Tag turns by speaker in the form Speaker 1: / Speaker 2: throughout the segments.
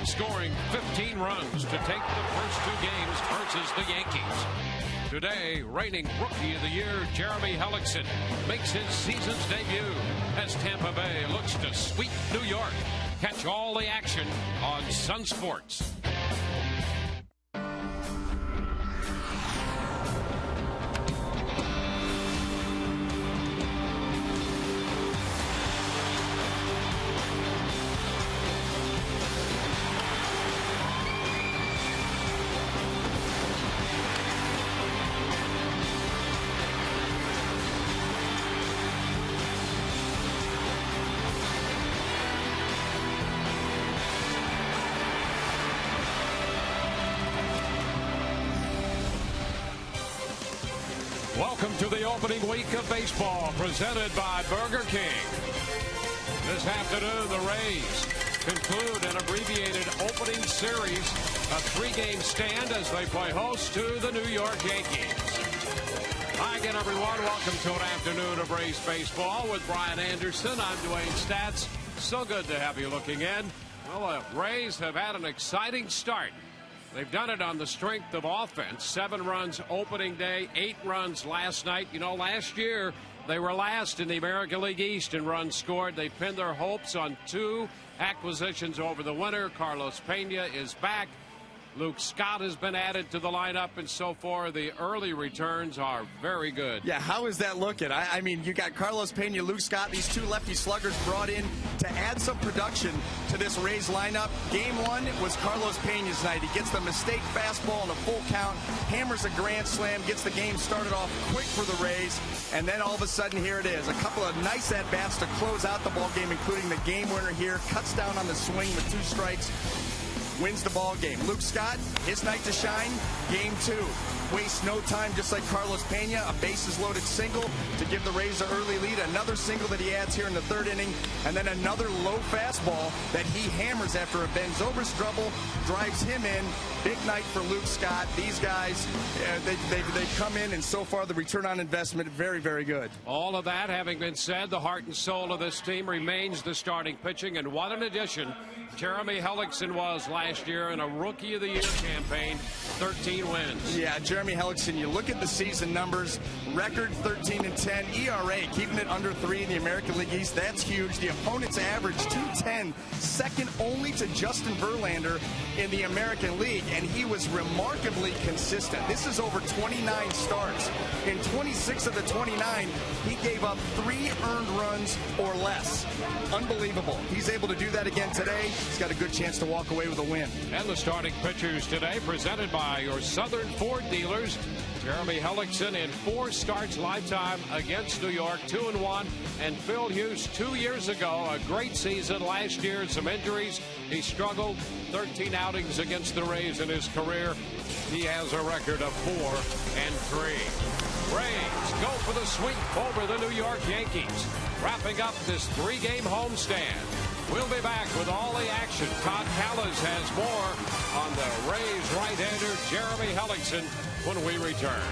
Speaker 1: scoring 15 runs to take the first two games versus the Yankees. Today, reigning Rookie of the Year Jeremy Hellickson makes his season's debut as Tampa Bay looks to sweep New York. Catch all the action on Sun Sports. Welcome to the opening week of baseball, presented by Burger King. This afternoon, the Rays conclude an abbreviated opening series, a three-game stand as they play host to the New York Yankees. Hi again, everyone. Welcome to an afternoon of Rays baseball with Brian Anderson. I'm Dwayne Stats. So good to have you looking in. Well, the Rays have had an exciting start. They've done it on the strength of offense. 7 runs opening day, 8 runs last night. You know, last year they were last in the American League East in runs scored. They pinned their hopes on 2 acquisitions over the winter. Carlos Pena is back. Luke Scott has been added to the lineup, and so far the early returns are very good.
Speaker 2: Yeah, how is that looking? I mean, you got Carlos Pena, Luke Scott, these 2 lefty sluggers brought in to add some production to this Rays lineup. Game 1 was Carlos Pena's night. He gets the mistake fastball in a full count, hammers a grand slam, gets the game started off quick for the Rays, and then all of a sudden here it is. A couple of nice at-bats to close out the ball game, including the game winner here. Cuts down on the swing with 2 strikes. Wins the ball game. Luke Scott, his night to shine, game 2. Wastes no time, just like Carlos Pena. A bases loaded single to give the Rays an early lead. Another single that he adds here in the 3rd inning. And then another low fastball that he hammers after a Ben Zobrist double. Drives him in. Big night for Luke Scott. These guys, they've come in, and so far the return on investment, very, very good.
Speaker 1: All of that having been said, the heart and soul of this team remains the starting pitching. And what an addition Jeremy Hellickson was last year in a Rookie of the Year campaign. 13 wins.
Speaker 2: Yeah, Jeremy Hellickson, you look at the season numbers, record 13-10, ERA keeping it under 3 in the American League East. That's huge. The opponent's average 210, second only to Justin Verlander in the American League, and he was remarkably consistent. This is over 29 starts. In 26 of the 29, he gave up 3 earned runs or less. Unbelievable. He's able to do that again today. He's got a good chance to walk away with a win.
Speaker 1: And the starting pitchers today, presented by your Southern Ford dealers. Jeremy Hellickson in 4 starts lifetime against New York, 2-1. And Phil Hughes 2 years ago, a great season last year, some injuries. He struggled, 13 outings against the Rays in his career. He has a record of 4-3. Rays go for the sweep over the New York Yankees, wrapping up this 3-game homestand. We'll be back with all the action. Todd Callis has more on the Rays right-hander Jeremy Hellickson when we return.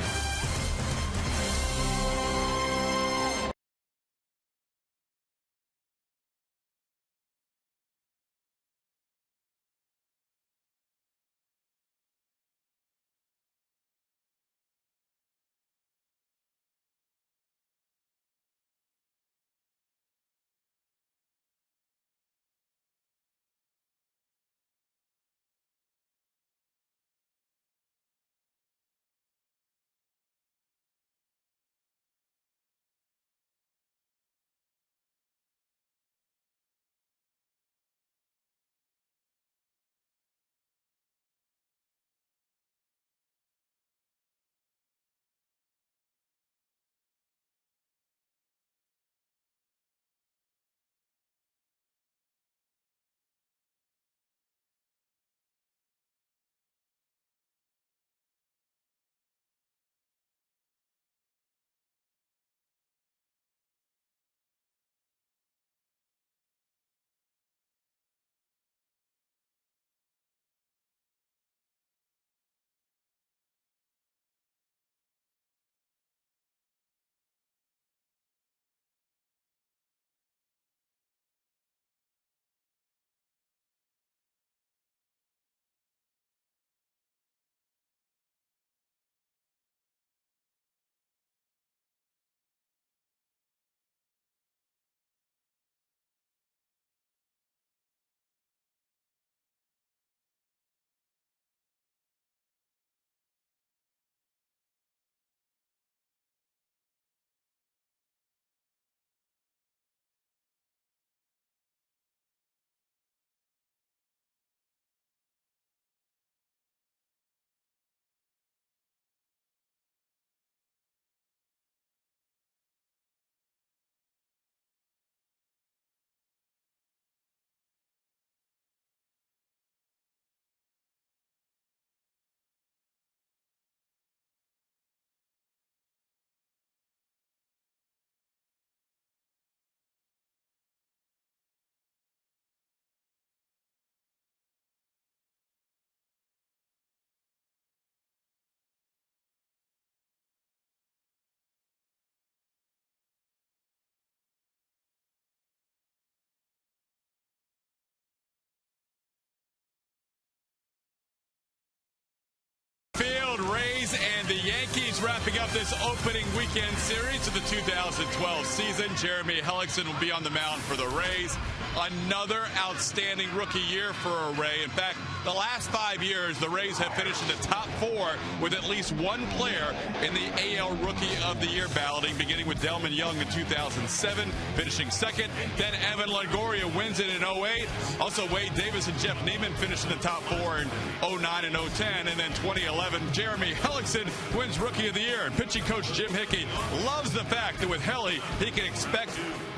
Speaker 3: Rays and the Yankees wrapping up this opening weekend series of the 2012 season. Jeremy Hellickson will be on the mound for the Rays. Another outstanding rookie year for a Ray. In fact, the last 5 years, the Rays have finished in the top 4 with at least one player in the AL Rookie of the Year balloting, beginning with Delman Young in 2007, finishing second. Then Evan Longoria wins it in 08. Also, Wade Davis and Jeff Neiman finished in the top 4 in 09 and 010. And then 2011, Jeremy Hellickson wins Rookie of the Year. And pitching coach Jim Hickey loves the fact that with Helly, he can expect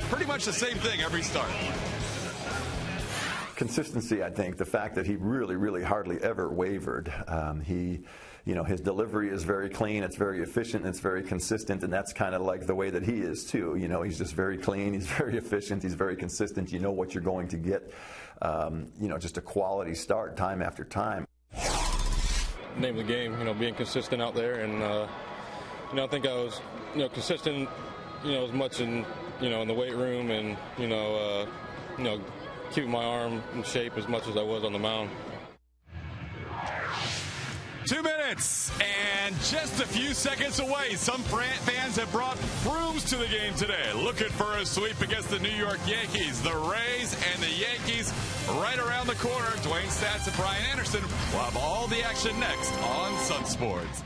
Speaker 3: pretty much the same thing every start.
Speaker 4: Consistency, I think, the fact that he really hardly ever wavered. His delivery is very clean, it's very efficient, and it's very consistent, and that's kind of like the way that he is too. He's just very clean, he's very efficient, he's very consistent. You know what you're going to get. Just a quality start time after time.
Speaker 5: Name of the game, being consistent out there, and I think I was, consistent, as much in, in the weight room, and keeping my arm in shape as much as I was on the mound.
Speaker 3: 2 minutes and just a few seconds away. Some fans have brought brooms to the game today, looking for a sweep against the New York Yankees. The Rays and the Yankees right around the corner. Dwayne Stats and Brian Anderson will have all the action next on Sun Sports.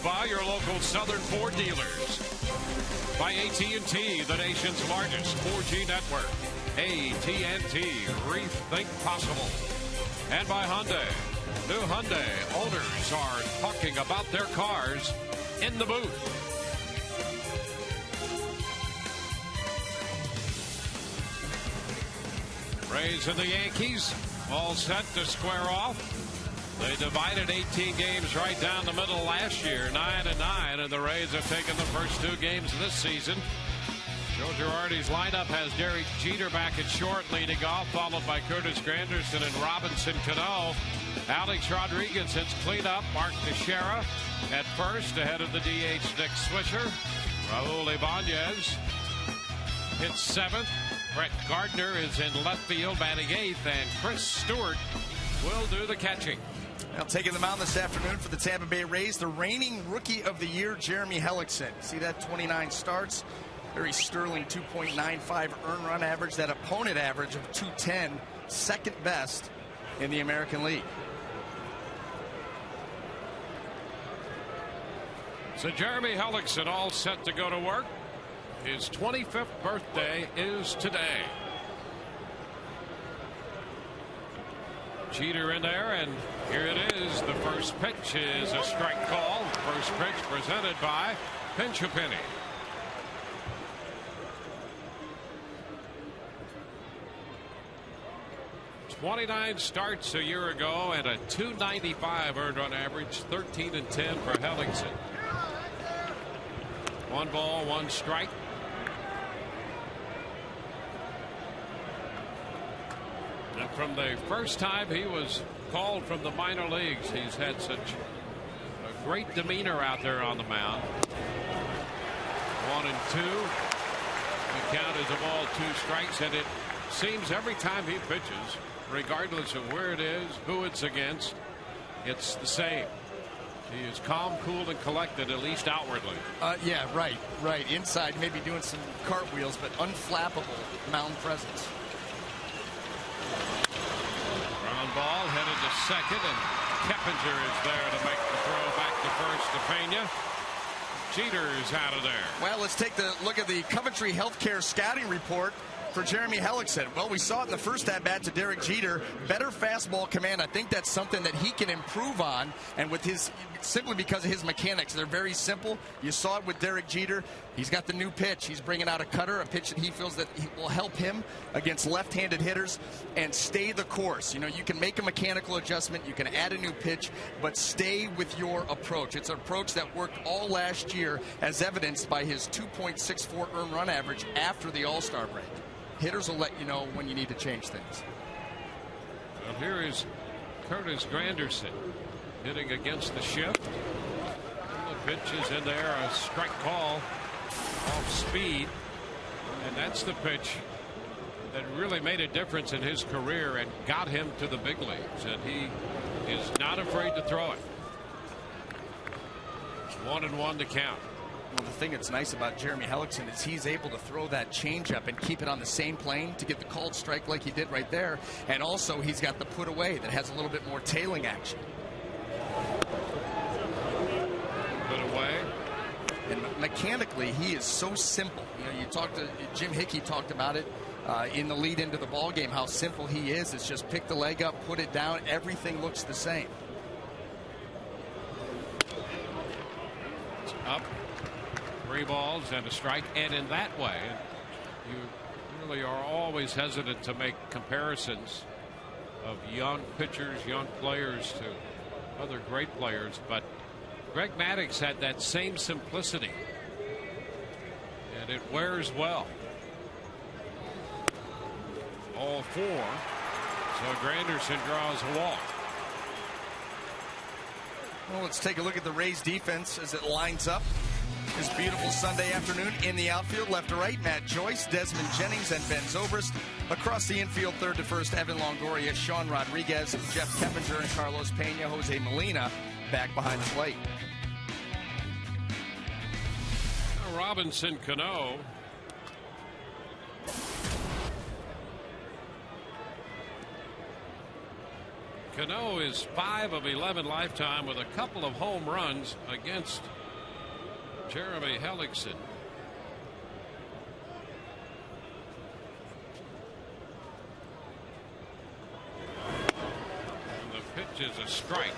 Speaker 1: By your local Southern Ford dealers. By AT&T, the nation's largest 4G network. AT&T, rethink possible. And by Hyundai. New Hyundai owners are talking about their cars in the booth. Rays and the Yankees all set to square off. They divided 18 games right down the middle last year, 9-9, and the Rays have taken the first 2 games this season. Joe Girardi's lineup has Derek Jeter back at short, leading off, followed by Curtis Granderson and Robinson Cano. Alex Rodriguez hits cleanup. Mark Teixeira at first, ahead of the DH Nick Swisher. Raul Ibanez hits 7th. Brett Gardner is in left field, batting 8th, and Chris Stewart will do the catching.
Speaker 2: Now taking the mound this afternoon for the Tampa Bay Rays, the reigning Rookie of the Year, Jeremy Hellickson. See that 29 starts, very sterling 2.95 earned run average, that opponent average of 210, second best in the American League.
Speaker 1: So Jeremy Hellickson all set to go to work. His 25th birthday is today. Jeter in there, and here it is. The first pitch is a strike call. First pitch presented by Pinch a Penny. '29 starts a year ago and a .295 earned run average, 13-10 for Hellickson. 1 ball, 1 strike. And from the first time he was called from the minor leagues, he's had such a great demeanor out there on the mound. 1 and 2. The count is a ball, 2 strikes, and it seems every time he pitches, regardless of where it is, who it's against, it's the same. He is calm, cool, and collected, at least outwardly.
Speaker 2: Yeah, right. Inside, maybe doing some cartwheels, but unflappable mound presence.
Speaker 1: Ground ball headed to second, and Keppinger is there to make the throw back to first to Pena. Jeter is out of there.
Speaker 2: Well, let's take a look at the Coventry Healthcare scouting report for Jeremy Hellickson. Well, we saw it in the first at-bat to Derek Jeter. Better fastball command. I think that's something that he can improve on, and with his, simply because of his mechanics. They're very simple. You saw it with Derek Jeter. He's got the new pitch. He's bringing out a cutter, a pitch that he feels that will help him against left-handed hitters and stay the course. You know, you can make a mechanical adjustment, you can add a new pitch, but stay with your approach. It's an approach that worked all last year, as evidenced by his 2.64 earned run average after the All-Star break. Hitters will let you know when you need to change things.
Speaker 1: Well, here is Curtis Granderson hitting against the shift. The pitch is in there, a strike call off speed, and that's the pitch that really made a difference in his career and got him to the big leagues, and he is not afraid to throw it. 1-1 to count.
Speaker 2: Well, the thing that's nice about Jeremy Hellickson is he's able to throw that changeup and keep it on the same plane to get the called strike like he did right there. And also, he's got the put away that has a little bit more tailing action.
Speaker 1: Put away.
Speaker 2: And mechanically, he is so simple. You know, you talked to Jim Hickey talked about it in the lead into the ball game, how simple he is. It's just pick the leg up, put it down. Everything looks the same.
Speaker 1: It's up. 3 balls and a strike, and in that way, you really are always hesitant to make comparisons of young pitchers, young players to other great players, but Greg Maddux had that same simplicity, and it wears well. All 4, so Granderson draws a walk.
Speaker 2: Well, let's take a look at the Rays defense as it lines up. This beautiful Sunday afternoon in the outfield, left to right, Matt Joyce, Desmond Jennings, and Ben Zobrist. Across the infield, third to first, Evan Longoria, Sean Rodriguez, Jeff Keppinger, and Carlos Pena. Jose Molina back behind the plate.
Speaker 1: Robinson Cano. Cano is 5 of 11 lifetime with a couple of home runs against Jeremy Hellickson. And the pitch is a strike.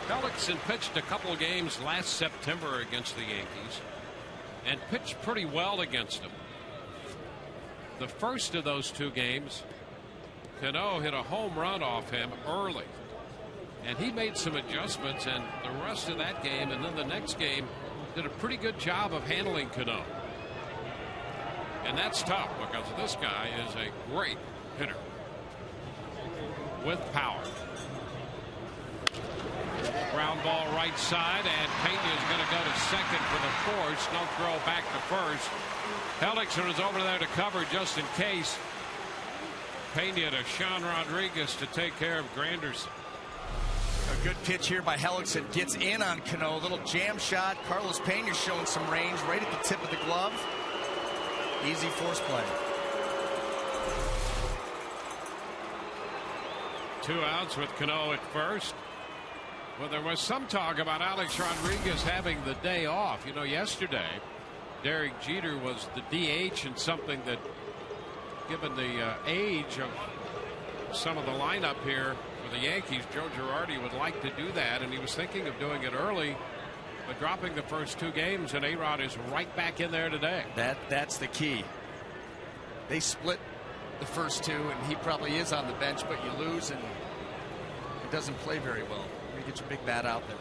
Speaker 1: Hellickson pitched a couple games last September against the Yankees and pitched pretty well against them. The first of those 2 games, Cano hit a home run off him early, and he made some adjustments, and the rest of that game and then the next game did a pretty good job of handling Cano. And that's tough because this guy is a great hitter with power. Ground ball right side, and Pena is going to go to second for the force. No throw back to first. Hellickson is over there to cover just in case. Pena to Sean Rodriguez to take care of Granderson.
Speaker 2: A good pitch here by Hellickson. Gets in on Cano. A little jam shot. Carlos Pena showing some range right at the tip of the glove. Easy force play.
Speaker 1: 2 outs with Cano at first. Well, there was some talk about Alex Rodriguez having the day off. You know, yesterday Derek Jeter was the DH, and something that, given the age of some of the lineup here for the Yankees, Joe Girardi would like to do that, and he was thinking of doing it early, but dropping the first 2 games, and A-Rod is right back in there today.
Speaker 2: That's the key. They split the first 2, and he probably is on the bench, but you lose, and it doesn't play very well. You get your big bat out there.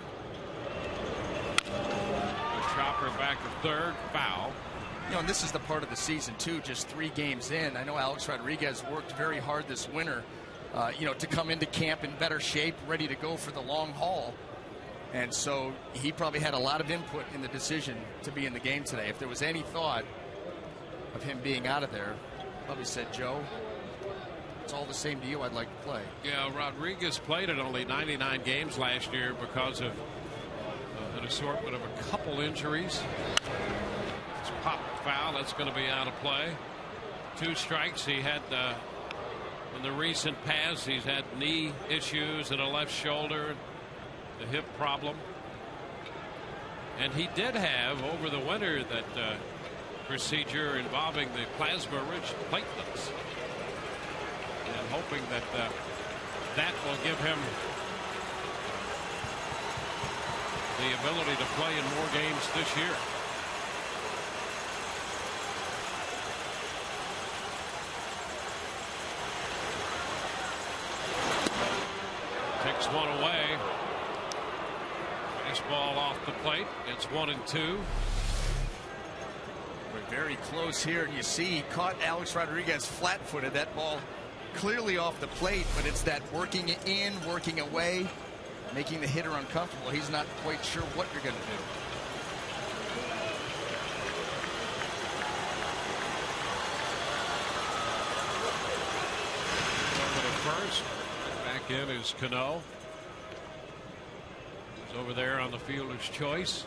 Speaker 1: Chopper back to third, foul.
Speaker 2: You know, and this is the part of the season too, just 3 games in. I know Alex Rodriguez worked very hard this winter, you know, to come into camp in better shape, ready to go for the long haul. And so he probably had a lot of input in the decision to be in the game today. If there was any thought of him being out of there, probably said, Joe, it's all the same to you. I'd like to play.
Speaker 1: Yeah, Rodriguez played in only 99 games last year because of an assortment of a couple injuries. It's popped foul. That's going to be out of play. 2 strikes. He had in the recent past, he's had knee issues and a left shoulder, the hip problem, and he did have over the winter that procedure involving the plasma-rich platelets, and hoping that that will give him the ability to play in more games this year. Takes one away. Baseball off the plate. It's 1-2.
Speaker 2: We're very close here, and you see he caught Alex Rodriguez flat-footed. That ball clearly off the plate, but it's that working in, working away, making the hitter uncomfortable. He's not quite sure what you're going to do.
Speaker 1: Over to first. Back in is Cano. He's over there on the fielder's choice.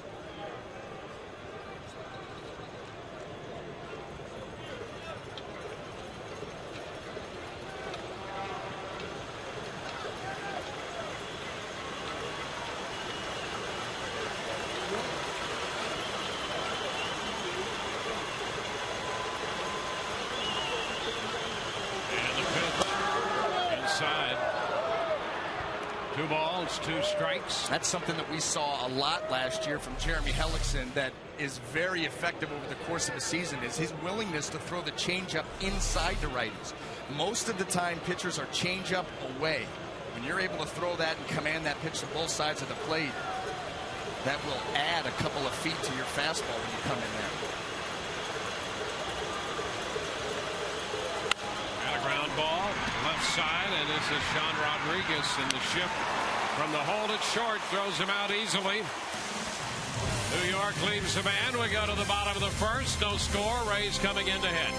Speaker 1: Two balls, 2 strikes.
Speaker 2: That's something that we saw a lot last year from Jeremy Hellickson that is very effective over the course of the season, is his willingness to throw the changeup inside to righties. Most of the time, pitchers are changeup away. When you're able to throw that and command that pitch to both sides of the plate, that will add a couple of feet to your fastball when you come in there.
Speaker 1: And a ground ball, left side, and this is Sean Rodriguez in the shift from the hold at short, throws him out easily. New York leaves the man. We go to the bottom of the first. No score. Rays coming in to hit.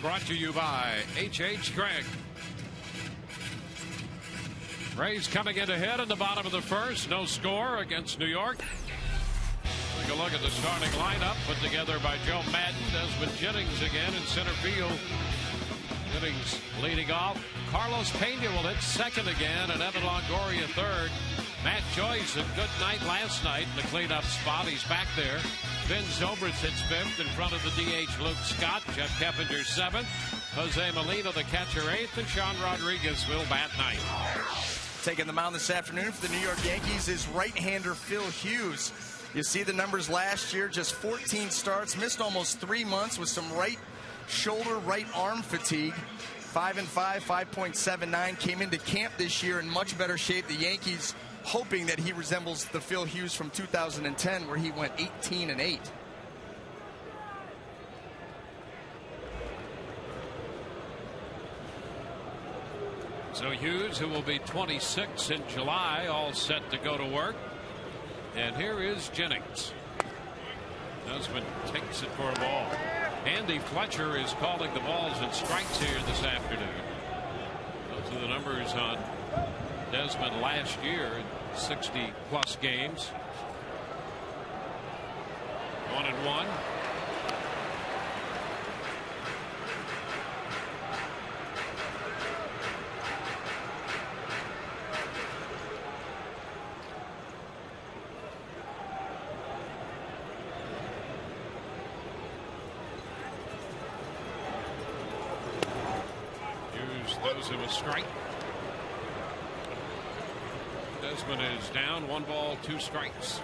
Speaker 1: Brought to you by H.H. Gregg. Rays coming in ahead in the bottom of the first. No score against New York. Take a look at the starting lineup put together by Joe Madden. Desmond Jennings again in center field. Jennings leading off. Carlos Pena will hit second again, and Evan Longoria third. Matt Joyce a good night last night in the cleanup spot. He's back there. Ben Zobrist hits fifth in front of the DH Luke Scott. Jeff Keppinger seventh. Jose Molina the catcher eighth, and Sean Rodriguez will bat ninth.
Speaker 2: Taking the mound this afternoon for the New York Yankees is right-hander Phil Hughes. You see the numbers last year, just 14 starts, missed almost 3 months with some right shoulder, right arm fatigue. 5-5, 5.79. Came into camp this year in much better shape. The Yankees hoping that he resembles the Phil Hughes from 2010, where he went 18-8.
Speaker 1: So Hughes, who will be 26 in July, all set to go to work. And here is Jennings. Desmond takes it for a ball. Andy Fletcher is calling the balls and strikes here this afternoon. Those are the numbers on Desmond last year in 60-plus games. 1-1. Those of a strike. Desmond is down. 1 ball, 2 strikes.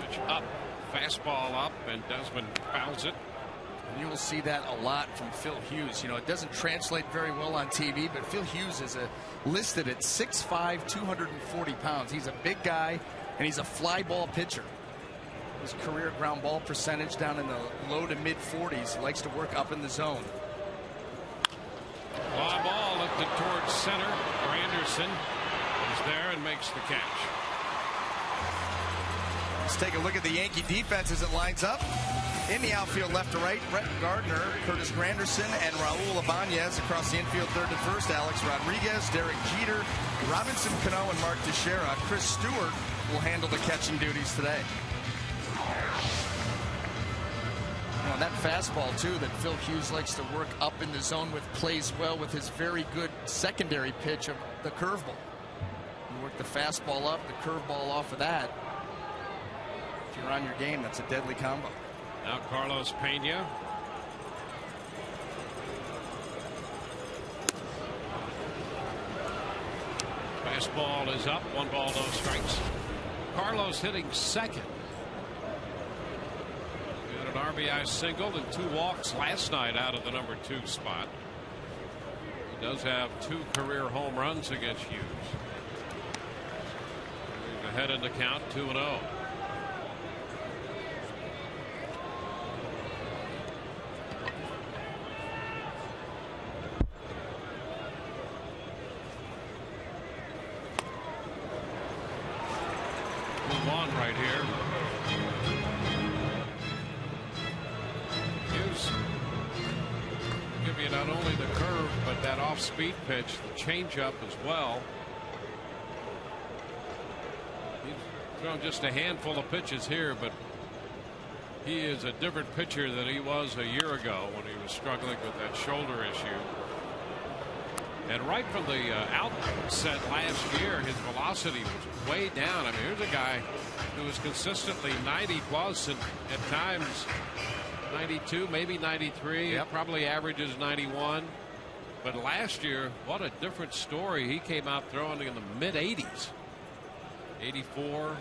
Speaker 1: Pitch up, fastball up, and Desmond fouls it.
Speaker 2: And you will see that a lot from Phil Hughes. You know, it doesn't translate very well on TV, but Phil Hughes is listed at 6'5", 240 pounds. He's a big guy, and he's a fly ball pitcher. His career ground ball percentage down in the low to mid 40s. He likes to work up in the zone.
Speaker 1: Fly ball lifted towards center. Granderson is there and makes the catch.
Speaker 2: Let's take a look at the Yankee defense as it lines up. In the outfield left to right, Brett Gardner, Curtis Granderson, and Raul Ibanez. Across the infield third to first, Alex Rodriguez, Derek Jeter, Robinson Cano, and Mark Teixeira. Chris Stewart will handle the catching duties today. That fastball, too, that Phil Hughes likes to work up in the zone with, plays well with his very good secondary pitch of the curveball. You work the fastball up, the curveball off of that. If you're on your game, that's a deadly combo.
Speaker 1: Now Carlos Pena. Fastball is up. 1 ball, no strikes. Carlos hitting second. An RBI single and 2 walks last night out of the number 2 spot. He does have 2 career home runs against Hughes. He's ahead in the count, 2-0. Move on right here. Give you not only the curve, but that off-speed pitch, the changeup as well. He's thrown just a handful of pitches here, but he is a different pitcher than he was a year ago when he was struggling with that shoulder issue. And right from the outset last year, his velocity was way down. I mean, here's a guy who was consistently 90+ and at times 92, maybe 93.
Speaker 2: Yep.
Speaker 1: Probably averages 91. But last year, what a different story. He came out throwing in the mid 80s. 84.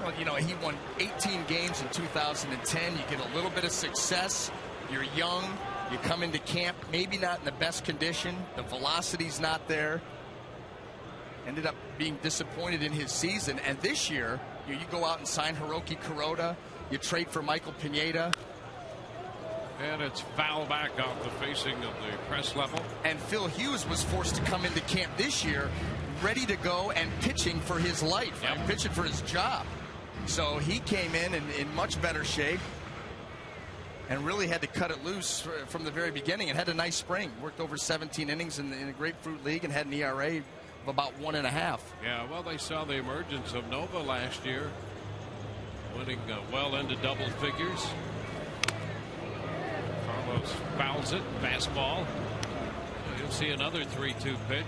Speaker 2: Well, you know, he won 18 games in 2010. You get a little bit of success. You're young. You come into camp, maybe not in the best condition. The velocity's not there. Ended up being disappointed in his season. And this year, you go out and sign Hiroki Kuroda. You trade for Michael Pineda.
Speaker 1: And it's foul back off the facing of the press level.
Speaker 2: And Phil Hughes was forced to come into camp this year ready to go and pitching for his life.
Speaker 1: Yep.
Speaker 2: Pitching for his job. So he came in much better shape and really had to cut it loose from the very beginning, and had a nice spring. Worked over 17 innings in the Grapefruit League and had an ERA of about 1.5.
Speaker 1: Yeah, well, they saw the emergence of Nova last year, winning well into double figures. Carlos fouls it, fastball. You'll see another 3-2 pitch.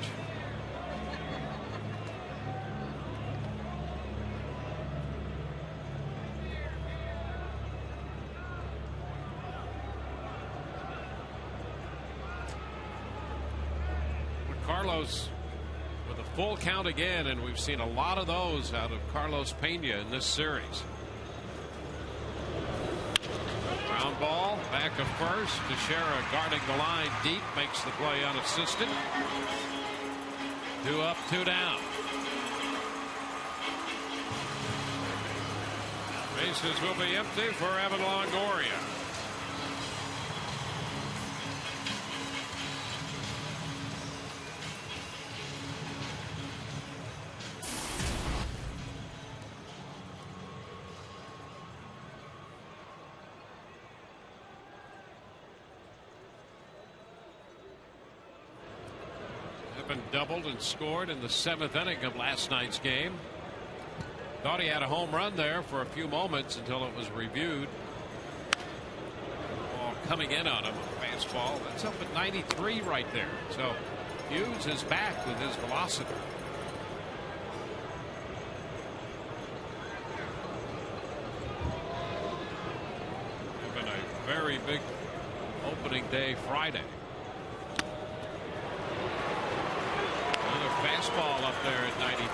Speaker 1: Carlos with a full count again, and we've seen a lot of those out of Carlos Pena in this series. Ground ball, back of first. Teixeira guarding the line deep, makes the play unassisted. 2 up, 2 down. Bases will be empty for Evan Longoria. Doubled and scored in the 7th inning of last night's game. Thought he had a home run there for a few moments until it was reviewed. Ball coming in on him, a fastball. That's up at 93 right there. So Hughes is back with his velocity. Been a very big opening day Friday. Fastball up there at 93,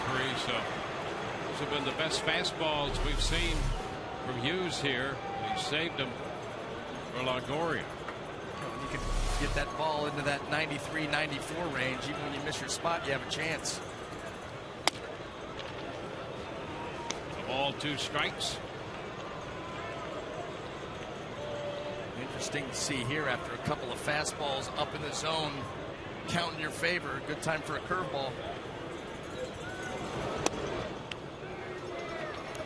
Speaker 1: so those have been the best fastballs we've seen from Hughes here. He saved them for Longoria.
Speaker 2: You can get that ball into that 93, 94 range. Even when you miss your spot, you have a chance.
Speaker 1: A ball, 2 strikes.
Speaker 2: Interesting to see here after a couple of fastballs up in the zone. Count in your favor. Good time for a curveball.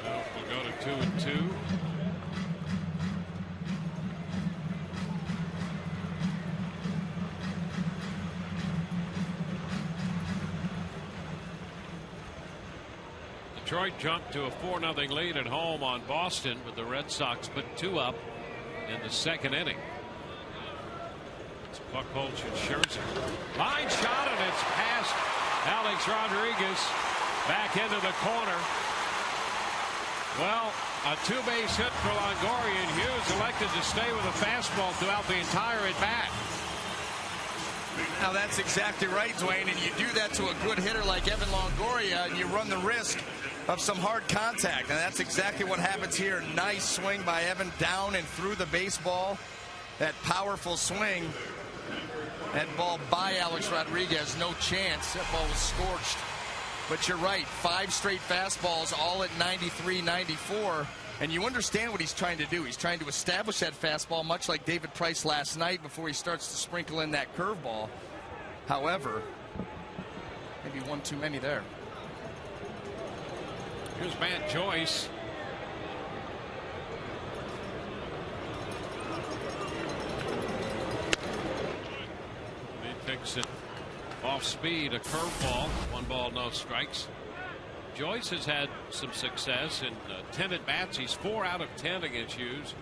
Speaker 1: Well, we'll go to 2-2. Detroit jumped to a 4-0 lead at home on Boston, but the Red Sox put 2 up in the 2nd inning. Buchholz and Scherzer. Line shot, and it's past Alex Rodriguez back into the corner. Well, a 2-base hit for Longoria, and Hughes elected to stay with a fastball throughout the entire at-bat.
Speaker 2: Now that's exactly right, Dwayne, and you do that to a good hitter like Evan Longoria, and you run the risk of some hard contact, and that's exactly what happens here. Nice swing by Evan down and through the baseball. That powerful swing. That ball by Alex Rodriguez, no chance. That ball was scorched. But you're right, 5 straight fastballs, all at 93, 94. And you understand what he's trying to do. He's trying to establish that fastball, much like David Price last night, before he starts to sprinkle in that curveball. However, maybe one too many there.
Speaker 1: Here's Matt Joyce. Takes it off speed, a curveball. 1 ball, no strikes. Joyce has had some success in 10 at bats. He's 4 out of 10 against Hughes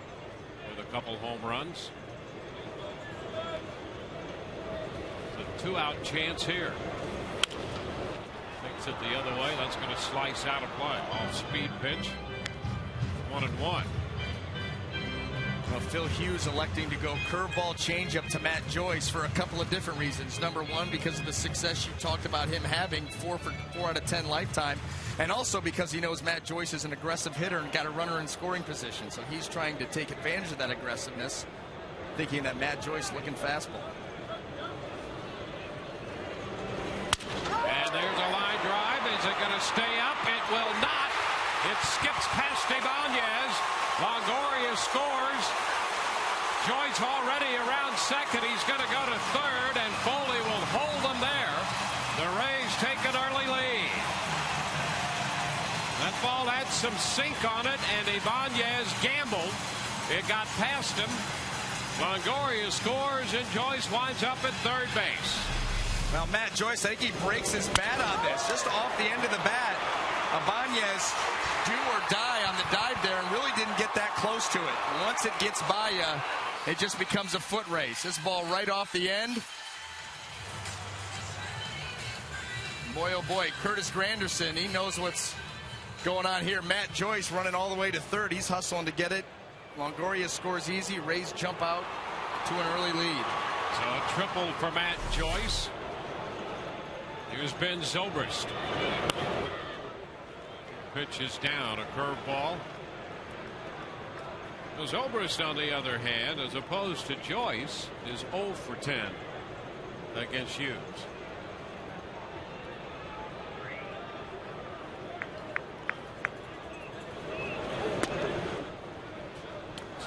Speaker 1: with a couple home runs. It's a 2-out chance here. Takes it the other way. That's going to slice out of play. Off speed pitch. 1-1.
Speaker 2: Well, Phil Hughes electing to go curveball changeup to Matt Joyce for a couple of different reasons. Number one, because of the success you talked about him having, 4 out of 10 lifetime, and also because he knows Matt Joyce is an aggressive hitter and got a runner in scoring position. So he's trying to take advantage of that aggressiveness, thinking that Matt Joyce looking fastball.
Speaker 1: And there's a line drive. Is it going to stay up? It will not. It skips past Ibanez. Longoria scores. Joyce already around second. He's going to go to third, and Foley will hold them there. The Rays take an early lead. That fastball had some sink on it, and Ibanez gambled. It got past him. Longoria scores, and Joyce winds up at third base.
Speaker 2: Well, Matt Joyce, I think he breaks his bat on this, just off the end of the bat. Ibanez do or die on the dive there, and really didn't get that close to it. Once it gets by you, it just becomes a foot race. This ball right off the end. Boy, oh boy, Curtis Granderson, he knows what's going on here. Matt Joyce running all the way to third. He's hustling to get it. Longoria scores easy. Rays jump out to an early lead.
Speaker 1: So a triple for Matt Joyce. Here's Ben Zobrist. Pitch is down, a curveball. Zobrist, on the other hand, as opposed to Joyce, is 0 for 10 against Hughes.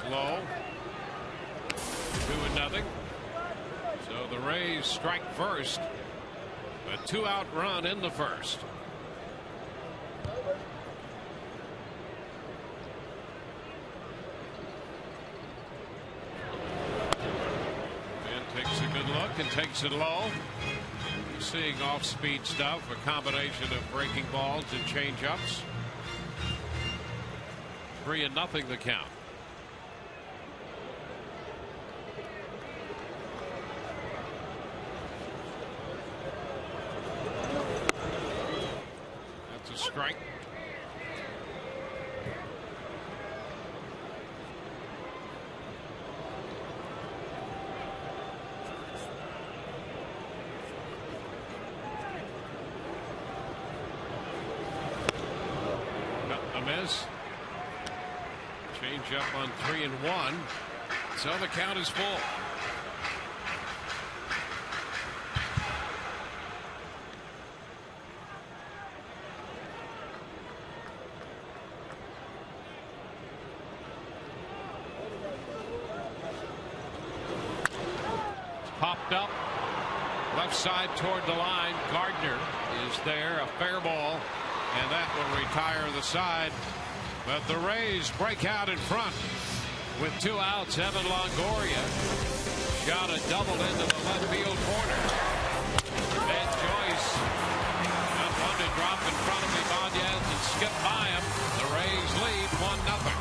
Speaker 1: Low. 2-0. So the Rays strike first. A 2-out run in the first. Ben takes a good look and takes it low. You're seeing off-speed stuff, a combination of breaking balls and change-ups. 3-0 the count. Strike. A miss. Change up on 3-1. So the count is full. Popped up left side toward the line. Gardner is there, a fair ball, and that will retire the side. But the Rays break out in front with 2 outs. Evan Longoria shot a double into the left field corner. Ben Joyce got one to drop in front of Ibanez and skip by him. The Rays lead 1-0.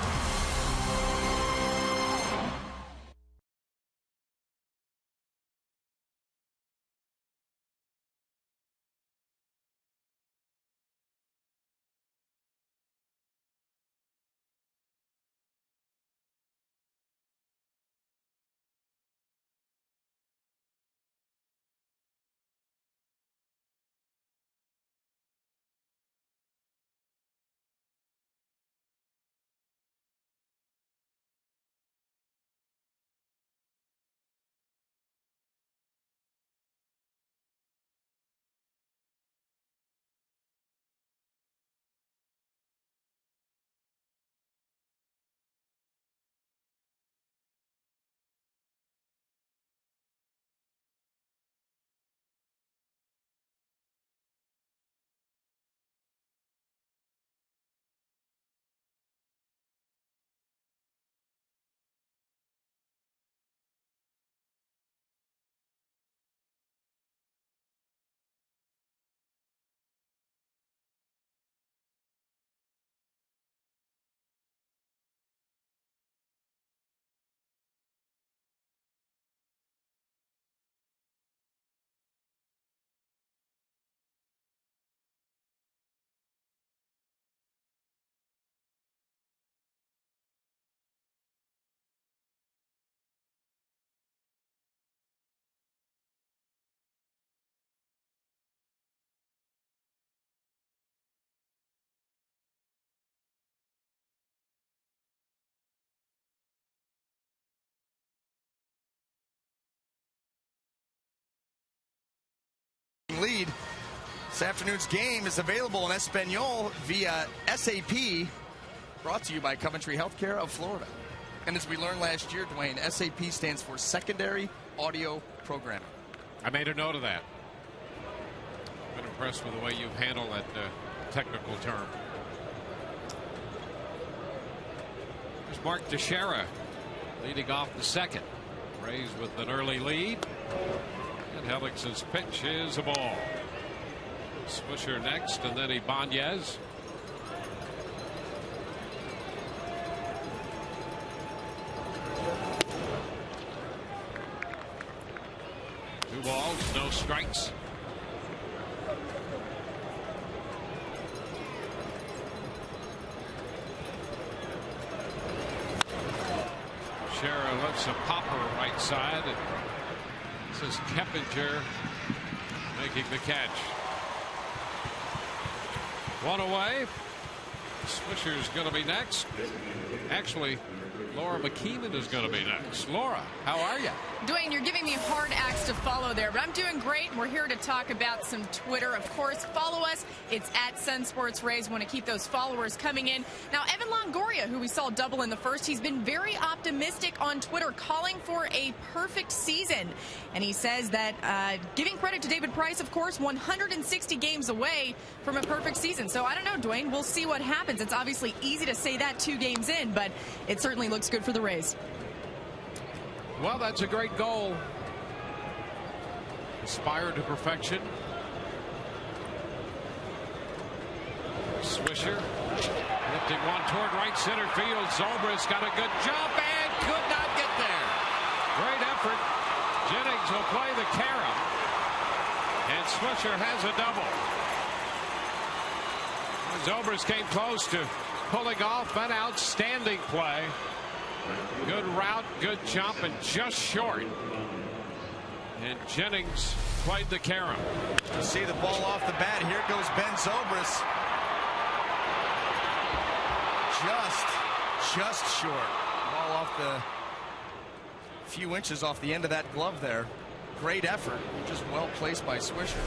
Speaker 2: Lead. This afternoon's game is available in Espanol via SAP, brought to you by Coventry Healthcare of Florida. And as we learned last year, Dwayne, SAP stands for Secondary Audio Programming.
Speaker 1: I made a note of that. Been impressed with the way you've handled that technical term. Mark Teixeira leading off the second. Rays with an early lead. And Helix's pitch is a ball. Swisher next, and then Ibanez. Two balls, no strikes. Shara lets a popper right side. This is Keppinger making the catch. One away. Swisher's going to be next. Actually, Laura McKeeman is going to be next. Laura, how are you?
Speaker 6: Dwayne, you're giving me hard acts to follow there, but I'm doing great. We're here to talk about some Twitter. Of course, follow us. It's at Sun Sports Rays. We want to keep those followers coming in. Now, Evan Longoria, who we saw double in the first, he's been very optimistic on Twitter, calling for a perfect season. And he says that, giving credit to David Price, of course, 160 games away from a perfect season. So I don't know, Dwayne. We'll see what happens. It's obviously easy to say that 2 games in, but it certainly looks good for the Rays.
Speaker 1: Well, that's a great goal. Aspire to perfection. Swisher lifting one toward right center field. Zobrist got a good jump and could not get there. Great effort. Jennings will play the carom. And Swisher has a double. Zobrist came close to pulling off an outstanding play. Good route, good jump, and just short. And Jennings played the carom.
Speaker 2: You see the ball off the bat. Here goes Ben Zobrist. Just short. Ball off the few inches off the end of that glove there. Great effort. Just well placed by Swisher.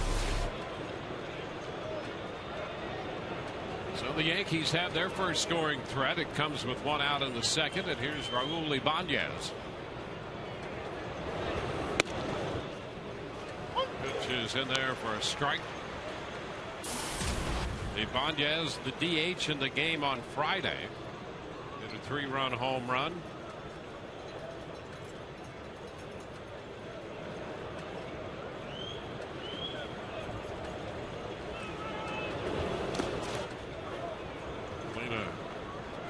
Speaker 1: So the Yankees have their first scoring threat. It comes with one out in the second, and here's Raul Ibanez. Pitch is in there for a strike. Ibanez, the DH in the game on Friday, did a 3-run home run.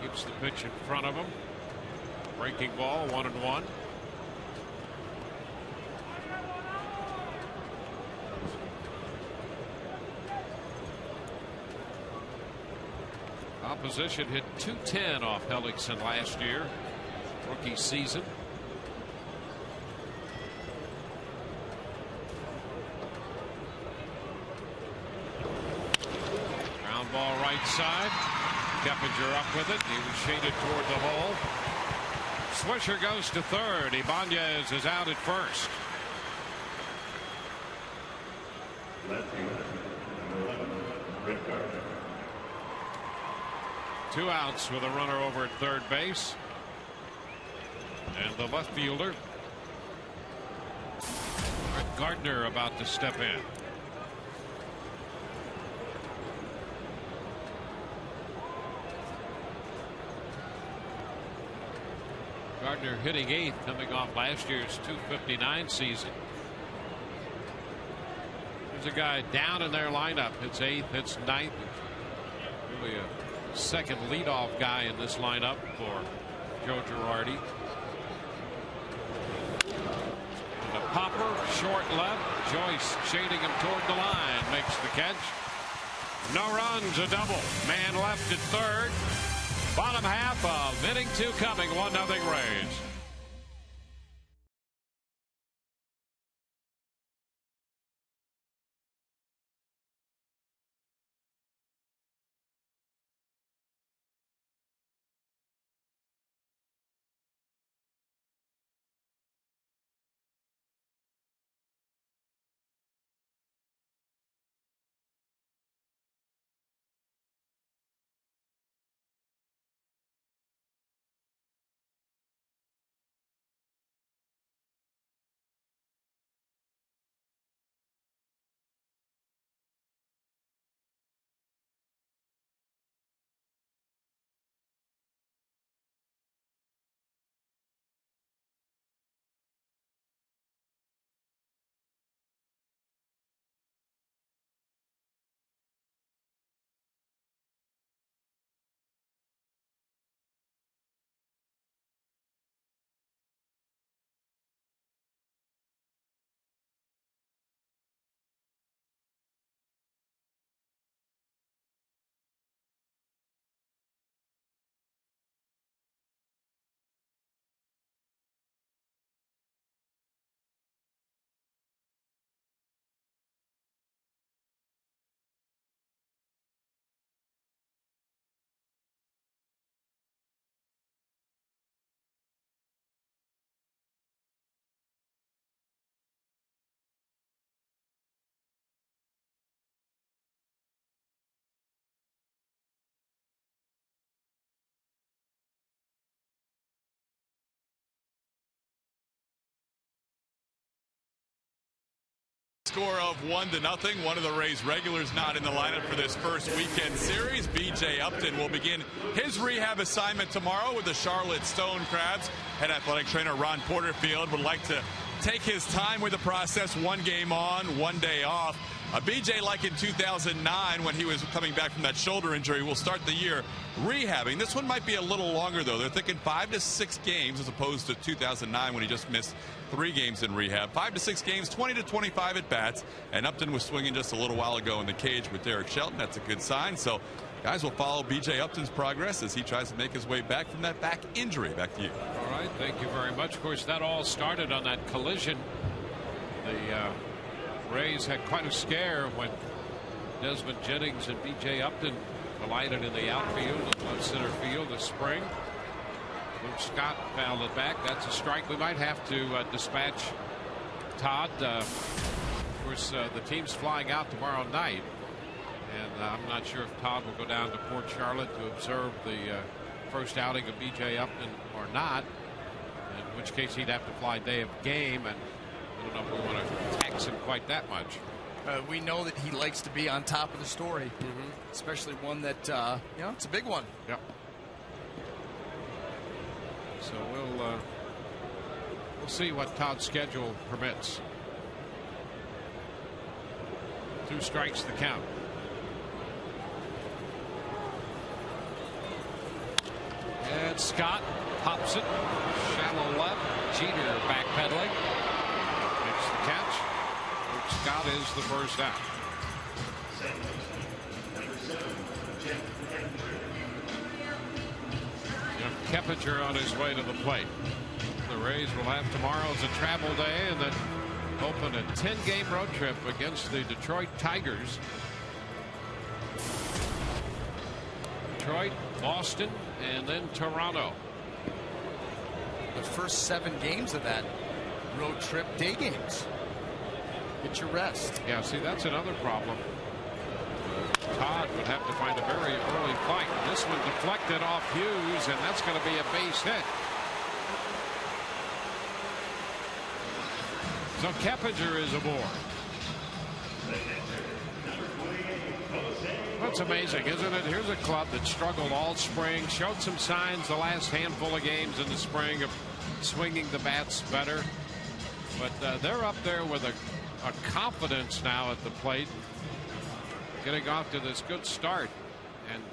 Speaker 1: Keeps the pitch in front of him. Breaking ball, 1-1. Opposition hit .210 off Hellickson last year, rookie season. Ground ball right side. Keppinger up with it. He was shaded toward the hole. Swisher goes to third. Ibanez is out at first. Two outs with a runner over at third base. And the left fielder, Gardner, about to step in. Gardner hitting 8th, coming off last year's .259 season. There's a guy down in their lineup. It's 8th, it's 9th. Really a second leadoff guy in this lineup for Joe Girardi. And a popper, short left. Joyce shading him toward the line, makes the catch. No runs, a double. Man left at third. Bottom half of inning 2 coming, 1-0 Rays.
Speaker 3: score of 1-0. One of the Rays regulars not in the lineup for this first weekend series. B.J. Upton will begin his rehab assignment tomorrow with the Charlotte Stone Crabs. Head athletic trainer Ron Porterfield would like to take his time with the process. 1 game on, 1 day off. BJ, like in 2009 when he was coming back from that shoulder injury, will start the year rehabbing. This one might be a little longer, though. They're thinking 5 to 6 games as opposed to 2009 when he just missed 3 games in rehab. 5 to 6 games, 20 to 25 at bats. And Upton was swinging just a little while ago in the cage with Derek Shelton. That's a good sign. So guys will follow B.J. Upton's progress as he tries to make his way back from that back injury. Back to you.
Speaker 1: All right. Thank you very much. Of course, that all started on that collision. The Rays had quite a scare when Desmond Jennings and B.J. Upton collided in the outfield and left center field this spring. Luke Scott fouled it back. That's a strike. We might have to dispatch Todd. Of course, the team's flying out tomorrow night, and I'm not sure if Todd will go down to Port Charlotte to observe the first outing of B.J. Upton or not, in which case he'd have to fly day of game, and I don't know if we want to tax him quite that much.
Speaker 2: We know that he likes to be on top of the story, especially one that, you know, it's a big one.
Speaker 1: Yep. So we'll see what Todd's schedule permits. 2 strikes the count. And Scott pops it. Shallow left. Jeter backpedaling. Makes the catch. Luke Scott is the first out. Keppinger on his way to the plate. The Rays will have tomorrow as a travel day and then open a 10-game road trip against the Detroit Tigers. Detroit, Boston, and then Toronto.
Speaker 2: The first 7 games of that road trip, day games. Get your rest.
Speaker 1: Yeah, see, that's another problem. Todd would have to find a very early fight. This one deflected off Hughes, and that's going to be a base hit. So Keppinger is aboard. That's amazing, isn't it? Here's a club that struggled all spring, showed some signs the last handful of games in the spring of swinging the bats better. But they're up there with a confidence now at the plate, getting off to this good start, and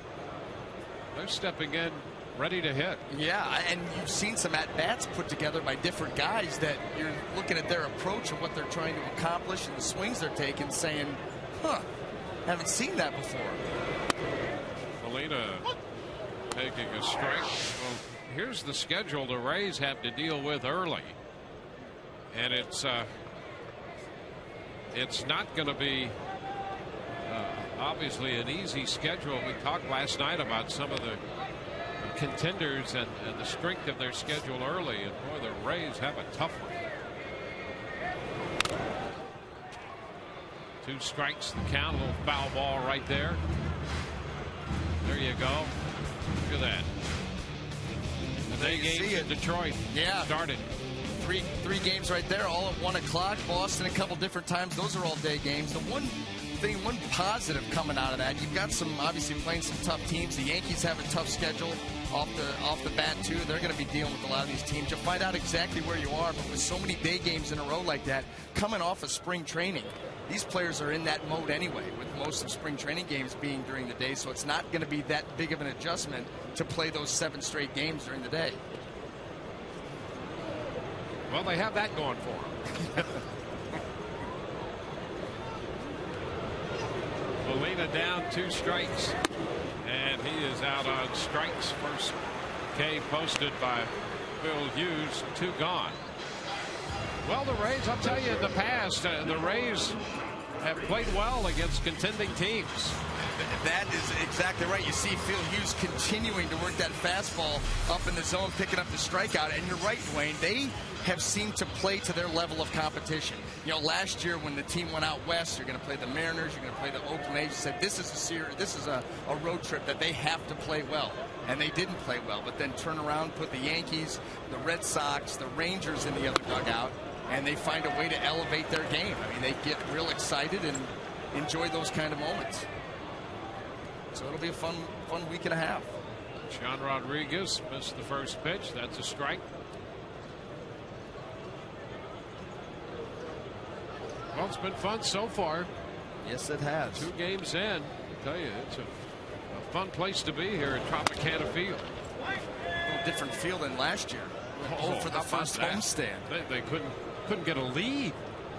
Speaker 1: they're stepping in ready to hit.
Speaker 2: Yeah, and you've seen some at-bats put together by different guys that you're looking at their approach and what they're trying to accomplish and the swings they're taking, saying, huh, haven't seen that before.
Speaker 1: Molina taking a strike. Well, here's the schedule the Rays have to deal with early, and it's not going to be obviously an easy schedule. We talked last night about some of the contenders and the strength of their schedule early, and boy, the Rays have a tough one. 2 strikes the count. A little foul ball right there. There you go. Look at that. The day games in Detroit started.
Speaker 2: Three games right there, all at 1 o'clock. Boston a couple different times. Those are all day games. The one positive coming out of that, you've got some, obviously playing some tough teams. The Yankees have a tough schedule off the bat too. They're going to be dealing with a lot of these teams. You'll find out exactly where you are, but with so many day games in a row like that, coming off of spring training, these players are in that mode anyway, with most of spring training games being during the day, so it's not going to be that big of an adjustment to play those 7 straight games during the day.
Speaker 1: Well, they have that going for them. Molina down 2 strikes, and he is out on strikes. First K posted by Phil Hughes, 2 gone. Well, the Rays, I'll tell you, in the past, the Rays have played well against contending teams.
Speaker 2: That is exactly right. You see Phil Hughes continuing to work that fastball up in the zone, picking up the strikeout. And you're right, Dwayne. They have seemed to play to their level of competition. You know, last year when the team went out west, you're going to play the Mariners, you're going to play the Oakland A's. You said this is a series, this is a road trip that they have to play well. And they didn't play well, but then turn around, put the Yankees, the Red Sox, the Rangers in the other dugout. and they find a way to elevate their game. I mean, they get real excited and enjoy those kind of moments. So it'll be a fun week and a half.
Speaker 1: Sean Rodriguez missed the first pitch. That's a strike. Well, it's been fun so far.
Speaker 2: Yes, it has.
Speaker 1: 2 games in. I tell you, it's a fun place to be here at Tropicana Field.
Speaker 2: A little different field than last year. For the first homestand.
Speaker 1: They couldn't get a lead.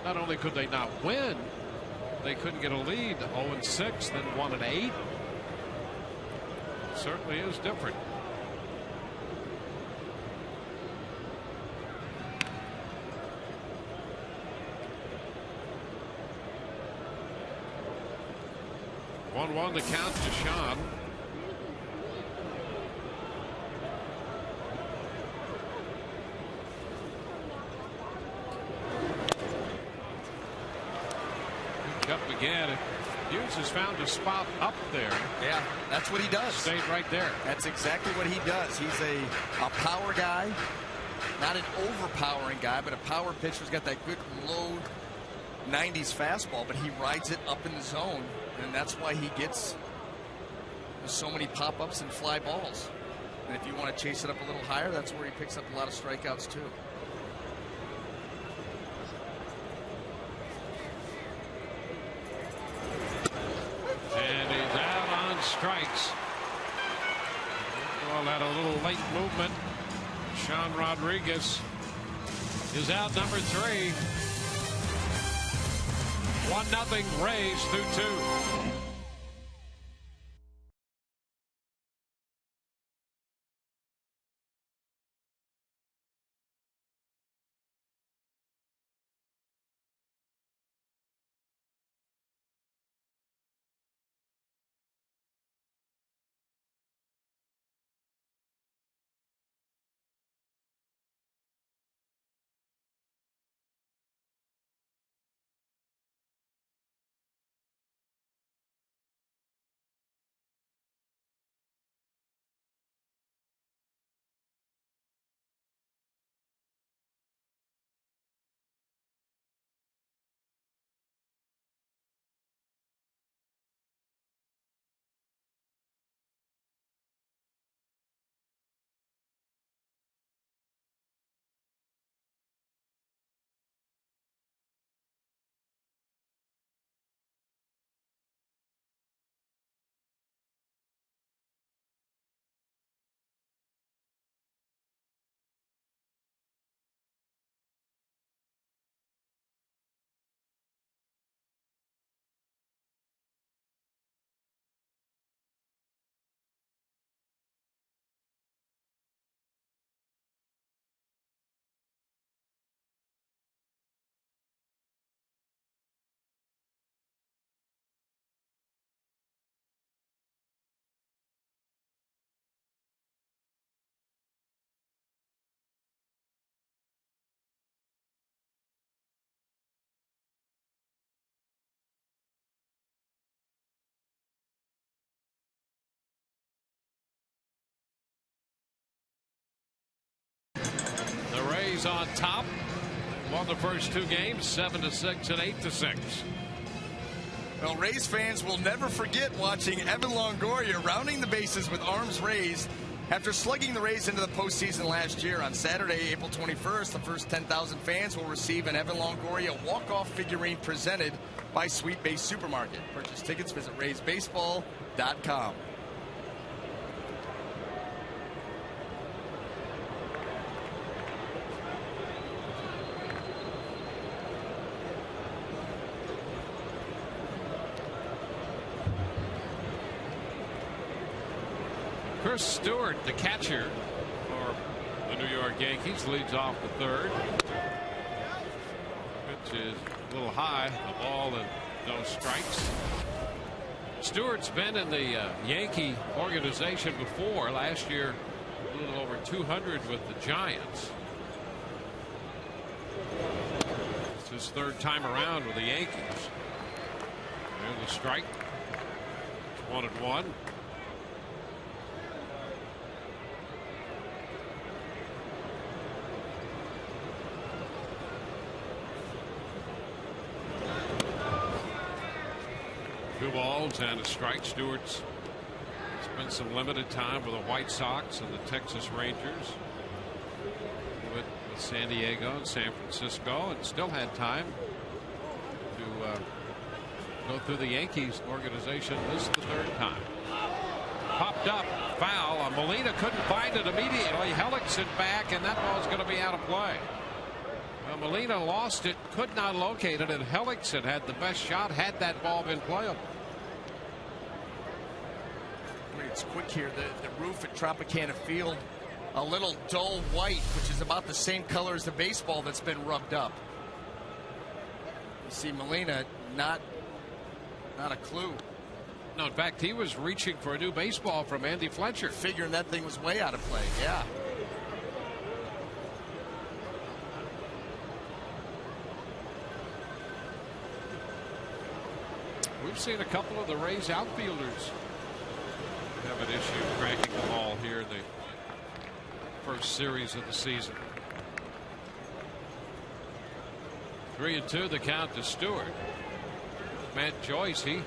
Speaker 1: Not only could they not win, they couldn't get a lead. 0-6, then 1-8. Certainly is different. One the count to Sean. Up again. Hughes has found a spot up there.
Speaker 2: Yeah, that's what he does.
Speaker 1: Stayed right there.
Speaker 2: That's exactly what he does. He's a power guy, not an overpowering guy, but a power pitcher who's got that good low 90s fastball, but he rides it up in the zone, and that's why he gets so many pop-ups and fly balls. And if you want to chase it up a little higher, that's where he picks up a lot of strikeouts too.
Speaker 1: Strikes. Well, had a little late movement. Sean Rodriguez is out, number 3. 1-0 Rays through 2. On top, won the first 2 games, 7-6 and 8-6.
Speaker 2: Well, Rays fans will never forget watching Evan Longoria rounding the bases with arms raised after slugging the Rays into the postseason last year. On Saturday, April 21st, the first 10,000 fans will receive an Evan Longoria walk-off figurine presented by Sweet Base Supermarket. Purchase tickets, visit RaysBaseball.com.
Speaker 1: Chris Stewart, the catcher for the New York Yankees, leads off the 3rd. Pitch is a little high, the ball, and no strikes. Stewart's been in the Yankee organization before. Last year, a little over 200 with the Giants. It's his 3rd time around with the Yankees. There's the strike. It's 1-1. balls and a strike. Stewart's spent some limited time with the White Sox and the Texas Rangers, with San Diego and San Francisco, and still had time to go through the Yankees organization. This is the third time. Popped up, foul. Molina couldn't find it immediately. Hellickson back, and that ball's going to be out of play. Well, Molina lost it, could not locate it, and Hellickson had the best shot had that ball been playable.
Speaker 2: It's quick here. The roof at Tropicana Field, a little dull white, which is about the same color as the baseball that's been rubbed up. You see Molina, not a clue.
Speaker 1: No, in fact, he was reaching for a new baseball from Andy Fletcher.
Speaker 2: Figuring that thing was way out of play, yeah.
Speaker 1: We've seen a couple of the Rays outfielders have an issue cracking the ball here in the first series of the season. 3-2 the count to Stewart. Matt Joyce, he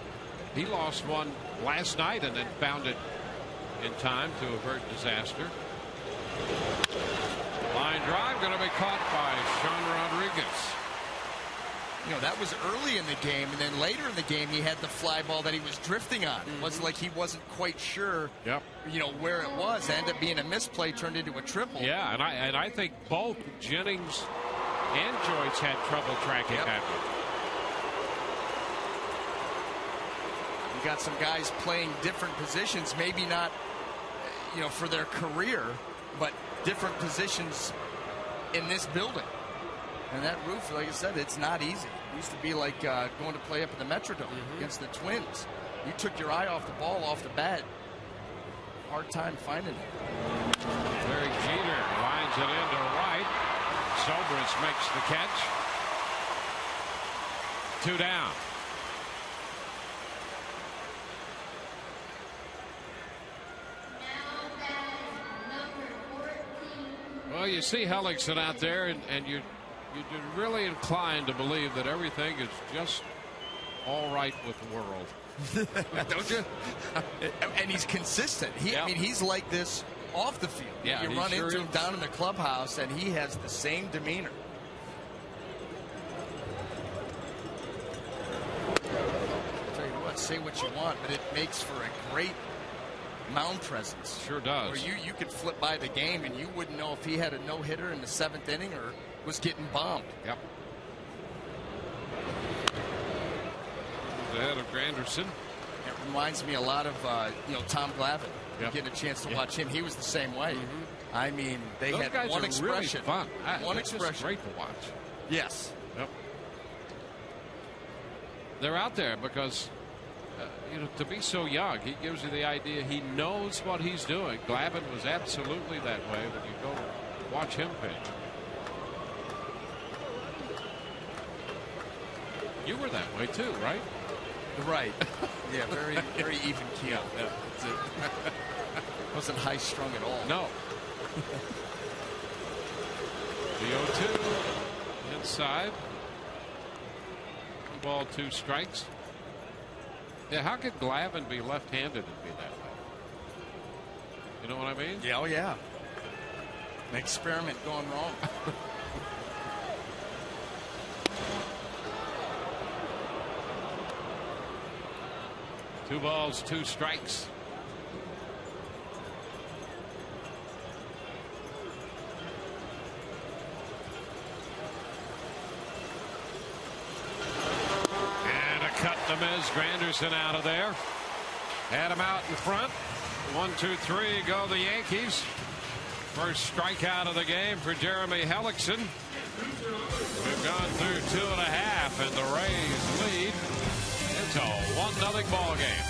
Speaker 1: lost one last night and then found it in time to avert disaster. Line drive going to be caught by Sean Rodriguez.
Speaker 2: You know, that was early in the game, and then later in the game he had the fly ball that he was drifting on. It wasn't like he wasn't quite sure, you know, where it was. It ended up being a misplay, turned into a triple.
Speaker 1: Yeah, and I think both Jennings and Joyce had trouble tracking that one.
Speaker 2: You got some guys playing different positions, maybe not, you know, for their career, but different positions in this building. And that roof, like I said, it's not easy. It used to be like going to play up in the Metrodome against the Twins. You took your eye off the ball, off the bat. Hard time finding it.
Speaker 1: Derek Jeter lines it into right. Sobris makes the catch. 2 down. Well, you see Hellickson out there, and you're really inclined to believe that everything is just all right with the world.
Speaker 2: Don't you? And he's consistent. I mean, he's like this off the field.
Speaker 1: Yeah,
Speaker 2: you run into him down in the clubhouse, and he has the same demeanor. I'll tell you what, say what you want, but it makes for a great mound presence.
Speaker 1: Sure does.
Speaker 2: Where you could flip by the game, and you wouldn't know if he had a no-hitter in the 7th inning or was getting bombed.
Speaker 1: Yep. Ahead of Granderson.
Speaker 2: It reminds me a lot of Tom Glavine. You get a chance to watch him. He was the same way. I mean, they
Speaker 1: Those
Speaker 2: had
Speaker 1: guys
Speaker 2: one
Speaker 1: are
Speaker 2: expression.
Speaker 1: Really fun.
Speaker 2: One
Speaker 1: it's
Speaker 2: expression.
Speaker 1: Just great to watch.
Speaker 2: Yes.
Speaker 1: Yep. They're out there because to be so young, he gives you the idea he knows what he's doing. Glavine was absolutely that way when you go watch him pitch. You were that way too, right?
Speaker 2: Right. Yeah, very, very even keel. Wasn't high strung at all.
Speaker 1: No. The 0-2 inside. 1 ball, 2 strikes. Yeah, how could Glavine be left-handed and be that way? You know what I mean?
Speaker 2: Yeah, oh yeah. An experiment going wrong.
Speaker 1: 2 balls, 2 strikes. And a cut to Miz. Granderson out of there. Had him out in front. 1, 2, 3 go the Yankees. First strikeout of the game for Jeremy Hellickson. We've gone through 2.5, and the Rays lead. It's a 1-0 ball game.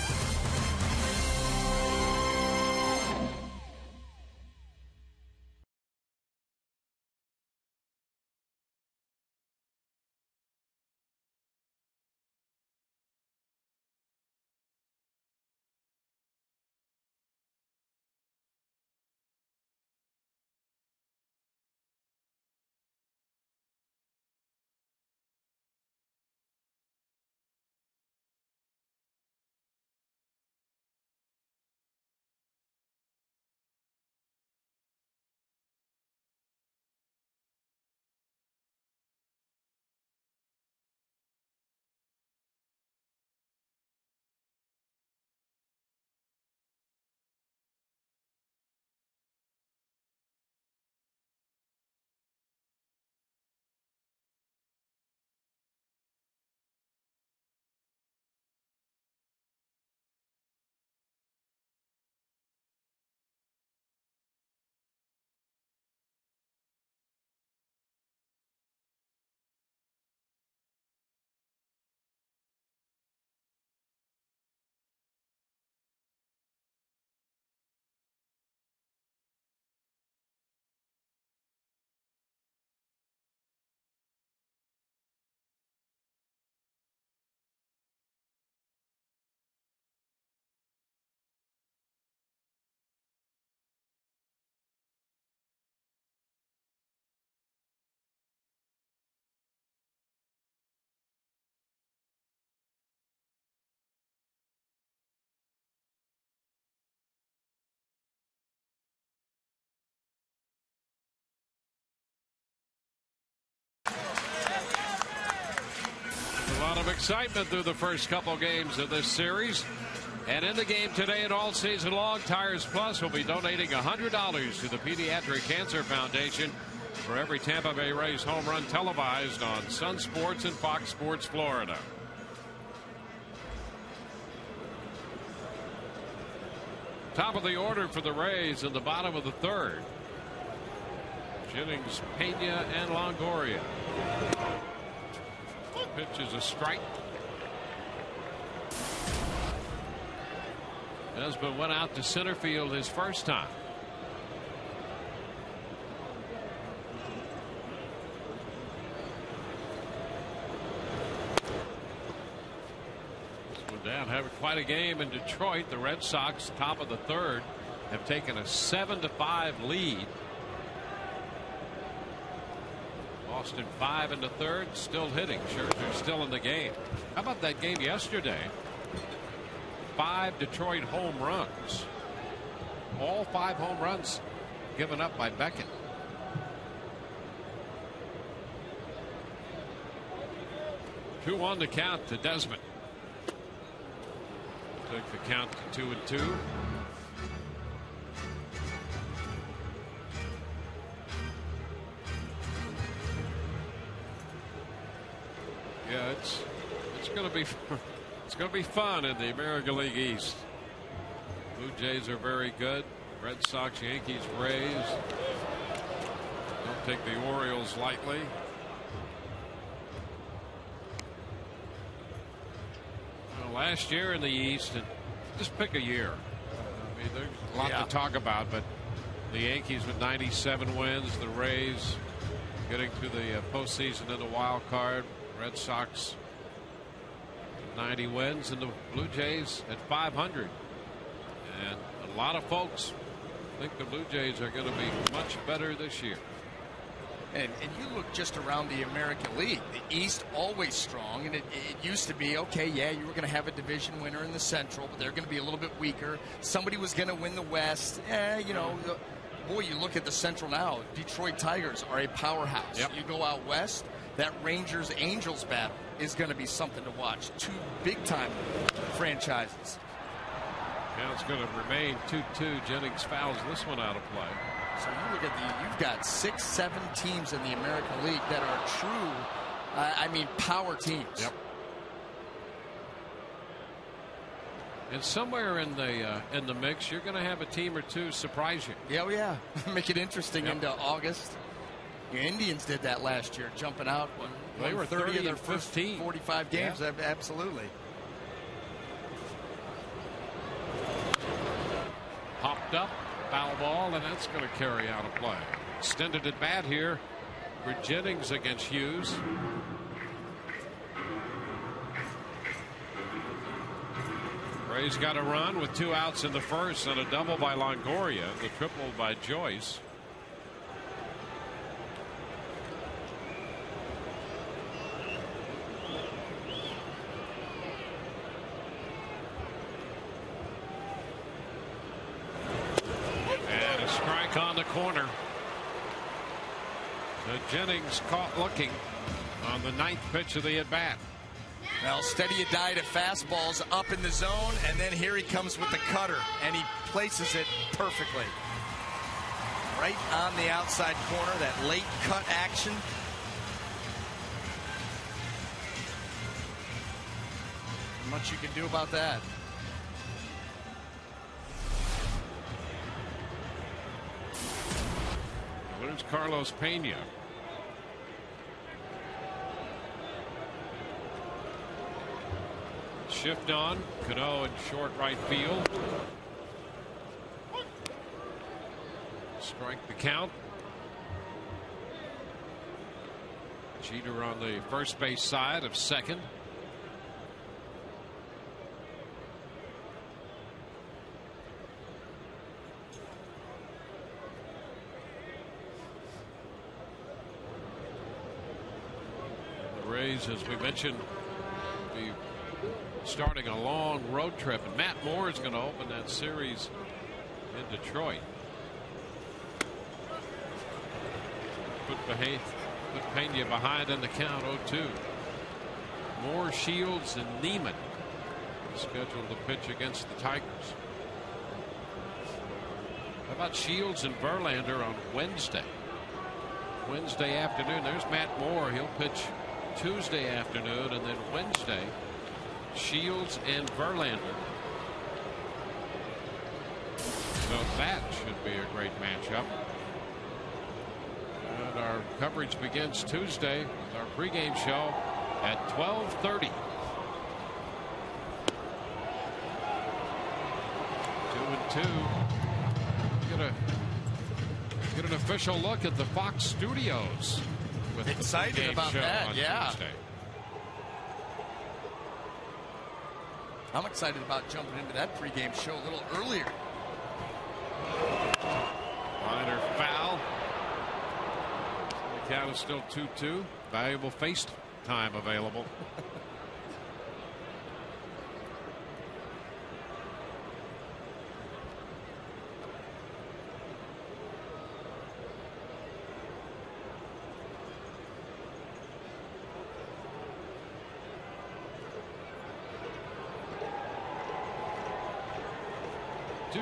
Speaker 1: of excitement through the first couple games of this series. And in the game today and all season long, Tires Plus will be donating $100 to the Pediatric Cancer Foundation for every Tampa Bay Rays home run televised on Sun Sports and Fox Sports Florida. Top of the order for the Rays in the bottom of the third. Jennings, Pena, and Longoria. Pitch is a strike. Desmond went out to center field his first time. Down, having quite a game in Detroit. The Red Sox, top of the third, have taken a 7-5 lead. Boston 5 in the third, still hitting. Scherzer still in the game. How about that game yesterday? 5 Detroit home runs. All 5 home runs given up by Beckett. Two on the count to Desmond. Took the count to 2-2. Yeah, it's going to be fun in the American League East. Blue Jays are very good. Red Sox, Yankees, Rays. Don't take the Orioles lightly. Last year in the East, and just pick a year. I mean, there's a lot to talk about, but the Yankees with 97 wins, the Rays getting to the postseason in the wild card, Red Sox 90 wins, and the Blue Jays at 500. And a lot of folks think the Blue Jays are going to be much better this year.
Speaker 2: And you look just around the American League, the East always strong, and it used to be, okay, yeah, you were going to have a division winner in the Central, but they're going to be a little bit weaker. Somebody was going to win the West. You know, boy, you look at the Central now. Detroit Tigers are a powerhouse.
Speaker 1: Yep.
Speaker 2: You go out West, that Rangers-Angels battle is going to be something to watch. Two big-time franchises.
Speaker 1: Now it's going to remain 2-2. Jennings fouls this one out of play.
Speaker 2: So you look at you've got 6-7 teams in the American League that are true, power teams.
Speaker 1: Yep. And somewhere in the mix, you're going to have a team or two surprise you.
Speaker 2: Yeah, yeah. Make it interesting into August. The Indians did that last year, jumping out.
Speaker 1: They were 30 of their first
Speaker 2: 45 games.
Speaker 1: Yeah.
Speaker 2: Absolutely.
Speaker 1: Popped up. Foul ball, and that's going to carry out a play. Extended at bat here for Jennings against Hughes. Rays got a run with 2 outs in the first and a double by Longoria, the triple by Joyce. On the corner. So Jennings caught looking on the 9th pitch of the at-bat.
Speaker 2: Well, steady a diet of fastballs up in the zone, and then here he comes with the cutter, and he places it perfectly. Right on the outside corner, that late cut action. Not much you can do about that.
Speaker 1: There's Carlos Pena. Shift on. Cano in short right field. Strike the count. Jeter on the first base side of second. Rays, as we mentioned, be starting a long road trip, and Matt Moore is going to open that series in Detroit. Put Pena behind in the count, 0-2. Moore, Shields, and Neiman scheduled to pitch against the Tigers. How about Shields and Verlander on Wednesday? Wednesday afternoon. There's Matt Moore. He'll pitch Tuesday afternoon, and then Wednesday, Shields and Verlander. So that should be a great matchup. And our coverage begins Tuesday with our pregame show at 12:30. 2-2. Get an official look at the Fox studios. With
Speaker 2: excited about that, yeah.
Speaker 1: Tuesday.
Speaker 2: I'm excited about jumping into that pregame show a little earlier.
Speaker 1: Liner foul. The count is still 2-2. Valuable face time available.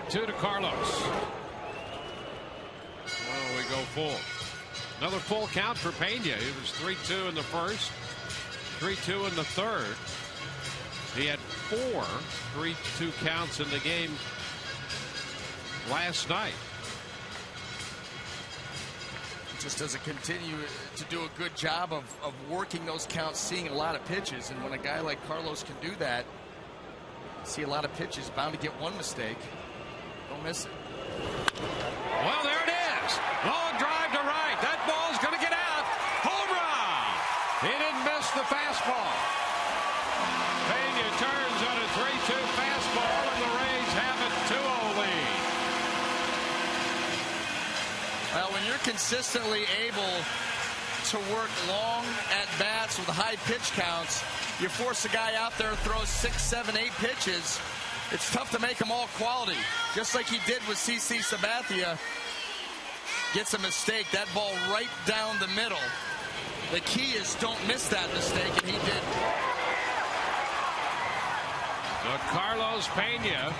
Speaker 1: Two to Carlos. Well, we go full. Another full count for Pena. It was 3-2 in the first, 3-2 in the third. He had 4 3-2 counts in the game last night.
Speaker 2: Just doesn't continue to do a good job of working those counts, seeing a lot of pitches. And when a guy like Carlos can do that, see a lot of pitches, bound to get one mistake. Don't miss it.
Speaker 1: Well, there it is. Long drive to right. That ball's going to get out. Home run. He didn't miss the fastball. Pena turns on a 3-2 fastball, and the Rays have a 2-0 lead.
Speaker 2: Well, when you're consistently able to work long at bats with high pitch counts, you force a guy out there who throws 6, 7, 8 pitches. It's tough to make them all quality, just like he did with CC Sabathia. Gets a mistake, that ball right down the middle. The key is don't miss that mistake, and he did.
Speaker 1: So Carlos Pena,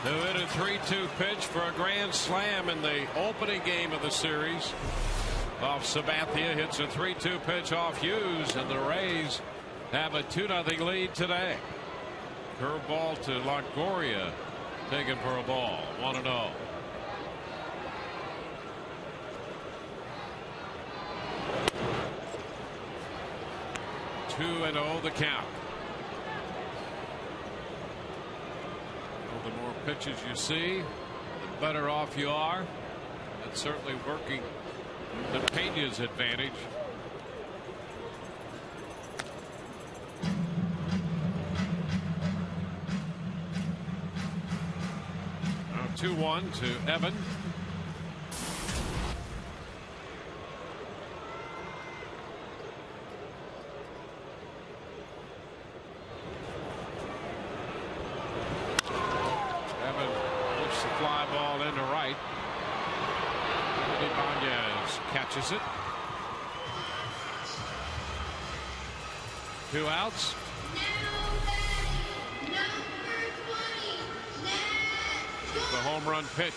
Speaker 1: who hit a 3-2 pitch for a grand slam in the opening game of the series off Sabathia, hits a 3-2 pitch off Hughes, and the Rays have a 2-0 lead today. Curveball to Longoria, taken for a ball. 1-0. Two and 0 the count. Well, the more pitches you see, the better off you are. It's certainly working to Pena's advantage. 2-1 to Evan. Evan puts the fly ball into right. Ibanez catches it. 2 outs. The home run pitch.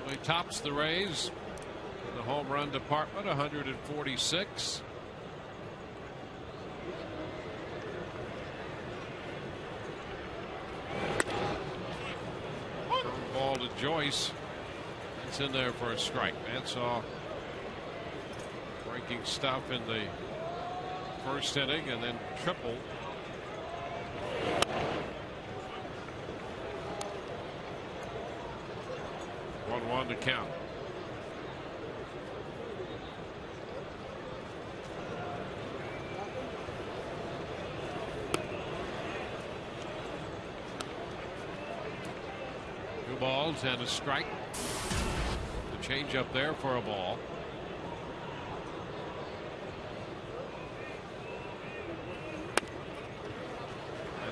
Speaker 1: He tops the Rays in the home run department, 146. Ball to Joyce. It's in there for a strike. Mansaw breaking stuff in the first inning and then triple. One to count. Balls and a strike. The change up there for a ball.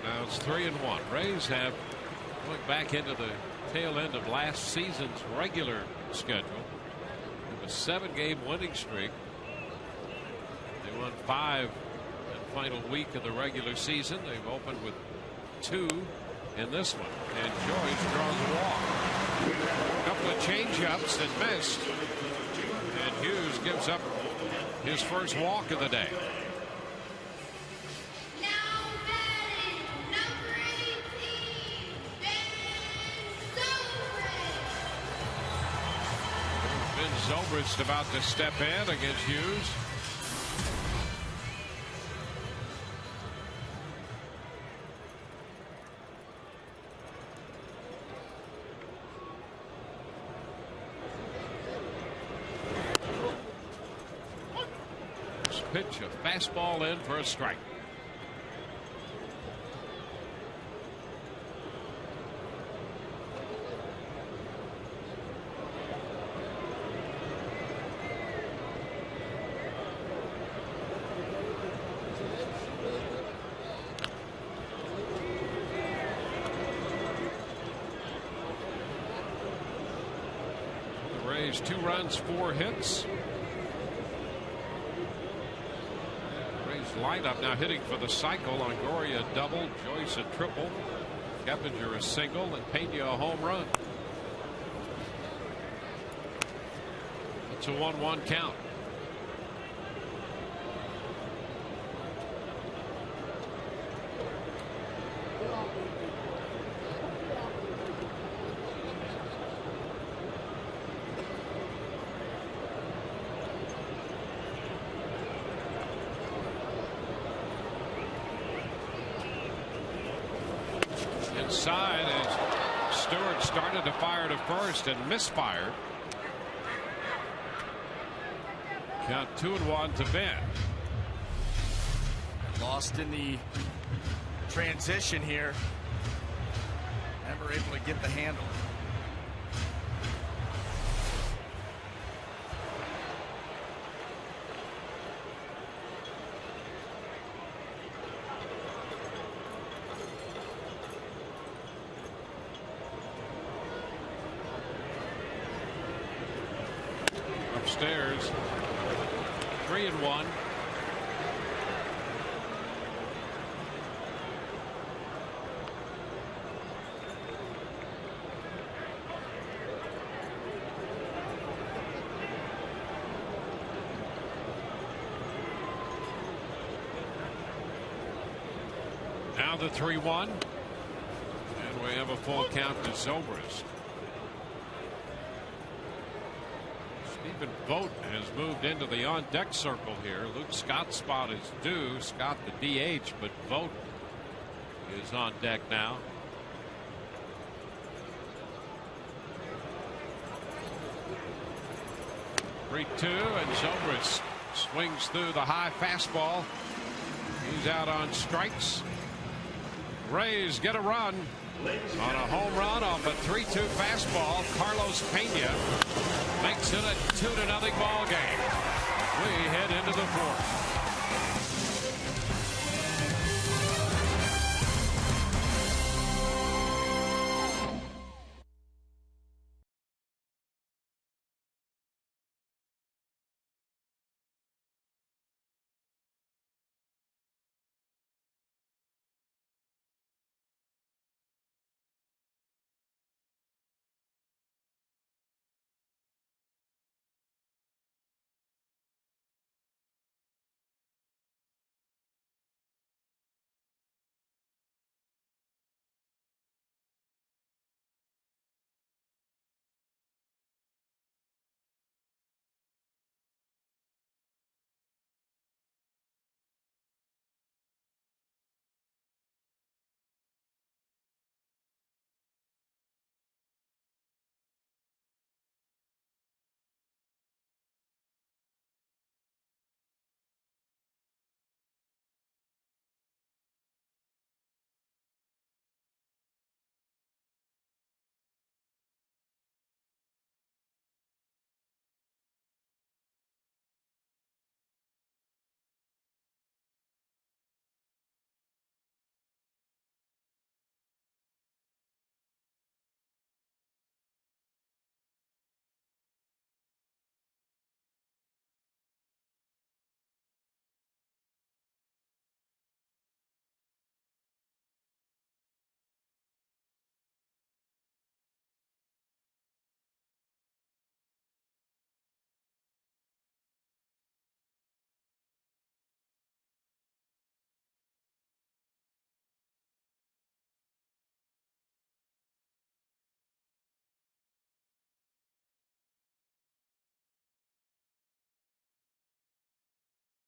Speaker 1: Now it's 3-1. Rays have going back into the tail end of last season's regular schedule. It was a 7-game winning streak. They won 5 in the final week of the regular season. They've opened with 2 in this one. And Joyce draws a walk. A couple of change-ups that missed. And Hughes gives up his first walk of the day. Zobrist about to step in against Hughes. This pitch, a fastball in for a strike. Rays 2 runs, 4 hits. Rays lineup now hitting for the cycle. Longoria a double, Joyce a triple, Keppinger a single, and Pena a home run. It's a 1-1 count. Inside as Stewart started to fire to first and misfired. Count 2-1 to Ben.
Speaker 2: Lost in the transition here. Never able to get the handle.
Speaker 1: Upstairs, 3-1. Now the 3-1, and we have a full count to Zobrist. Stephen Vogt has moved into the on-deck circle here. Luke Scott's spot is due. Scott the DH, but Vogt is on deck now. Three-two, and Zobrist swings through the high fastball. He's out on strikes. Rays get a run on a home run off a 3-2 fastball. Carlos Pena makes it a 2-0 ball game. We head into the fourth.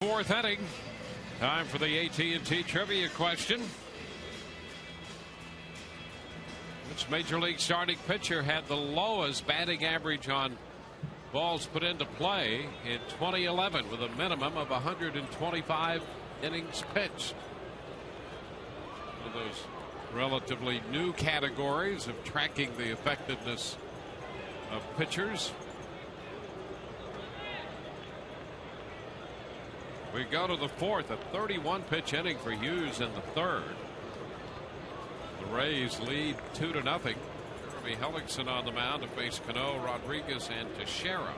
Speaker 1: Fourth inning. Time for the AT&T trivia question. Which Major League starting pitcher had the lowest batting average on balls put into play in 2011 with a minimum of 125 innings pitched? One of those relatively new categories of tracking the effectiveness of pitchers. We go to the fourth, a 31 pitch inning for Hughes in the third. The Rays lead 2-0. Jeremy Hellickson on the mound to face Cano, Rodriguez, and Teixeira.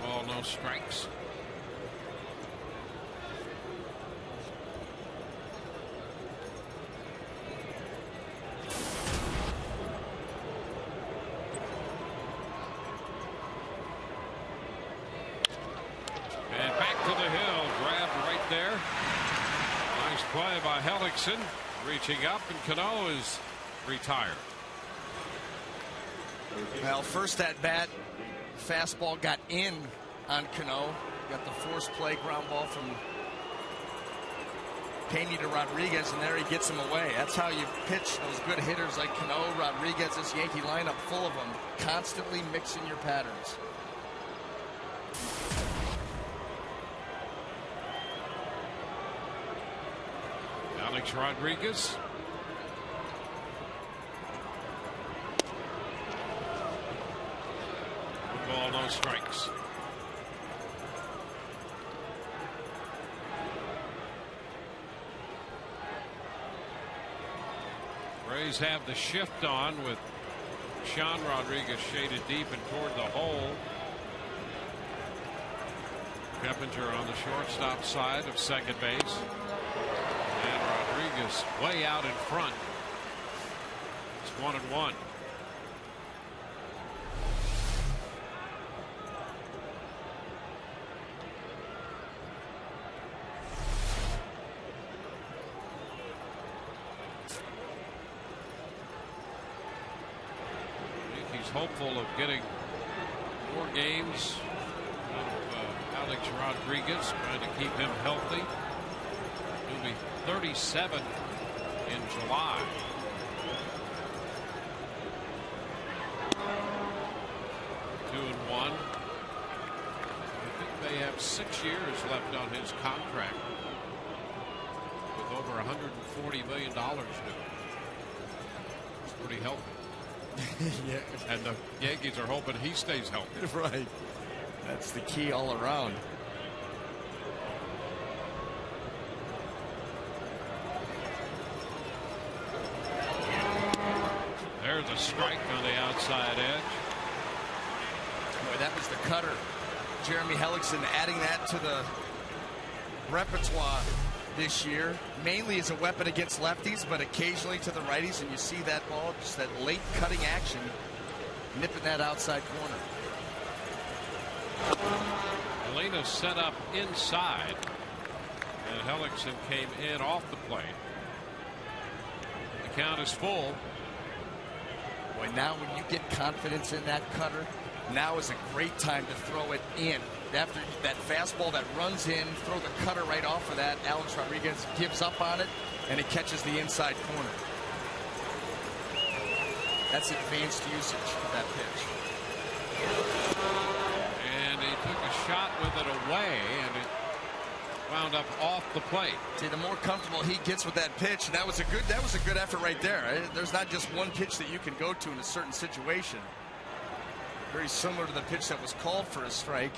Speaker 1: Ball, no strikes. Play by Hellickson, reaching up, and Cano is retired.
Speaker 2: Well, first at bat, fastball got in on Cano. Got the force play ground ball from Pena to Rodriguez, and there he gets him away. That's how you pitch those good hitters like Cano, Rodriguez, this Yankee lineup full of them, constantly mixing your patterns.
Speaker 1: Alex Rodriguez. Ball, no strikes. Rays have the shift on with Sean Rodriguez shaded deep and toward the hole. Keppinger on the shortstop side of second base. Rodriguez way out in front. It's 1-1. He's hopeful of getting more games of Alex Rodriguez, trying to keep him healthy. He'll be 37 in July. Two and one. I think they have 6 years left on his contract with over $140 million due. It's pretty healthy.
Speaker 2: Yeah.
Speaker 1: And the Yankees are hoping he stays healthy.
Speaker 2: Right. That's the key all around.
Speaker 1: There's a strike on the outside edge.
Speaker 2: Boy, that was the cutter. Jeremy Hellickson adding that to the repertoire this year, mainly as a weapon against lefties, but occasionally to the righties, and you see that ball, just that late cutting action, nipping that outside corner.
Speaker 1: Molina set up inside, and Hellickson came in off the plate. The count is full.
Speaker 2: Boy, now when you get confidence in that cutter, now is a great time to throw it in. After that fastball that runs in, throw the cutter right off of that. Alex Rodriguez gives up on it, and it catches the inside corner. That's advanced usage of that pitch.
Speaker 1: And he took a shot with it away, and it wound up off the plate.
Speaker 2: See, the more comfortable he gets with that pitch, and that was a good effort right there. There's not just one pitch that you can go to in a certain situation. Very similar to the pitch that was called for a strike.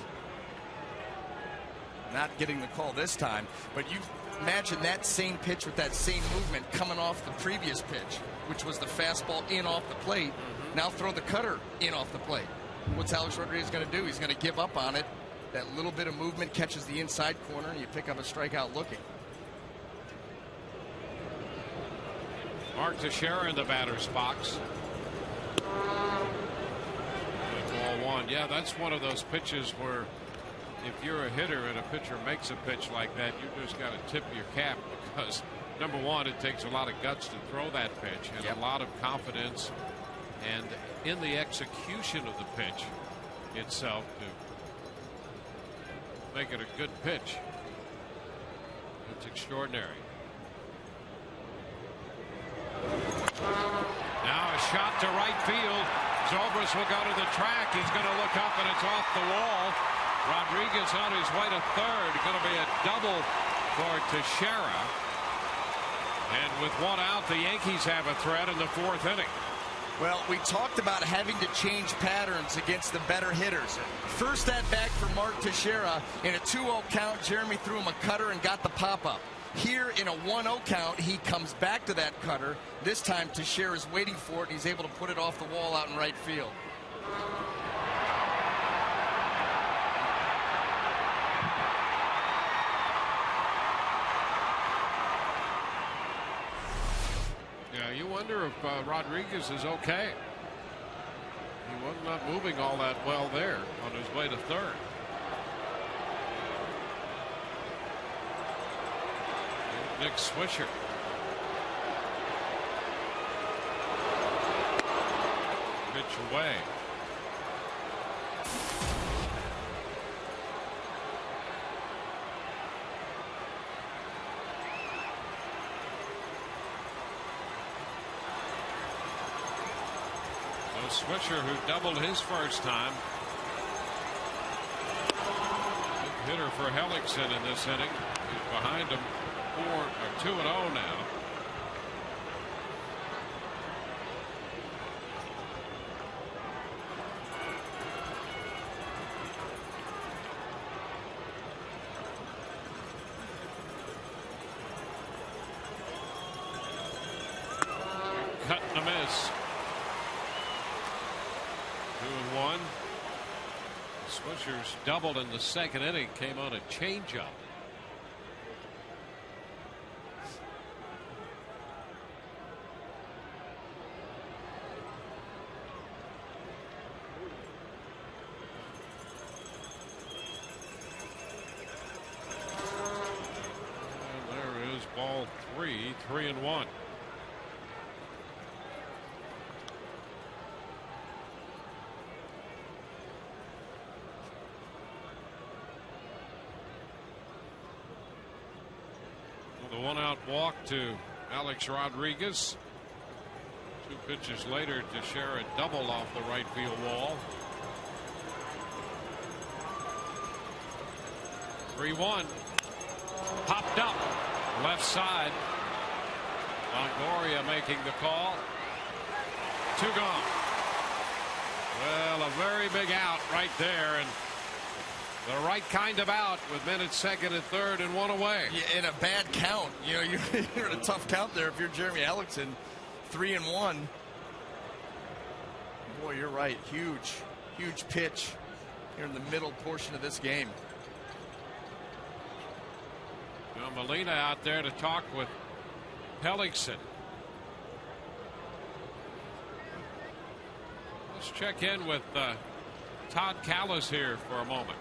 Speaker 2: Not getting the call this time, but you imagine that same pitch with that same movement coming off the previous pitch, which was the fastball in off the plate. Now throw the cutter in off the plate. What's Alex Rodriguez going to do? He's going to give up on it. That little bit of movement catches the inside corner, and you pick up a strikeout looking.
Speaker 1: Mark Teixeira in the batter's box. Ball one. Yeah, that's one of those pitches where if you're a hitter and a pitcher makes a pitch like that, you just got to tip your cap, because number one, it takes a lot of guts to throw that pitch, and a lot of confidence and in the execution of the pitch itself to make it a good pitch. It's extraordinary. Now a shot to right field. Zobrist will go to the track. He's going to look up, and it's off the wall. Rodriguez on his way to third. Going to be a double for Teixeira. And with one out, the Yankees have a threat in the fourth inning.
Speaker 2: Well, we talked about having to change patterns against the better hitters. First at bat for Mark Teixeira. In a 2-0 count, Jeremy threw him a cutter and got the pop-up. Here in a 1-0 count, he comes back to that cutter. This time Teixeira is waiting for it, and he's able to put it off the wall out in right field.
Speaker 1: Yeah, you wonder if Rodriguez is okay. He was not moving all that well there on his way to third. Nick Swisher. Pitch away. So Swisher, who doubled his first time. Good hitter for Hellickson in this inning. He's behind him. 2-0 now. Cut and a miss. 2-1. Swisher's doubled in the second inning came on a changeup. Ball 3-1. The one-out walk to Alex Rodriguez. 2 pitches later, Teixeira double off the right field wall. 3-1. Popped up. Left side. Longoria making the call. 2 gone. Well, a very big out right there, and the right kind of out with men at second and third and 1 away.
Speaker 2: Yeah, in a bad count. You know, you're in a tough count there if you're Jeremy Hellickson. 3-1. Boy, you're right. Huge pitch here in the middle portion of this game.
Speaker 1: Now Molina out there to talk with Hellickson. Let's check in with Todd Callis here for a moment.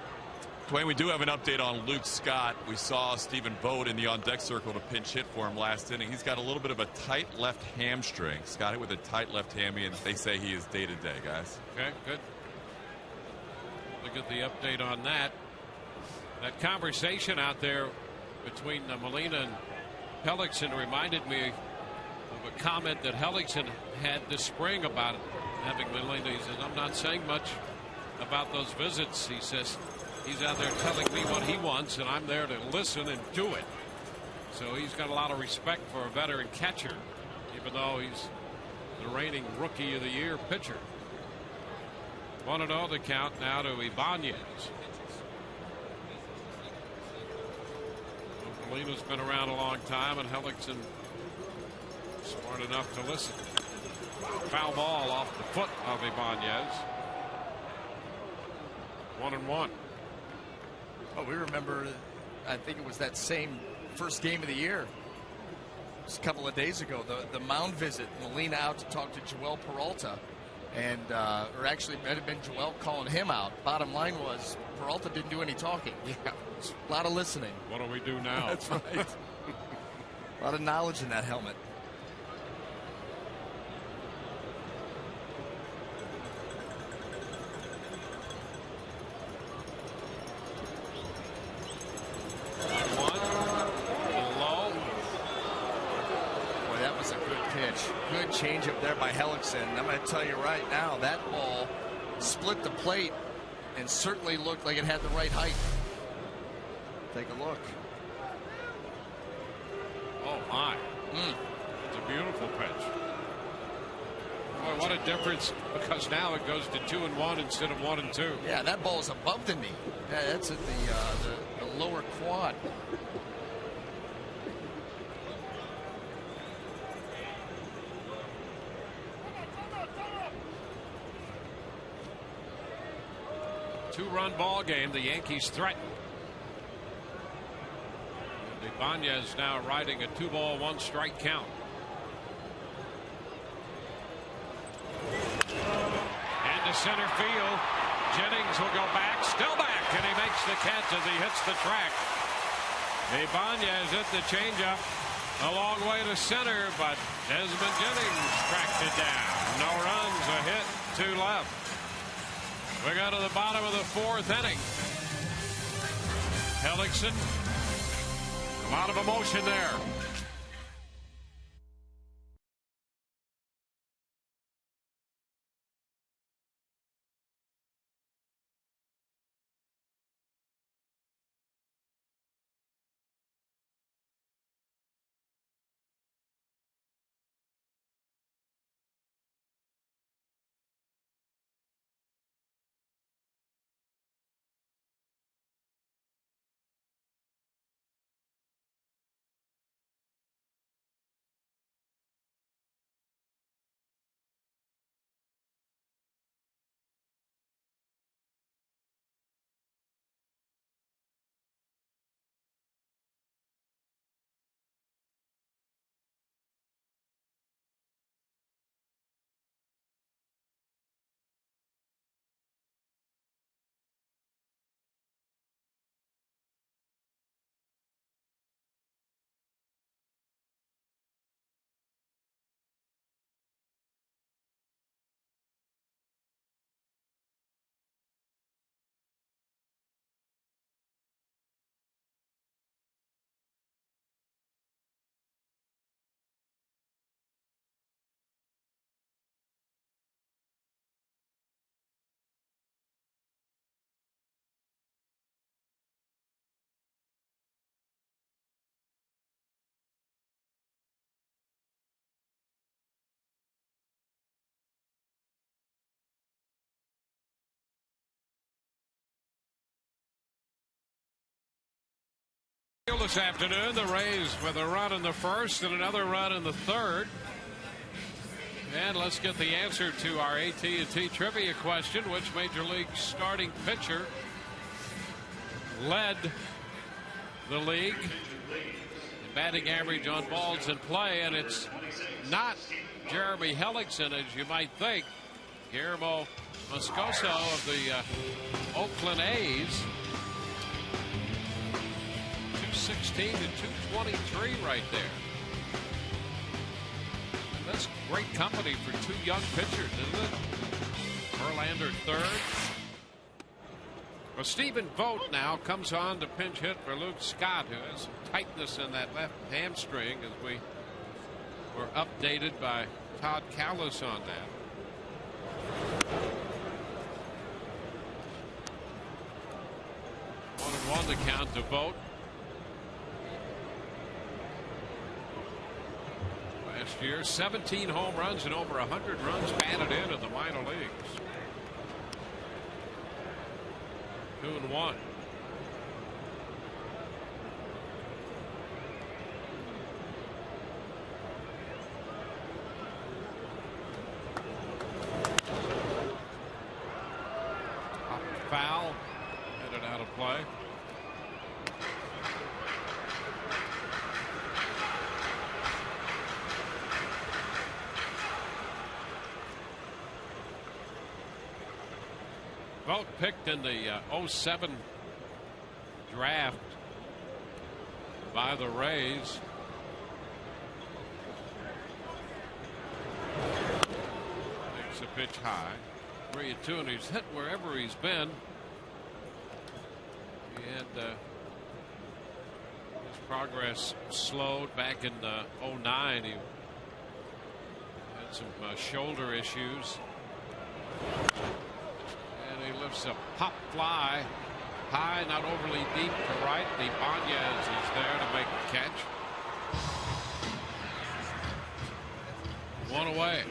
Speaker 3: Dwayne, we do have an update on Luke Scott. We saw Stephen Vogt in the on-deck circle to pinch hit for him last inning. He's got a little bit of a tight left hamstring. Scott hit with a tight left hammy, and they say he is day-to-day, guys.
Speaker 1: Okay, good. Look at the update on that. That conversation out there between Molina and Hellickson reminded me of a comment that Hellickson had this spring about having Molina. He says, I'm not saying much about those visits. He says he's out there telling me what he wants, and I'm there to listen and do it. So he's got a lot of respect for a veteran catcher, even though he's the reigning Rookie of the Year pitcher. 1-0 the count now to Ibanez. Molina's been around a long time, and Hellickson smart enough to listen. Foul ball off the foot of Ibanez. 1-1.
Speaker 2: Oh, we remember, I think it was that same first game of the year. Just a couple of days ago, the mound visit. Molina out to talk to Joel Peralta. And, or actually, it might have been Joel calling him out. Bottom line was, Peralta didn't do any talking. Yeah, a lot of listening.
Speaker 1: What do we do now?
Speaker 2: That's right. A lot of knowledge in that helmet. was a good pitch. Good changeup there by Hellickson. I'm going to tell you right now, that ball split the plate and certainly looked like it had the right height. Take a look.
Speaker 1: Oh, my. It's a beautiful pitch. Boy, what a difference, because now it goes to 2-1 instead of 1-2.
Speaker 2: Yeah, that ball is above the knee. That's at the lower quad.
Speaker 1: Two-run ball game. The Yankees threaten. Ibanez now riding a 2-ball, 1-strike count. And to center field. Jennings will go back, still back, and he makes the catch as he hits the track. Ibanez hit the changeup a long way to center, but Desmond Jennings tracked it down. No runs, a hit, 2 left. We go to the bottom of the 4th inning. Hellickson, a lot of emotion there. This afternoon, the Rays with a run in the 1st and another run in the 3rd. And let's get the answer to our AT&T trivia question. Which Major League starting pitcher led the league in batting average on balls in play? And it's not Jeremy Hellickson, as you might think. Guillermo Moscoso of the Oakland A's. 216 to 223 right there. And that's great company for 2 young pitchers, isn't it? Verlander 3rd. Well, Stephen Vogt now comes on to pinch hit for Luke Scott, who has some tightness in that left hamstring, as we were updated by Todd Callis on that. 1-1 to count to Vogt. Last year, 17 home runs and over 100 runs batted in the minor leagues. 2-1. Foul, headed out of play. Vogt picked in the 07 draft by the Rays. Takes a pitch high. 3-2, and he's hit wherever he's been. And his progress slowed back in 09. He some shoulder issues. And he lifts a pop fly high, not overly deep to right. The Yankees is there to make the catch. One away.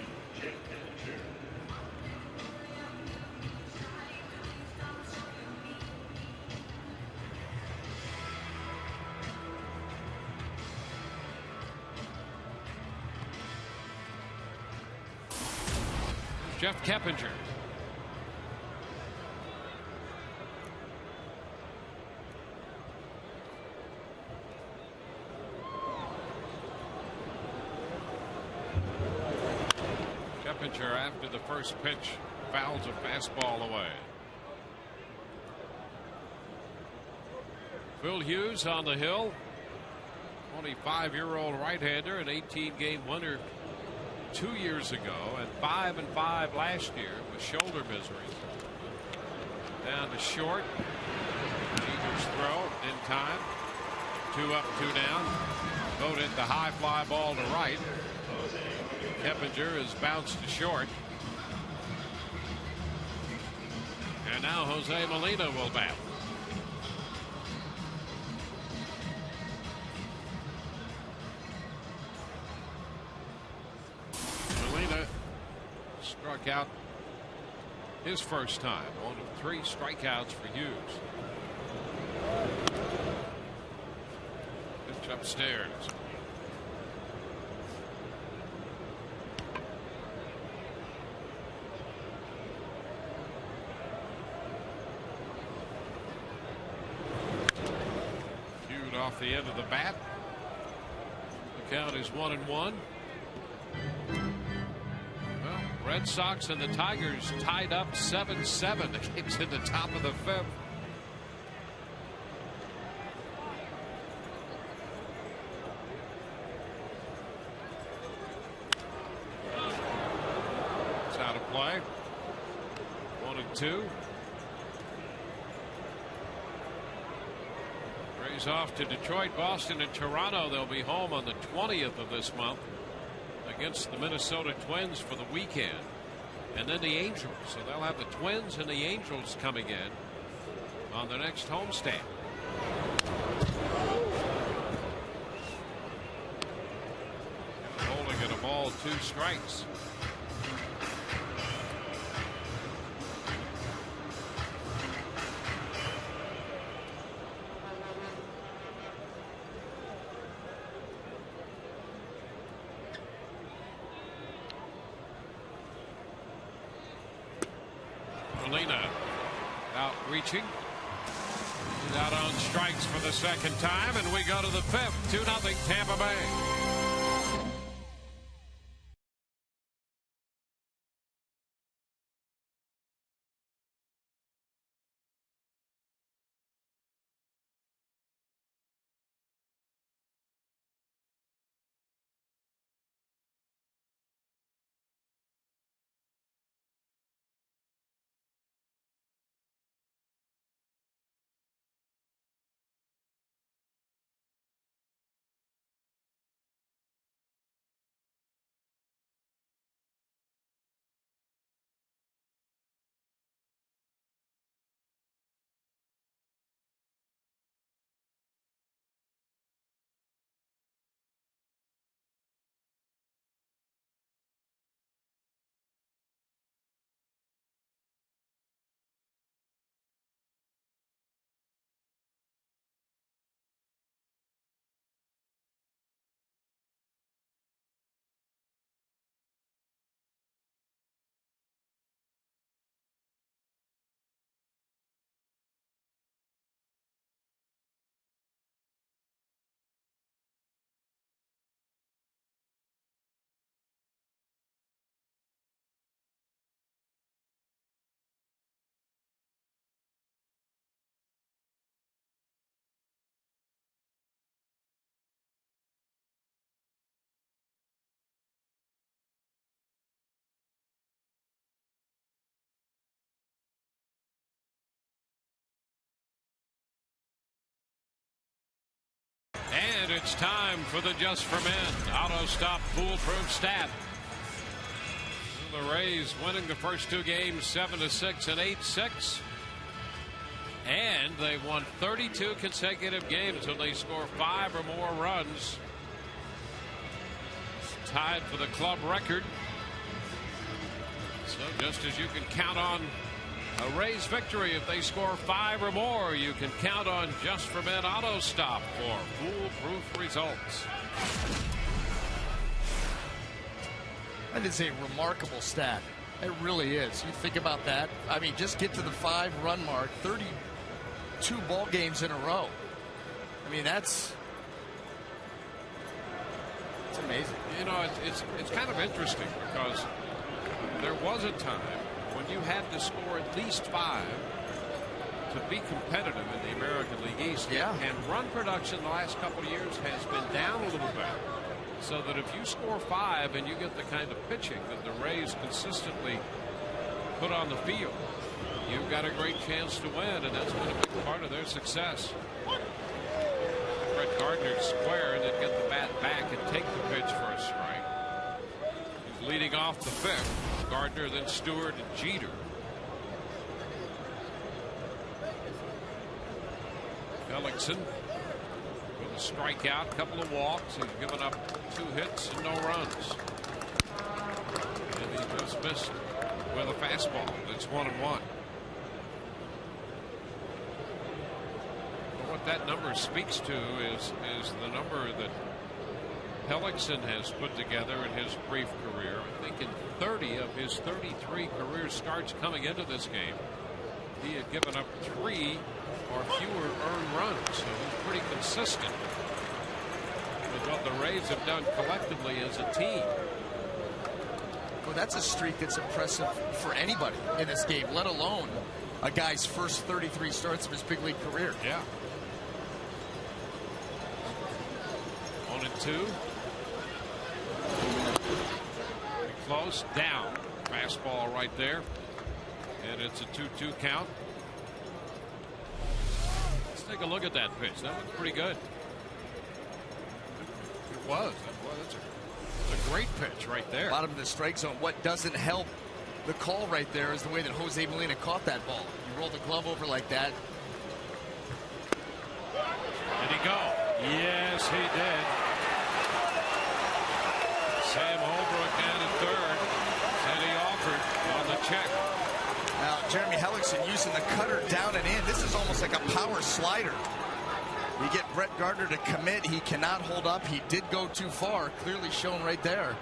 Speaker 1: Jeff Keppinger. Keppinger, after the first pitch, fouls a fastball away. Phil Hughes on the hill. 25-year-old right-hander, an 18-game winner 2 years ago, and 5-5 last year with shoulder misery. Down to short. Eagles throw in time. 2 up, 2 down. Voted the high fly ball to right. Keppinger is bounced to short. And now Jose Molina will bat. Molina struck out his first time. 1 of 3 strikeouts for Hughes. Pitch upstairs. Off the end of the bat. The count is 1-1. Well, Red Sox and the Tigers tied up 7-7. The game's in the top of the 5th. It's out of play. 1-2. Rays off to Detroit, Boston, and Toronto. They'll be home on the 20th of this month against the Minnesota Twins for the weekend. And then the Angels. So they'll have the Twins and the Angels coming in on the next homestand. Holding at a ball, 2 strikes. Molina out reaching. He's out on strikes for the second time, and we go to the 5th. 2-0 Tampa Bay. And it's time for the Just for Men Auto Stop Foolproof Stat. The Rays winning the first two games 7-6 and 8-6. And they won 32 consecutive games when they score 5 or more runs. It's tied for the club record. So just as you can count on a Rays victory if they score 5 or more, you can count on Just for Men Auto Stop for foolproof results.
Speaker 7: That is a remarkable stat. It really is. You think about that. I mean, just get to the 5-run mark, 32 ball games in a row. I mean, it's amazing.
Speaker 1: You know, it's kind of interesting because there was a time when you had to score at least 5 to be competitive in the American League East.
Speaker 7: Yeah.
Speaker 1: And run production the last couple of years has been down a little bit. So that if you score 5 and you get the kind of pitching that the Rays consistently put on the field, you've got a great chance to win, and that's been a big part of their success. Brett Gardner square and then get the bat back and take the pitch for a strike. He's leading off the 5th. Gardner, then Stewart and Jeter. Hellickson with a strikeout, couple of walks. He's given up 2 hits and no runs. And he just missed with a fastball. It's 1-1. But what that number speaks to is the number that Hellickson has put together in his brief career. I think in 30 of his 33 career starts coming into this game, he had given up 3 or fewer earned runs. So he's pretty consistent with what the Rays have done collectively as a team.
Speaker 7: Well, that's a streak that's impressive for anybody in this game, let alone a guy's first 33 starts of his big league career.
Speaker 1: Yeah. 1-2. Close, down. Fastball right there. And it's a 2-2 count. Let's take a look at that pitch. That was pretty good. It was. That's a great pitch right there.
Speaker 7: Bottom of the strike zone. What doesn't help the call right there is the way that Jose Molina caught that ball. You roll the glove over like that.
Speaker 1: Did he go? Yes, he did. Sam Holbrook down at third. Said he offered on the check.
Speaker 2: Now, Jeremy Hellickson using the cutter down and in. This is almost like a power slider. You get Brett Gardner to commit. He cannot hold up. He did go too far. Clearly shown right there.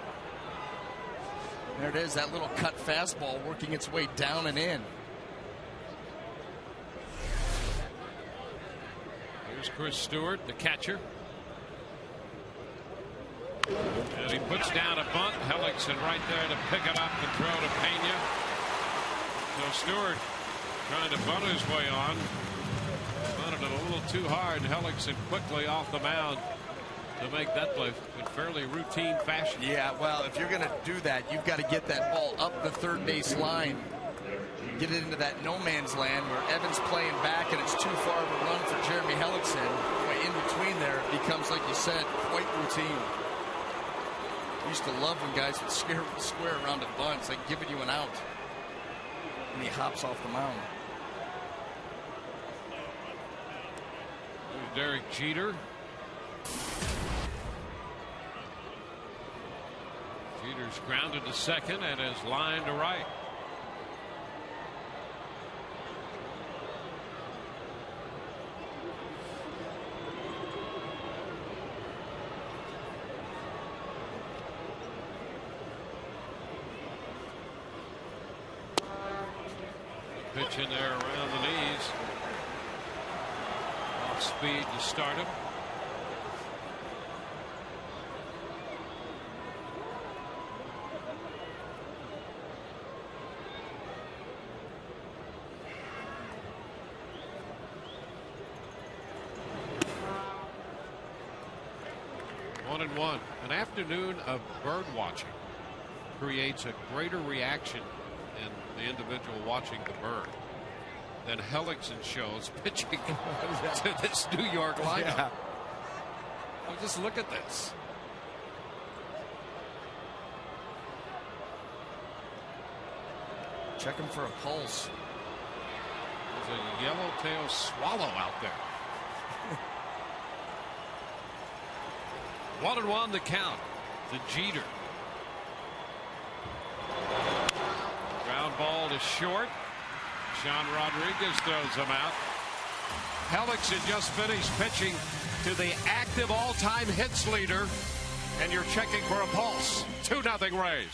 Speaker 2: There it is, that little cut fastball working its way down and in.
Speaker 1: Here's Chris Stewart, the catcher. And he puts down a bunt. Hellickson right there to pick it up and throw to Pena. So Stewart trying to bunt his way on. Bunted it a little too hard. Hellickson quickly off the mound to make that play in fairly routine fashion.
Speaker 2: Yeah, well, if you're going to do that, you've got to get that ball up the third base line. Get it into that no man's land where Evans playing back and it's too far of a run for Jeremy Hellickson. In between there, it becomes, like you said, quite routine. Used to love when guys would square around at bunts, like giving you an out. And he hops off the mound.
Speaker 1: There's Derek Jeter. Jeter's grounded to second and is lined to right. Pitch in there around the knees. Off speed to start him. One and one. An afternoon of bird watching creates a greater reaction in the individual watching the bird than Hellickson shows pitching to this New York lineup. Yeah. Well, just look at this.
Speaker 7: Checking for a pulse.
Speaker 1: There's a yellowtail swallow out there. 1-1 to count to Jeter. Ground ball to short. Sean Rodriguez throws him out. Helix had just finished pitching to the active all-time hits leader, and you're checking for a pulse. 2-0 Rays.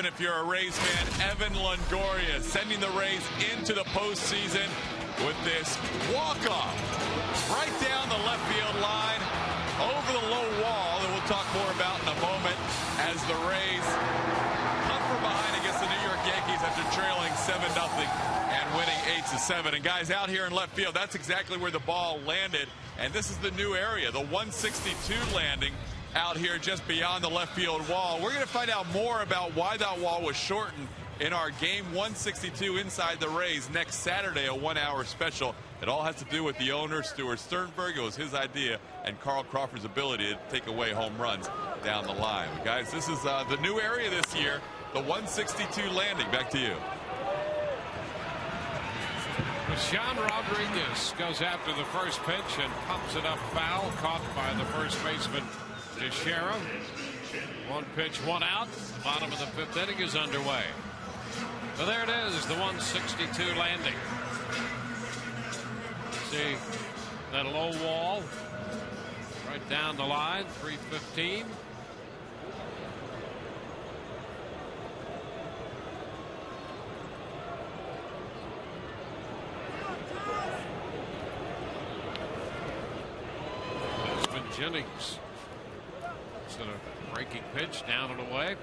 Speaker 3: If you're a Rays fan, Evan Longoria sending the Rays into the postseason with this walk-off right down the left field line over the low wall that we'll talk more about in a moment as the Rays come from behind against the New York Yankees after trailing 7-0 and winning 8-7. And guys, out here in left field, that's exactly where the ball landed, and this is the new area, the 162 landing out here just beyond the left field wall. We're going to find out more about why that wall was shortened in our game 162 inside the Rays next Saturday, a 1-hour special. It all has to do with the owner, Stuart Sternberg. It was his idea, and Carl Crawford's ability to take away home runs down the line. But guys, this is the new area this year, the 162 landing. Back to you.
Speaker 1: Sean Rodriguez goes after the first pitch and pumps it up foul, caught by the first baseman Teixeira. 1 pitch, 1 out. Bottom of the 5th inning is underway. So there it is, the 162 landing. See that low wall right down the line, 315. Baseman Jennings. Instead of breaking pitch, down and away.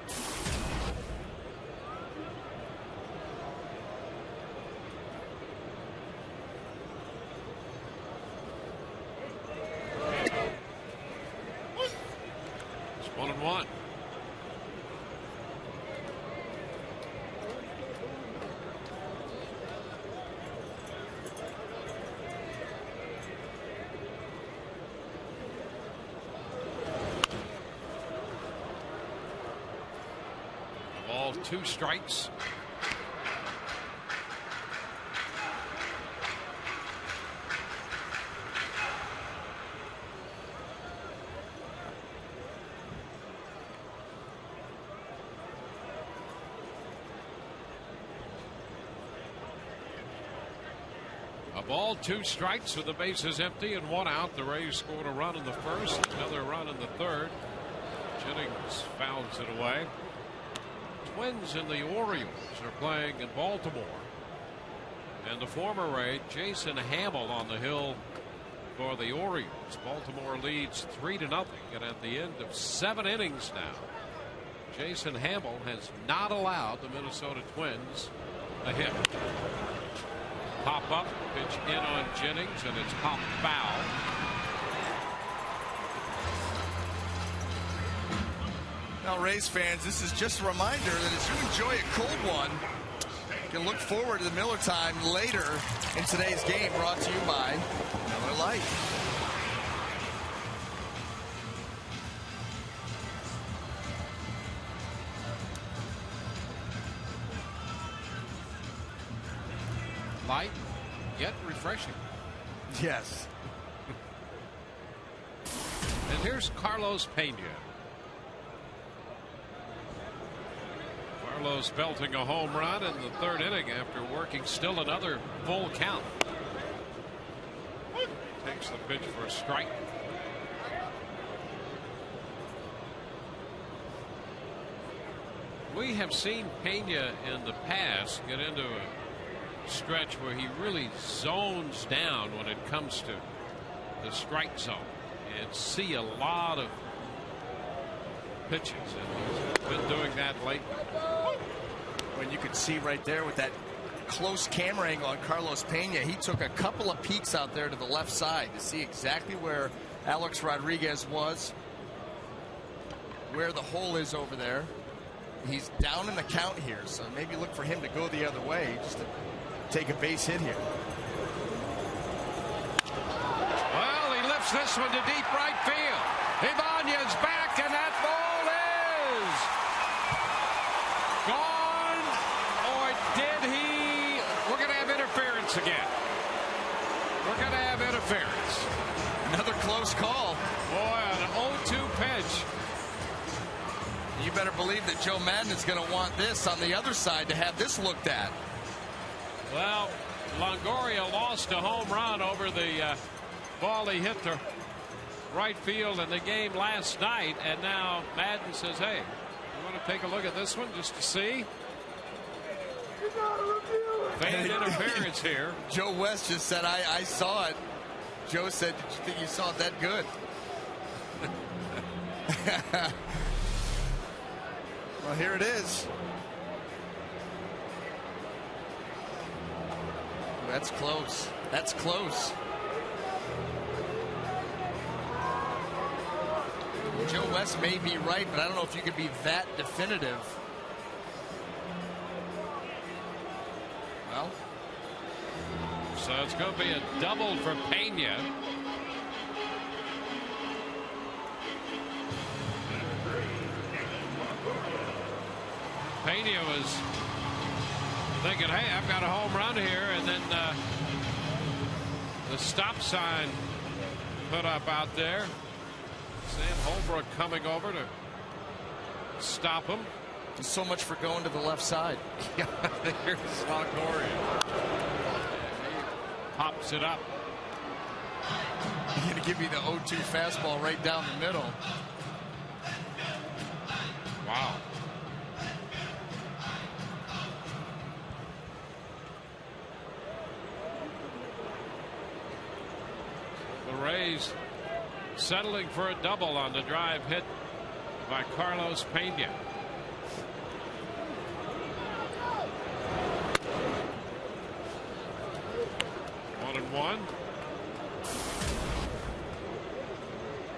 Speaker 1: It's 1-1. Ball, 2 strikes. A ball, 2 strikes with the bases empty and 1 out. The Rays scored a run in the first, another run in the third. Jennings fouls it away. Twins and the Orioles are playing in Baltimore. And the former Ray, Jason Hamill, on the hill for the Orioles. Baltimore leads 3-0, and at the end of 7 innings now, Jason Hamill has not allowed the Minnesota Twins a hit. Pop up, pitch in on Jennings, and it's popped foul.
Speaker 2: Now, Rays fans, this is just a reminder that as you enjoy a cold one, you can look forward to the Miller Time later in today's game, brought to you by Miller Lite.
Speaker 1: Light, yet refreshing.
Speaker 2: Yes.
Speaker 1: And here's Carlos Pena. Carlos belting a home run in the 3rd inning after working still another full count. Takes the pitch for a strike. We have seen Pena in the past get into a stretch where he really zones down when it comes to the strike zone and see a lot of pitches, and he's been doing that lately.
Speaker 2: When you could see right there with that close camera angle on Carlos Pena, he took a couple of peeks out there to the left side to see exactly where Alex Rodriguez was, where the hole is over there. He's down in the count here, so maybe look for him to go the other way just to take a base hit here.
Speaker 1: Well, he lifts this one to deep right field. Ibanez's back, and that ball is gone. Or did he? We're going to have interference again. We're going to have interference.
Speaker 2: Another close call.
Speaker 1: Boy, an 0-2 pitch.
Speaker 2: You better believe that Joe Madden is going to want this on the other side to have this looked at.
Speaker 1: Well, Longoria lost a home run over the ball he hit to right field in the game last night, and now Madden says, hey, you want to take a look at this one just to see? Faint interference here.
Speaker 2: Joe West just said, I saw it. Joe said, did you think you saw it that good? Well, here it is. That's close. That's close. Joe West may be right, but I don't know if you could be that definitive. Well,
Speaker 1: so it's going to be a double for Pena. Pena was thinking, hey, I've got a home run here, and then the stop sign put up out there. Sam Holbrook coming over to stop him.
Speaker 2: So much for going to the left side.
Speaker 1: Here's Longoria. Pops it up.
Speaker 2: He's going to give you the 0-2 fastball right down the middle.
Speaker 1: Wow. The Rays settling for a double on the drive hit by Carlos Pena. One and one.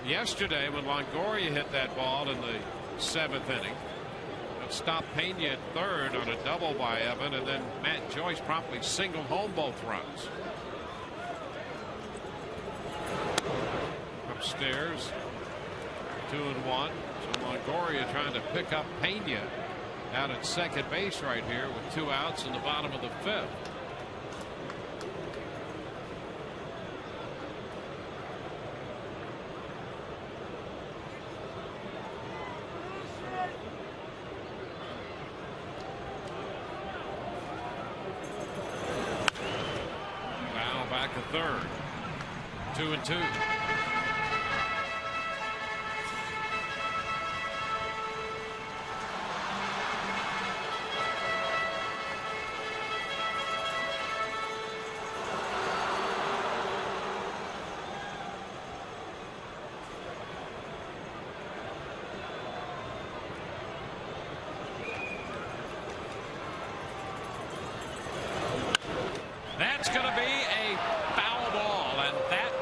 Speaker 1: Yesterday, when Longoria hit that ball in the 7th inning, it stopped Pena at 3rd on a double by Evan, and then Matt Joyce promptly singled home both runs. Upstairs, 2-1. So Longoria trying to pick up Pena out at second base right here with 2 outs in the bottom of the 5th. Now back to 3rd. 2-2.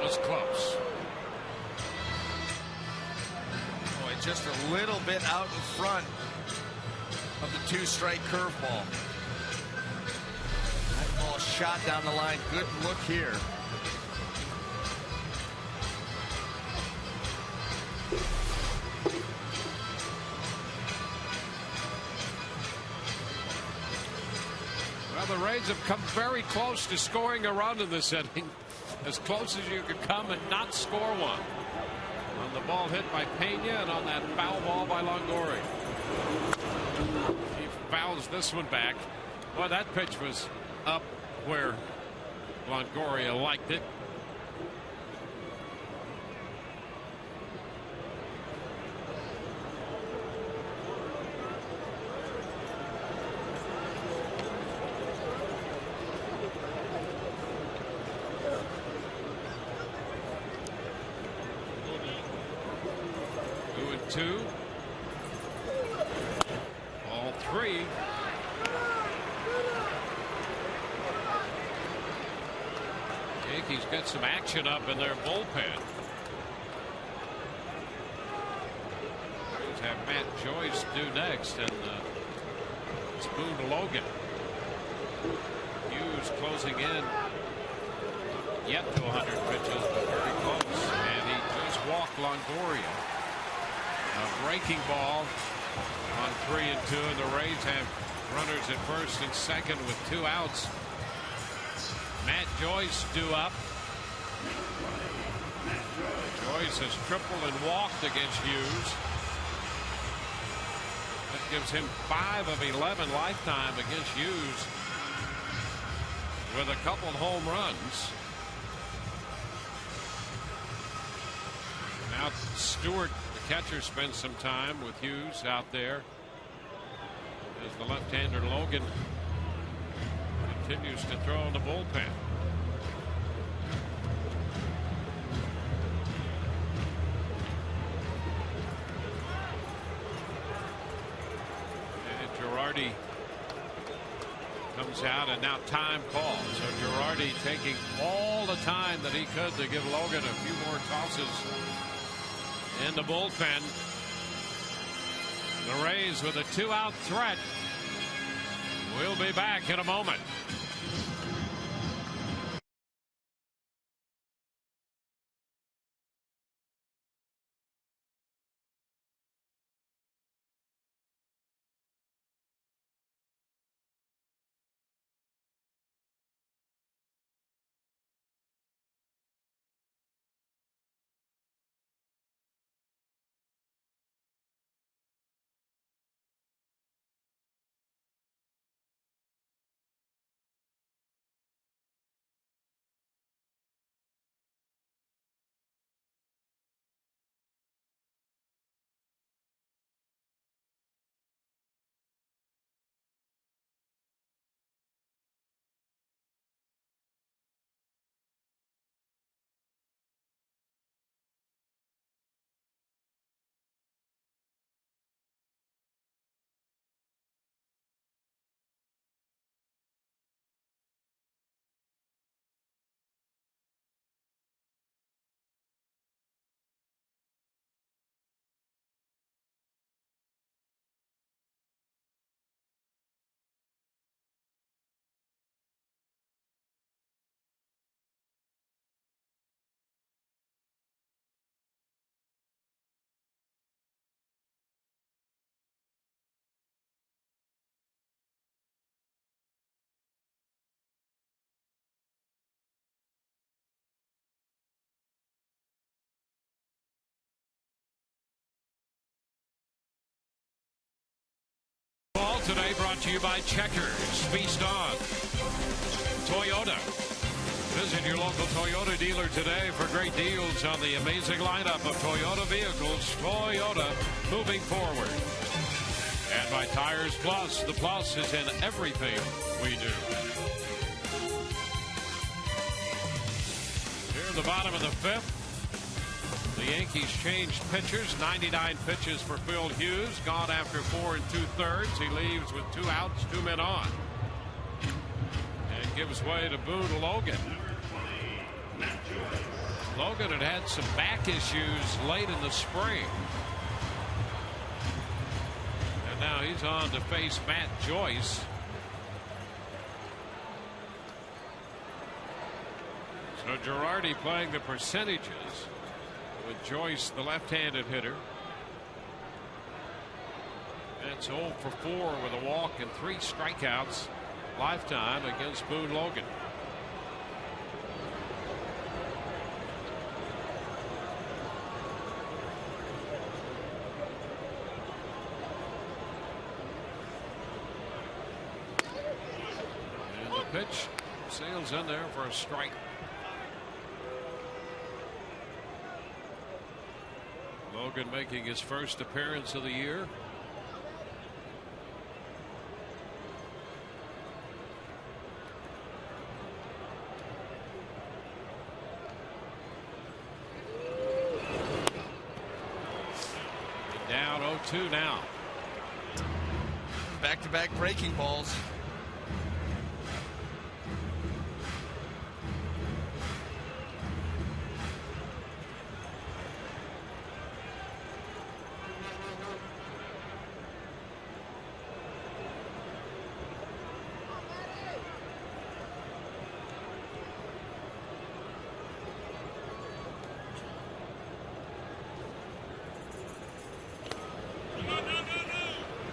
Speaker 1: was close.
Speaker 7: Boy, just a little bit out in front of the 2-strike curveball. That ball shot down the line. Good look here.
Speaker 1: Well, the Rays have come very close to scoring a run in this inning. As close as you could come and not score one. On the ball hit by Pena and on that foul ball by Longoria. He fouls this one back. Boy, that pitch was up where Longoria liked it. Two. All three. Yankees got some action up in their bullpen. Let's have Matt Joyce do next, and it's Boone to Logan. Hughes closing in. Yet to 100 pitches, but very close. And he just walked Longoria. A breaking ball on 3 and 2, and the Rays have runners at first and second with 2 outs. Matt Joyce due up. Joyce has tripled and walked against Hughes. That gives him 5 of 11 lifetime against Hughes, with a couple home runs. Now Stewart, catcher, spends some time with Hughes out there as the left-hander Logan continues to throw in the bullpen. And Girardi comes out, and now time calls. So Girardi taking all the time that he could to give Logan a few more tosses in the bullpen. The Rays with a 2-out threat. We'll be back in a moment. Today brought to you by Checkers. Feast on. Toyota. Visit your local Toyota dealer today for great deals on the amazing lineup of Toyota vehicles. Toyota, moving forward. And by Tires Plus. The plus is in everything we do. Here in the bottom of the 5th. The Yankees changed pitchers. 99 pitches for Phil Hughes. Gone after 4 2/3. He leaves with 2 outs, 2 men on. And gives way to Boone Logan. Logan had had some back issues late in the spring. And now he's on to face Matt Joyce. So Girardi playing the percentages with Joyce, the left-handed hitter. That's 0 for 4 with a walk and 3 strikeouts lifetime against Boone Logan. And the pitch sails in there for a strike. Logan making his first appearance of the year. And down 0-2 now.
Speaker 2: Back-to-back breaking balls.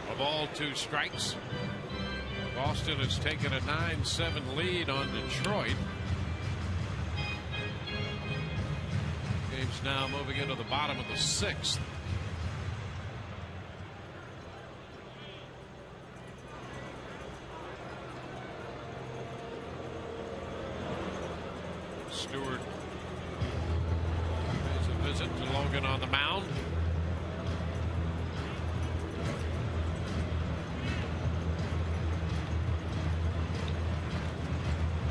Speaker 1: A ball, 2 strikes. Boston has taken a 9-7 lead on Detroit. Game's now moving into the bottom of the 6th. Stewart pays a visit to Logan on the mound.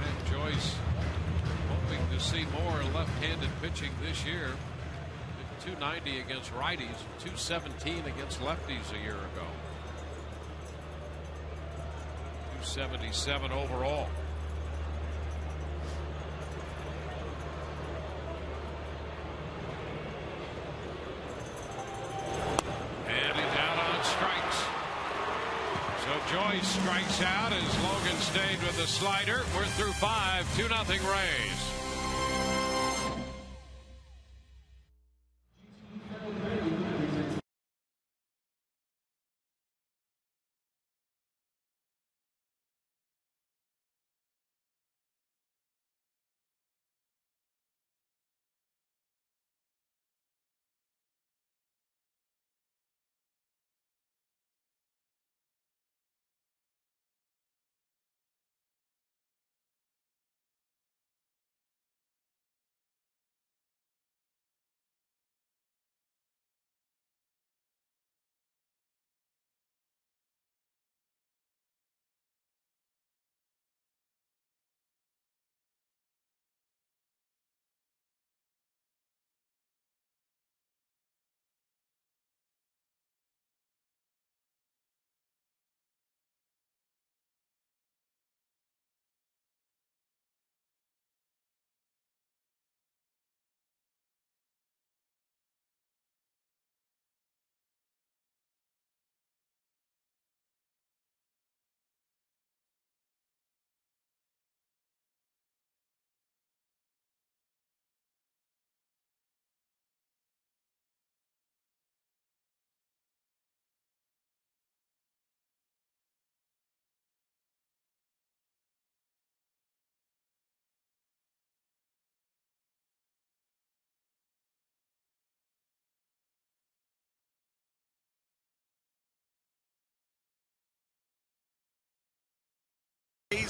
Speaker 1: Matt Joyce hoping to see more left-handed pitching this year. 290 against righties, 217 against lefties a year ago. 277 overall. And he's out on strikes. So Joyce strikes out as Logan stayed with the slider. We're through 5, 2-0 Rays.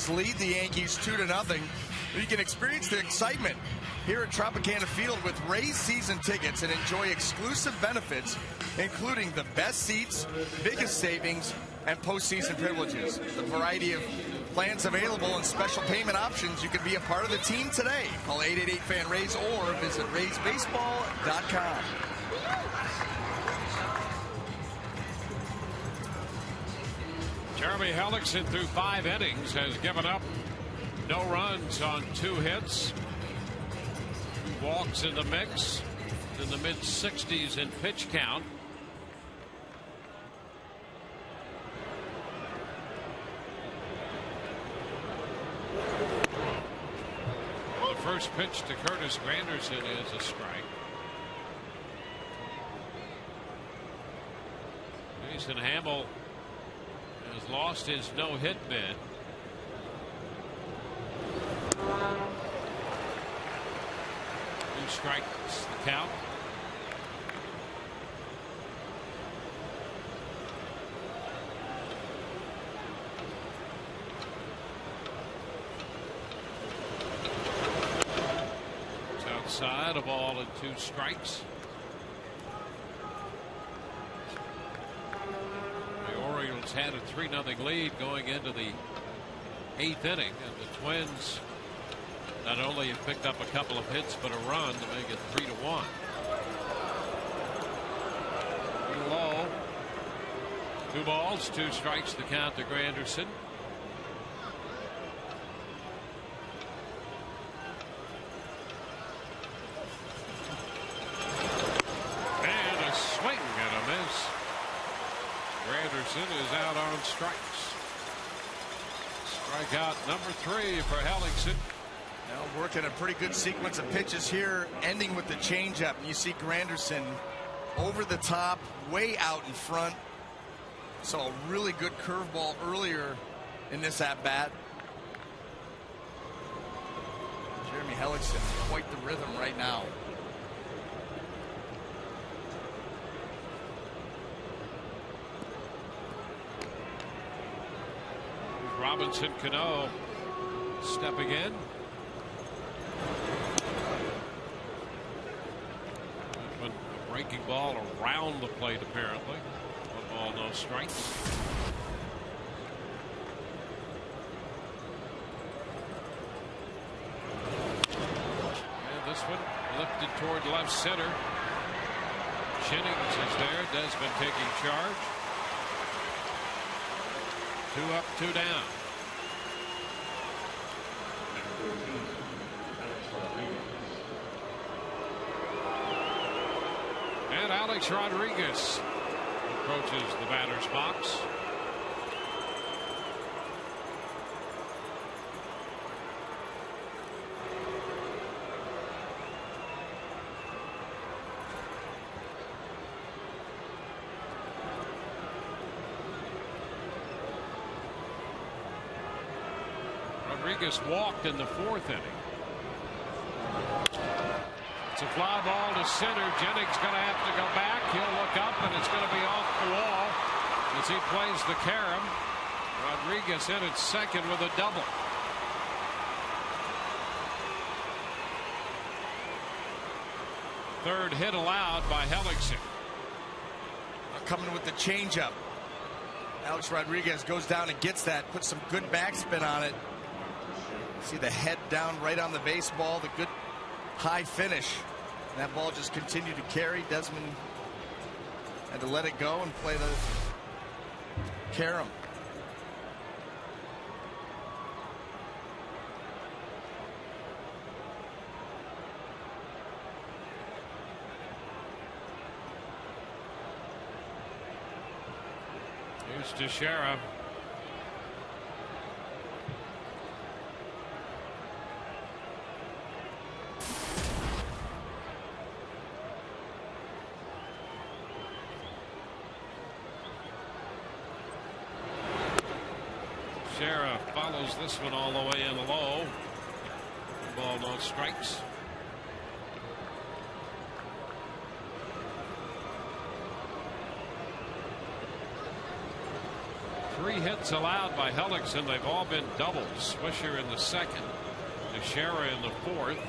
Speaker 2: Lead the Yankees 2-0. You can experience the excitement here at Tropicana Field with Rays season tickets and enjoy exclusive benefits, including the best seats, biggest savings, and postseason privileges. The variety of plans available and special payment options. You can be a part of the team today. Call 888-FAN-RAYS or visit RaysBaseball.com.
Speaker 1: Jeremy Hellickson through 5 innings has given up no runs on 2 hits, walks in the mix, in the mid-60s in pitch count. The first pitch to Curtis Granderson is a strike. Jason Hamill has lost his no-hit bid. Two strikes the count. It's outside, a ball and 2 strikes. Had a 3-0 lead going into the 8th inning, and the Twins not only have picked up a couple of hits but a run to make it 3-1. Low. 2 balls, 2 strikes the count to Granderson. And a swing and a miss. Granderson is out on strikes. Strikeout number 3 for Hellickson.
Speaker 2: Now working a pretty good sequence of pitches here, ending with the changeup. You see Granderson over the top, way out in front. Saw a really good curveball earlier in this at-bat. Jeremy Hellickson, quite the rhythm right now.
Speaker 1: Robinson Cano stepping in. A breaking ball around the plate apparently. 1 ball, no strikes. And this one lifted toward left center. Jennings is there. Desmond taking charge. 2 up, 2 down. And Alex Rodriguez approaches the batter's box. Rodriguez walked in the 4th inning. It's a fly ball to center. Jennings going to have to go back. He'll look up, and it's going to be off the wall as he plays the carom. Rodriguez in at second with a double. Third hit allowed by Hellickson.
Speaker 2: Coming with the changeup. Alex Rodriguez goes down and gets that. Puts some good backspin on it. See the head down right on the baseball. The good high finish. And that ball just continued to carry. Desmond had to let it go and play the carom.
Speaker 1: Here's Teixeira. Teixeira follows this one all the way in low. 1 ball, no strikes. Three hits allowed by Hellickson. They've all been doubles. Swisher in the 2nd. Teixeira in the 4th.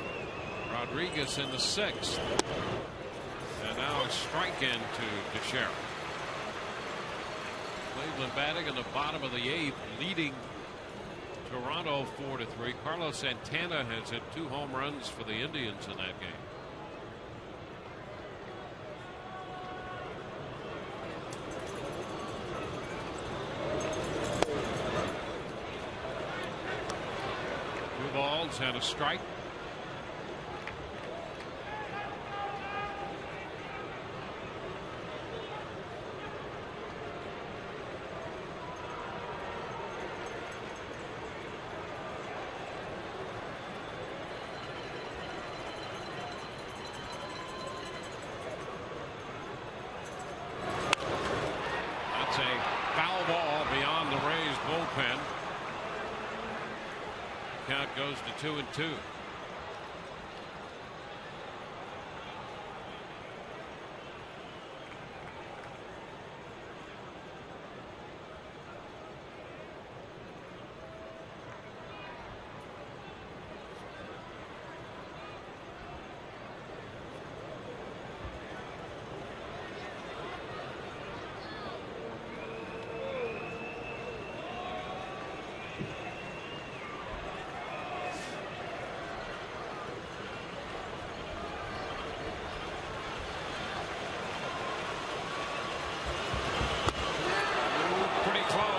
Speaker 1: Rodriguez in the 6th. And now a strike in to Teixeira. Cleveland batting in the bottom of the 8th, leading Toronto 4-3. Carlos Santana has hit 2 home runs for the Indians in that game. Two balls and a strike. goes to 2-2.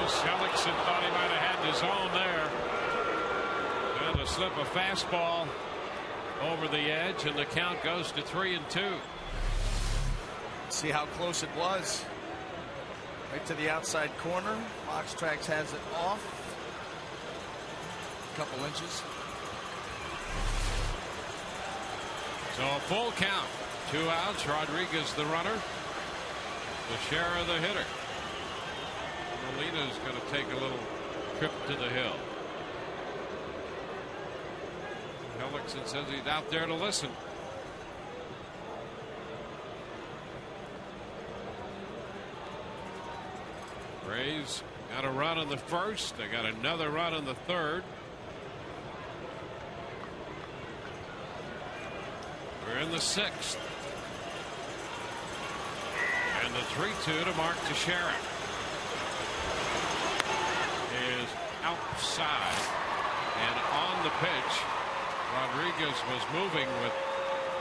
Speaker 1: Hellickson thought he might have had his own there. And a slip of fastball over the edge, and the count goes to 3-2.
Speaker 7: See how close it was. Right to the outside corner. Fox Tracks has it off. A couple inches.
Speaker 1: So a full count. 2 outs. Rodriguez the runner. Teixeira the hitter. Molina's going to take a little trip to the hill. Hellickson says he's out there to listen. Rays got a run in the first. They got another run in the third. We're in the sixth. And the 3-2 to Mark Teixeira is outside and on the pitch. Rodriguez was moving with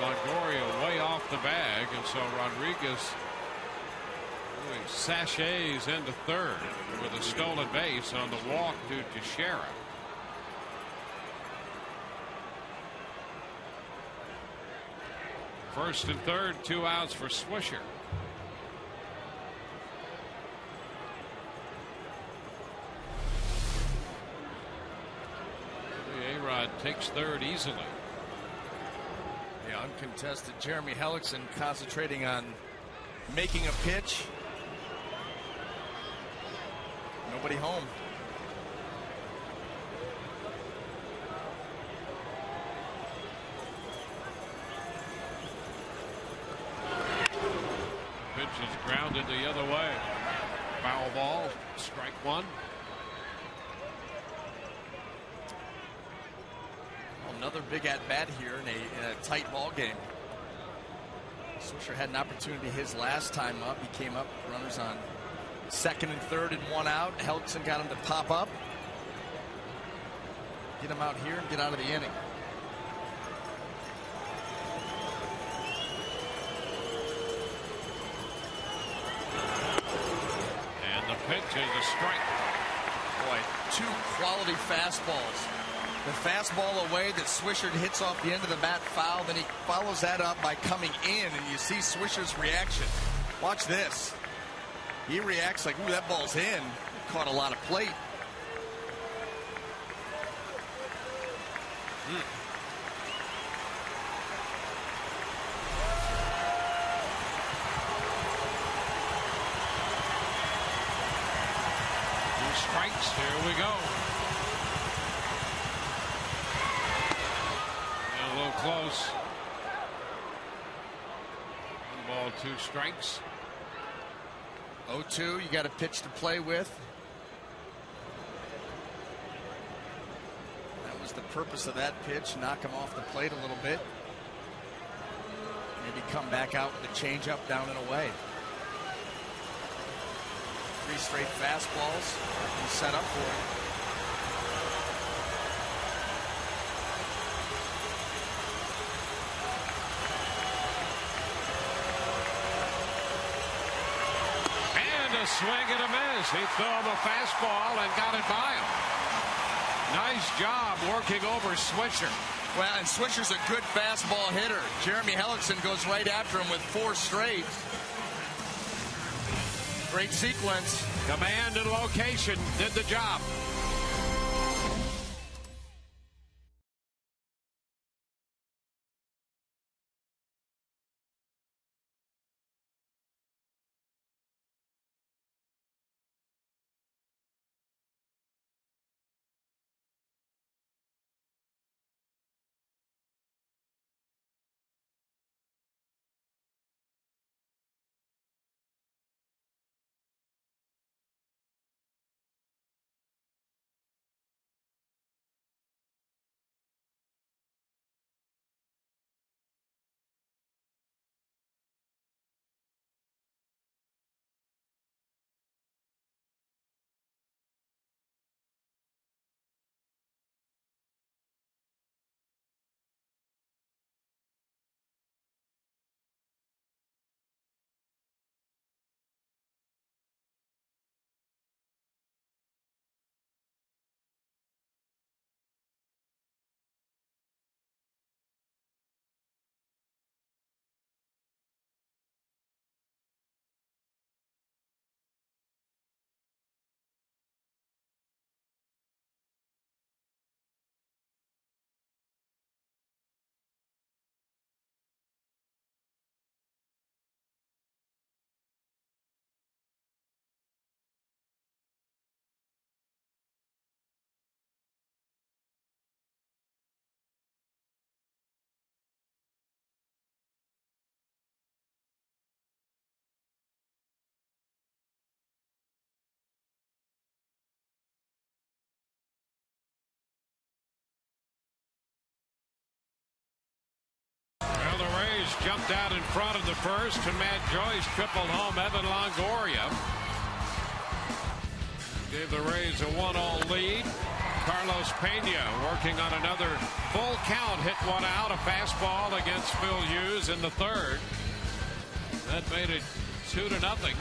Speaker 1: Longoria way off the bag, and so Rodriguez really sachets into third with a stolen base on the walk to Teixeira. First and third, 2 outs for Swisher. A-Rod takes third easily.
Speaker 7: Yeah, uncontested. Jeremy Hellickson concentrating on making a pitch. Nobody home.
Speaker 1: Pitch is grounded the other way. Foul ball. Strike one.
Speaker 7: Another big at-bat here in a tight ball game. Swisher had an opportunity his last time up. He came up, runners on second and third and 1 out. Hellickson got him to pop up. Get him out here and get out of the inning.
Speaker 1: And the pitch is a strike.
Speaker 7: Boy, 2 quality fastballs. The fastball away that Swisher hits off the end of the bat foul. Then he follows that up by coming in, and you see Swisher's reaction. Watch this. He reacts like, ooh, that ball's in. Caught a lot of plate.
Speaker 1: Two strikes. Here we go. A little close. 1 ball, 2 strikes.
Speaker 7: 0-2, you got a pitch to play with. That was the purpose of that pitch. Knock him off the plate a little bit. Maybe come back out with a changeup down and away. 3 straight fastballs. He's set up for it.
Speaker 1: Swing and a miss. He threw him a fastball and got it by him. Nice job working over Swisher.
Speaker 7: Well, and Swisher's a good fastball hitter. Jeremy Hellickson goes right after him with 4 straight. Great sequence.
Speaker 1: Command and location did the job. jumped out in front of the first, and Matt Joyce tripled home Evan Longoria. Gave the Rays a 1-all lead. Carlos Pena working on another full count, hit one out, a fastball against Phil Hughes in the third. That made it 2-0.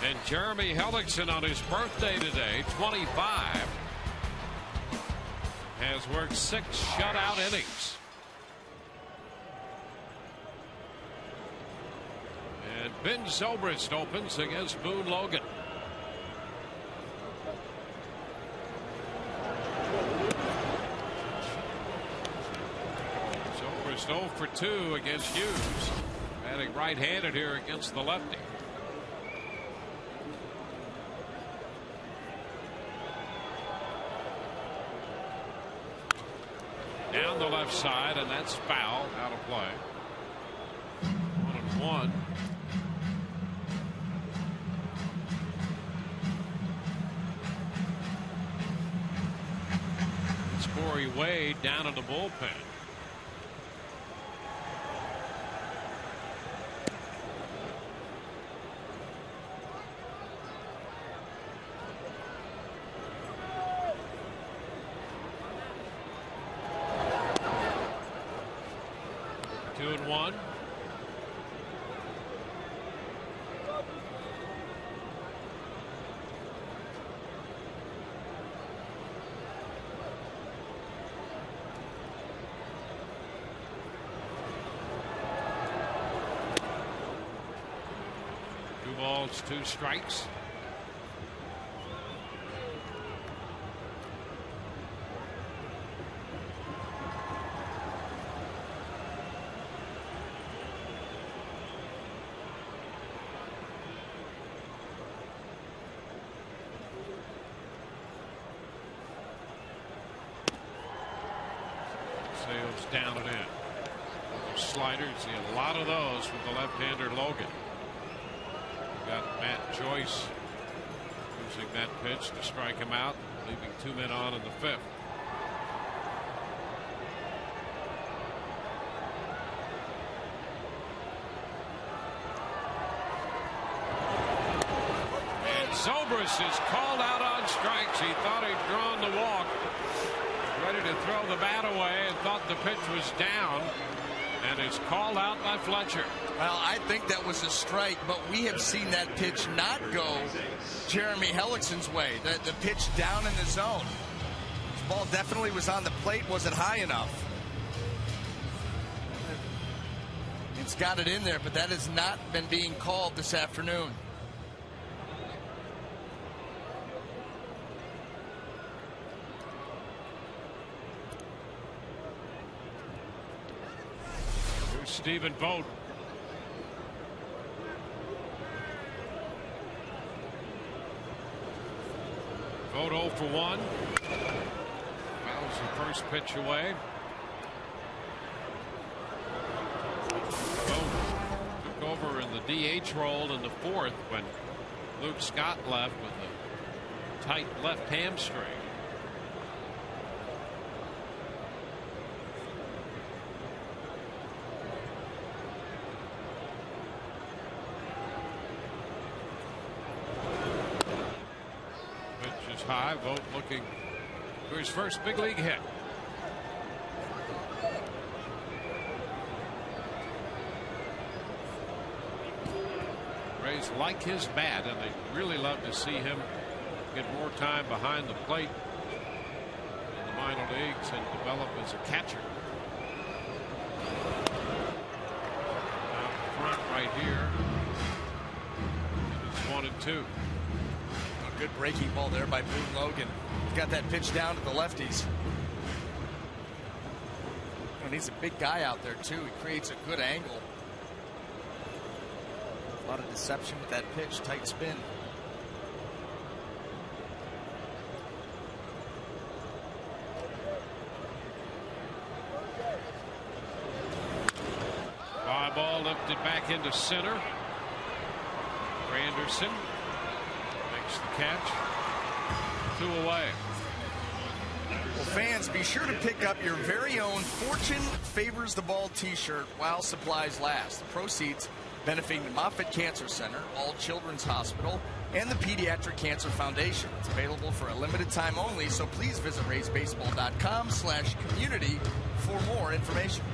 Speaker 1: And Jeremy Hellickson on his birthday today, 25, has worked 6 shutout innings. And Ben Zobrist opens against Boone Logan. Zobrist 0 for 2 against Hughes. Batting right-handed here against the lefty. Down the left side, and that's foul, out of play. 1-1. It's Corey Wade down in the bullpen. Balls, 2 strikes. Sails down and in. Those sliders, see a lot of those from the left-hander Logan. Got Matt Joyce using that pitch to strike him out, leaving 2 men on in the 5th. And Zobrist is called out on strikes. He thought he'd drawn the walk, ready to throw the bat away, and thought the pitch was down, and is called out by Fletcher.
Speaker 7: Well, I think that was a strike, but we have seen that pitch not go Jeremy Hellickson's way. The pitch down in the zone. This ball definitely was on the plate. Was it high enough? It's got it in there, but that has not been being called this afternoon.
Speaker 1: Here's Stephen Vogt. Vogt 0 for 1. Fouls the first pitch away. Vogt took over in the DH role in the 4th when Luke Scott left with a tight left hamstring. High. Vogt looking for his first big league hit. Rays like his bat, and they really love to see him get more time behind the plate in the minor leagues and develop as a catcher. Out front right here. It's 1-2.
Speaker 7: Good breaking ball there by Boone Logan. Got that pitch down to the lefties. And he's a big guy out there too. He creates a good angle. A lot of deception with that pitch. Tight spin.
Speaker 1: Fly ball lifted back into center. Granderson makes the catch. 2 away.
Speaker 2: Well, fans, be sure to pick up your very own Fortune Favors the Ball t-shirt while supplies last. The proceeds benefiting the Moffitt Cancer Center, All Children's Hospital, and the Pediatric Cancer Foundation. It's available for a limited time only, so please visit raysbaseball.com/community for more information.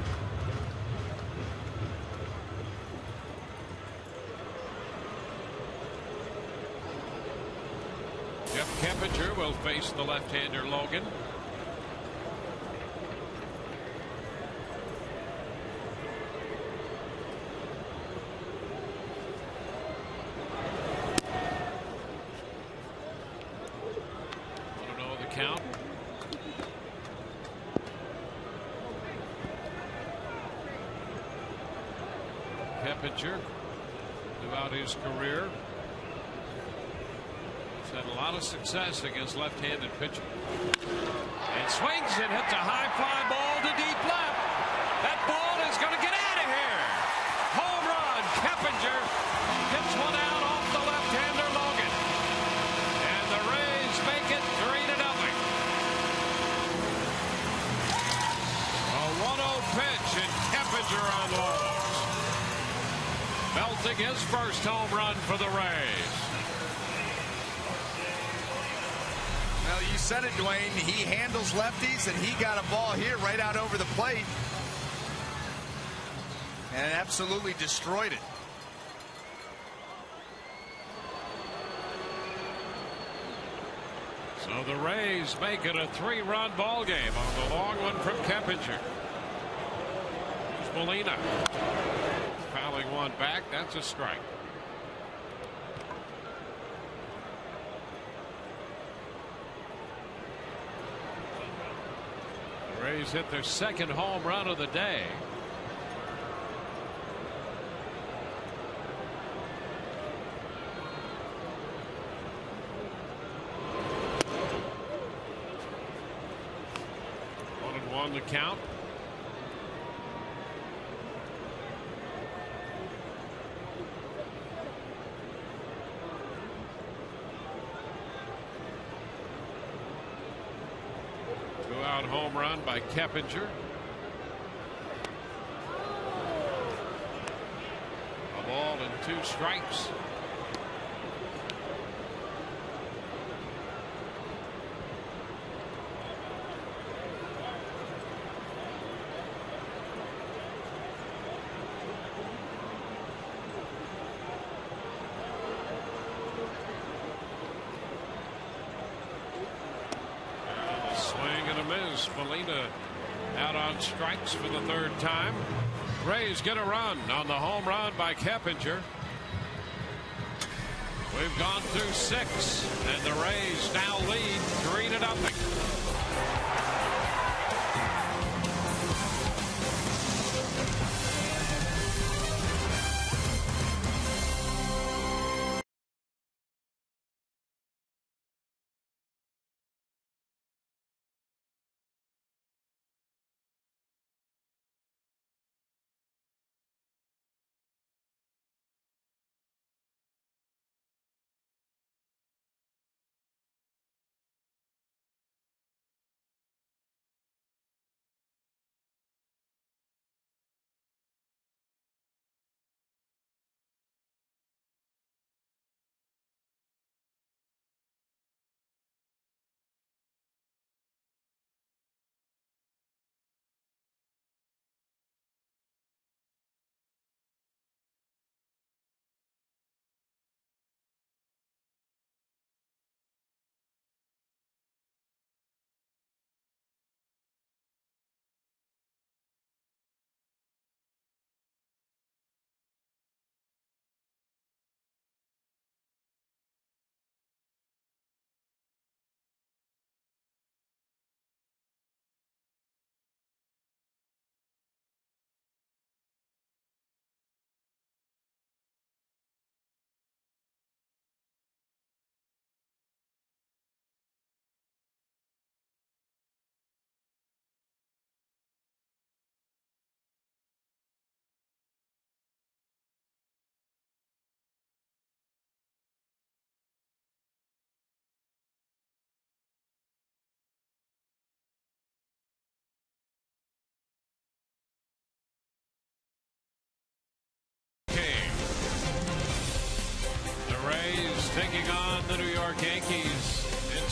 Speaker 1: Jeff Kempinger will face the left-hander Logan. Count. Kempinger, throughout his career, has had a lot of success against left-handed pitching. And swings and hits a high fly ball to deep left. That ball is going to get out of here. Home run. Kempinger gets one out off the left-hander Logan. And the Rays make it 3-0. A 1-0 pitch and Kempinger unloads. Belting his first home run for the Rays.
Speaker 2: Well, you said it, Dwayne. He handles lefties, and he got a ball here right out over the plate. And absolutely destroyed it.
Speaker 1: So the Rays make it a 3-run ball game on the long one from Kempinger. Here's Molina. Fouling one back. That's a strike. The Rays hit their second home run of the day. The count. Two-out home run by Kempinger. A ball and 2 strikes. Molina out on strikes for the 3rd time. Rays get a run on the home run by Kempinger. We've gone through 6, and the Rays now lead 3-0.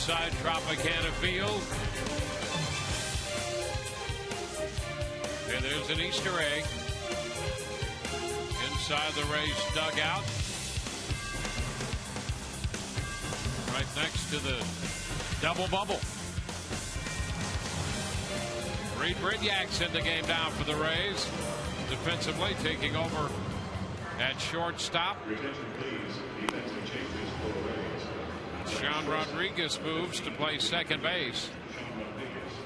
Speaker 1: inside Tropicana Field. And there's an Easter egg inside the Rays dugout, right next to the double bubble. Reed Bridniak's in the game now for the Rays, defensively taking over at shortstop. Sean Rodriguez moves to play second base,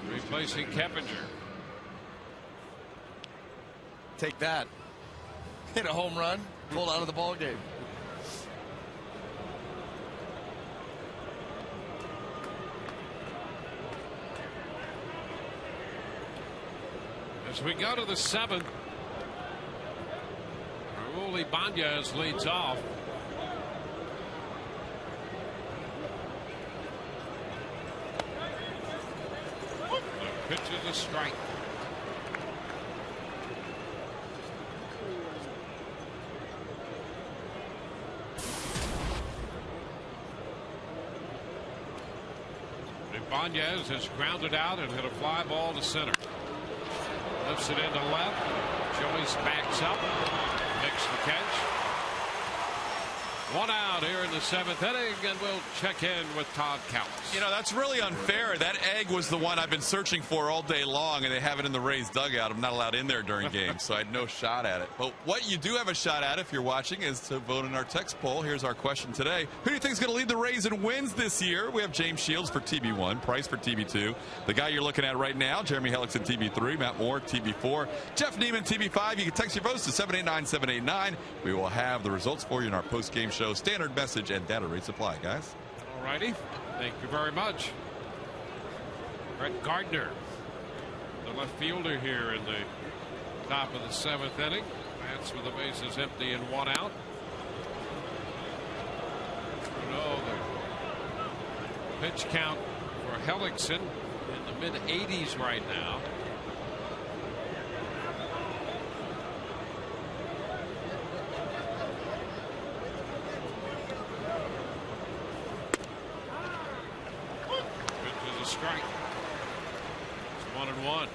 Speaker 1: replacing Keppinger.
Speaker 7: Take that. Hit a home run, pulled out of the ball game.
Speaker 1: As we go to the seventh, Raul Ibanez leads off. The pitch is a strike. Ibanez has grounded out and hit a fly ball to center. Lifts it into left. Joyce backs up. Makes the catch. One out here in the seventh inning, and we'll check in with Todd Callis.
Speaker 3: You know, that's really unfair. That egg was the one I've been searching for all day long, and they have it in the Rays dugout. I'm not allowed in there during games, so I had no shot at it. But what you do have a shot at, if you're watching, is to vote in our text poll. Here's our question today. Who do you think is going to lead the Rays in wins this year? We have James Shields for TB1, Price for TB2. The guy you're looking at right now, Jeremy Hellickson, TB3, Matt Moore, TB4, Jeff Neiman, TB5. You can text your votes to 789-789. We will have the results for you in our post-game show. Standard message and data rate supply, guys.
Speaker 1: All righty. Thank you very much. Brett Gardner, the left fielder here in the top of the seventh inning. Bats with the bases empty and one out. The pitch count for Hellickson in the mid-80s right now. Strike. It's 1-1.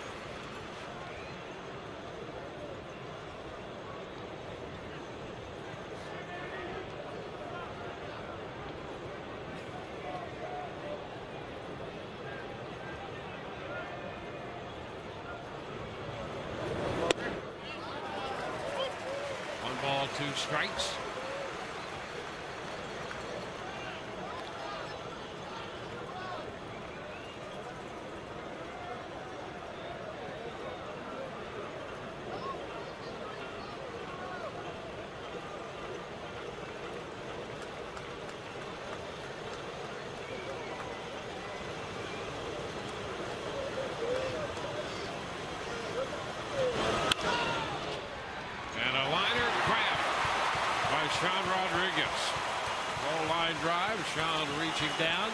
Speaker 1: One ball, two strikes. Sean Rodriguez. Low line drive. Sean reaching down.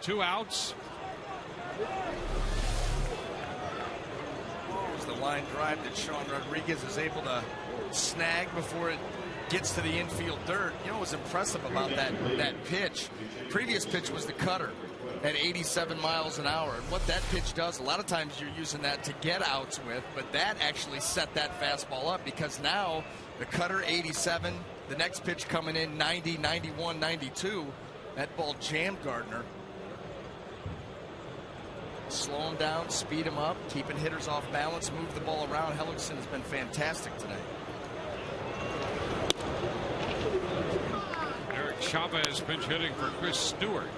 Speaker 1: Two outs.
Speaker 7: Here's the line drive that Sean Rodriguez is able to snag before it gets to the infield dirt. You know what was impressive about that pitch? Previous pitch was the cutter at 87 miles an hour. And what that pitch does, a lot of times you're using that to get outs with, but that actually set that fastball up, because now the cutter 87, the next pitch coming in 90, 91, 92. That ball jammed Gardner. Slow him down, speed him up, keeping hitters off balance, move the ball around. Hellickson has been fantastic tonight.
Speaker 1: Eric Chavez pinch hitting for Chris Stewart.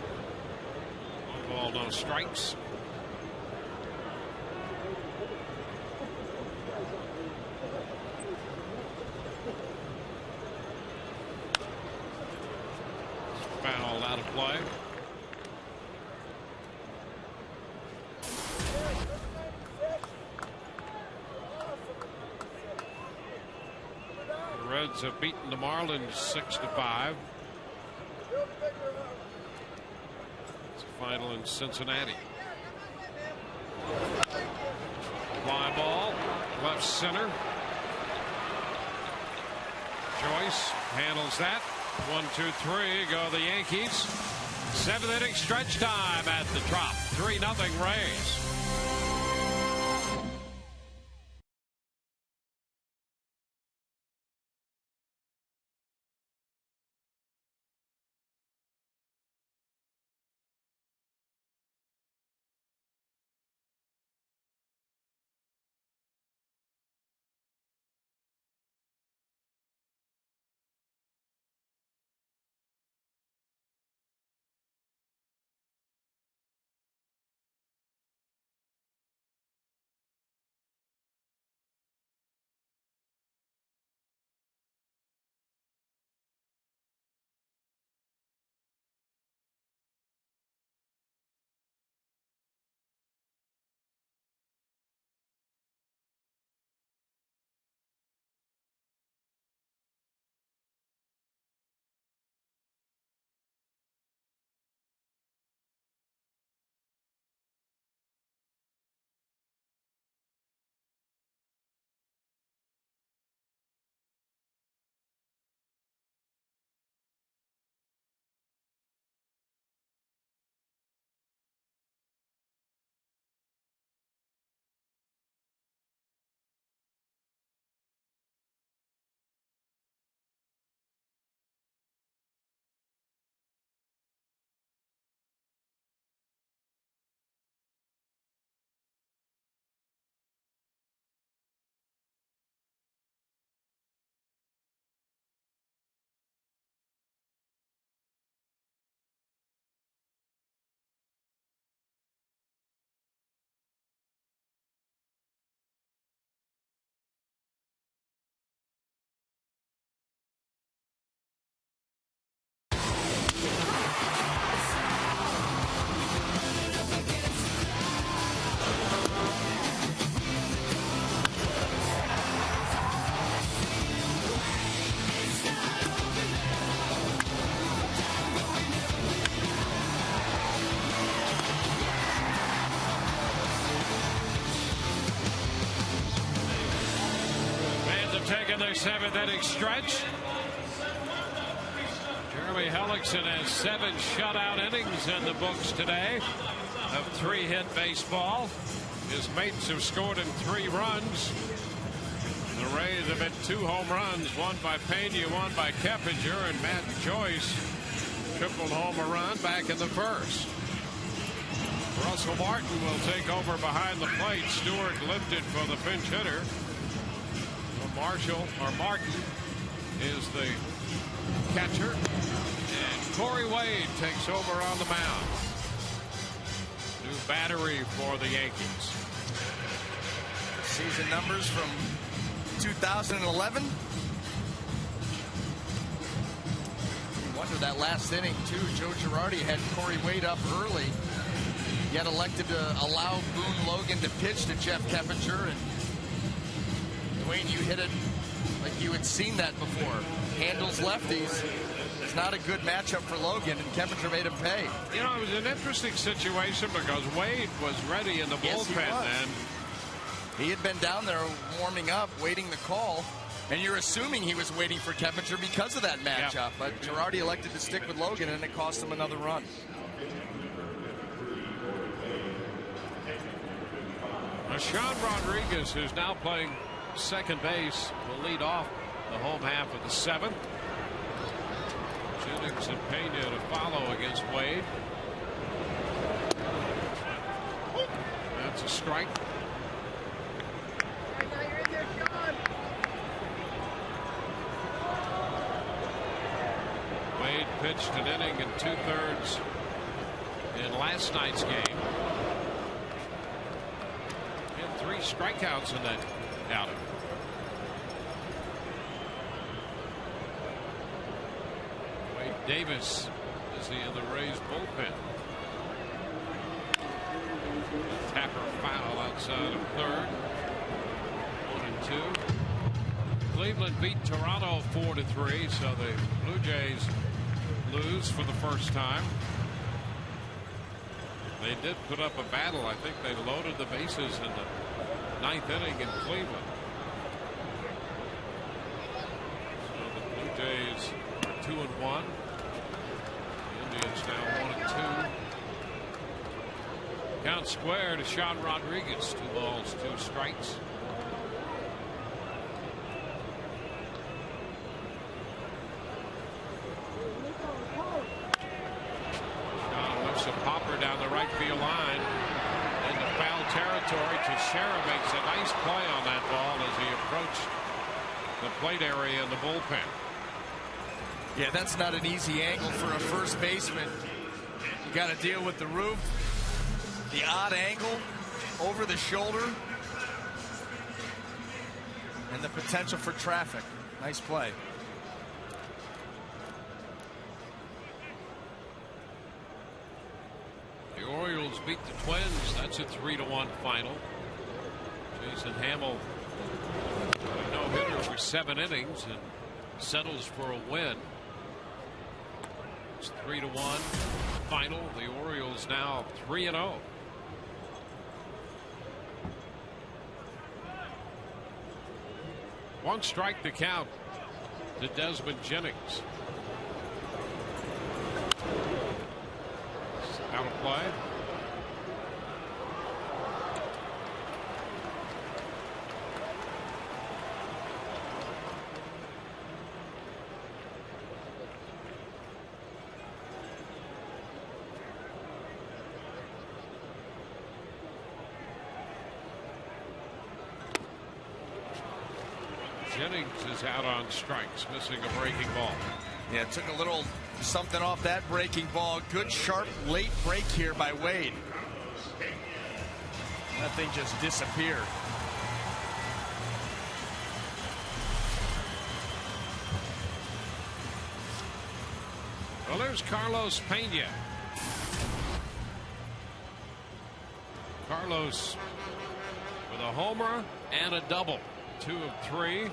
Speaker 1: One ball, no strikes. Foul out of play. The Reds have beaten the Marlins 6-5. It's a final in Cincinnati. Fly ball, left center. Joyce handles that. 1, 2, 3 go the Yankees. 7th inning stretch time at the Trop. 3-0 Rays. Taking their 7th inning stretch. Jeremy Hellickson has 7 shutout innings in the books today of 3-hit baseball. His mates have scored him 3 runs. The Rays have hit 2 home runs, one by Pena, one by Keppinger, and Matt Joyce tripled home a run back in the first. Russell Martin will take over behind the plate. Stewart lifted for the pinch hitter. Martin is the catcher, and Corey Wade takes over on the mound. New battery for the Yankees.
Speaker 2: Season numbers from 2011. You wonder that last inning too. Joe Girardi had Corey Wade up early, yet elected to allow Boone Logan to pitch to Jeff Keppinger, and Wayne, you hit it like you had seen that before. Handles lefties. It's not a good matchup for Logan, and Keppinger made him pay.
Speaker 1: You know, it was an interesting situation because Wade was ready in the bullpen then.
Speaker 2: He had been down there warming up, waiting the call, and you're assuming he was waiting for Keppinger because of that matchup.
Speaker 1: Yep.
Speaker 2: But Girardi elected to stick with Logan, and it cost him another run.
Speaker 1: Sean Rodriguez, who's now playing second base, will lead off the home half of the 7th. Jennings and Pena to follow against Wade. That's a strike. Wade pitched an inning and 2/3 in last night's game. And 3 strikeouts in that outing. Wade Davis is in the Rays bullpen. Tapper foul outside of third. 1-2. Cleveland beat Toronto 4-3, so the Blue Jays lose for the first time. They did put up a battle. I think they loaded the bases in the 9th inning in Cleveland. So the Jays are 2-1. The Indians now 1-2. Count square to Sean Rodriguez. 2 balls, 2 strikes. Sean lifts a popper down the right field line into foul territory. Teixeira makes a nice play on that ball as he approached the plate area in the bullpen.
Speaker 7: Yeah, that's not an easy angle for a first baseman. You got to deal with the roof, the odd angle over the shoulder, and the potential for traffic. Nice play.
Speaker 1: The Orioles beat the Twins. That's a 3-1 final. Jason Hamill got a no-hitter for 7 innings and settles for a win. It's 3-1 final. The Orioles now 3-0. One strike to count to Desmond Jennings. Out of play. Jennings is out on strikes, missing a breaking ball.
Speaker 7: Yeah, took a little something off that breaking ball. Good sharp late break here by Wade. That thing just disappeared.
Speaker 1: Well, there's Carlos Pena. Carlos with a homer and a double. 2 of 3.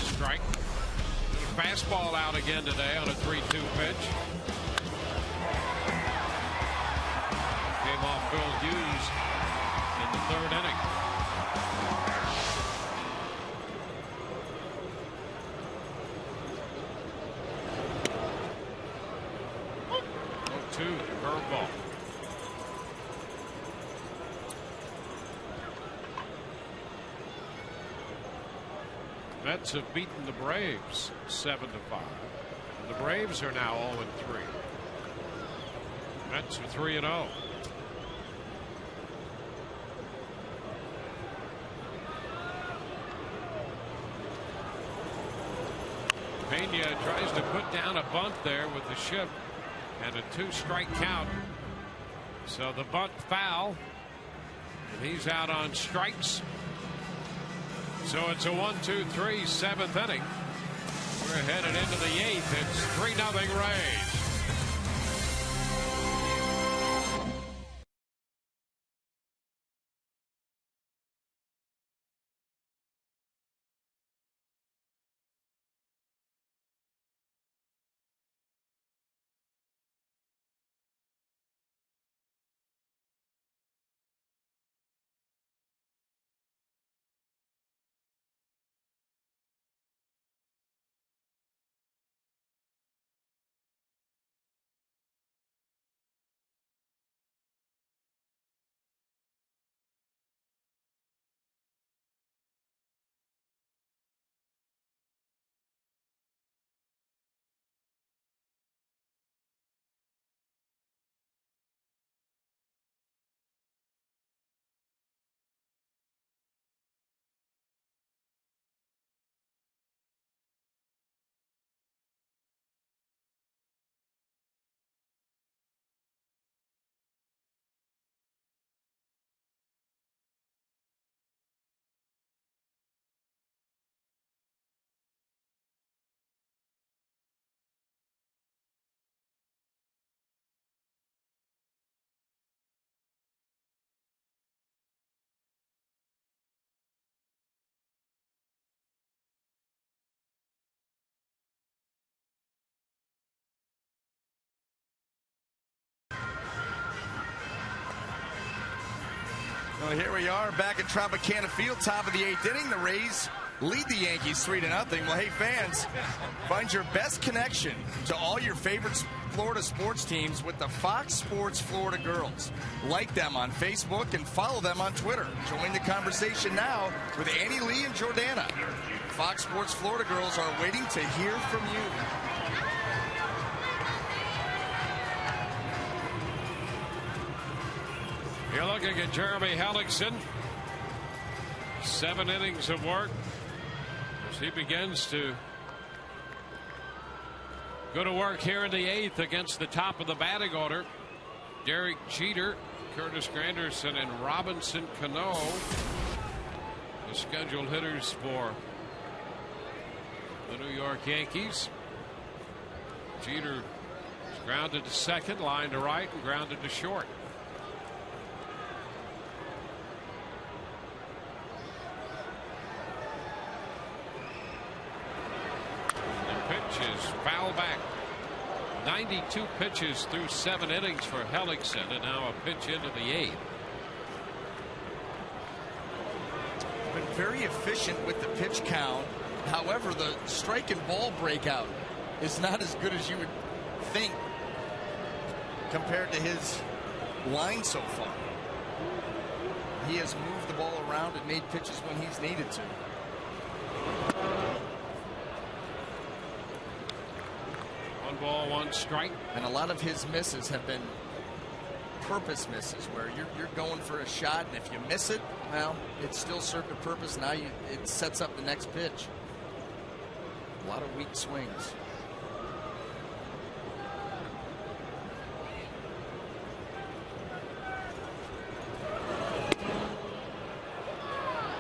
Speaker 1: Strike. Fastball out again today on a 3-2 pitch. Came off Phil Hughes in the 3rd inning. Curveball. Mets have beaten the Braves 7-5. The Braves are now 0-3. Mets are 3-0. Pena tries to put down a bunt there with the shift. And a 2-strike count. So the bunt foul. And he's out on strikes. So it's a 1-2-3 7th inning. We're headed into the 8th. It's 3-0 Rays.
Speaker 2: Well, here we are back at Tropicana Field, top of the 8th inning. The Rays lead the Yankees 3-0. Well, hey, fans, find your best connection to all your favorite Florida sports teams with the Fox Sports Florida Girls. Like them on Facebook and follow them on Twitter. Join the conversation now with Annie Lee and Jordana. Fox Sports Florida Girls are waiting to hear from you.
Speaker 1: You're looking at Jeremy Hellickson. 7 innings of work as he begins to go to work here in the 8th against the top of the batting order. Derek Jeter, Curtis Granderson, and Robinson Cano, the scheduled hitters for the New York Yankees. Jeter is grounded to second, line to right, and grounded to short. Is foul back. 92 pitches through 7 innings for Hellickson, and now a pitch into the 8th.
Speaker 2: Been very efficient with the pitch count. However, the strike and ball breakout is not as good as you would think compared to his line so far. He has moved the ball around and made pitches when he's needed to.
Speaker 1: 1 ball, 1 strike.
Speaker 2: And a lot of his misses have been purpose misses where you're going for a shot, and if you miss it, well, it still served a purpose. Now it sets up the next pitch. A lot of weak swings.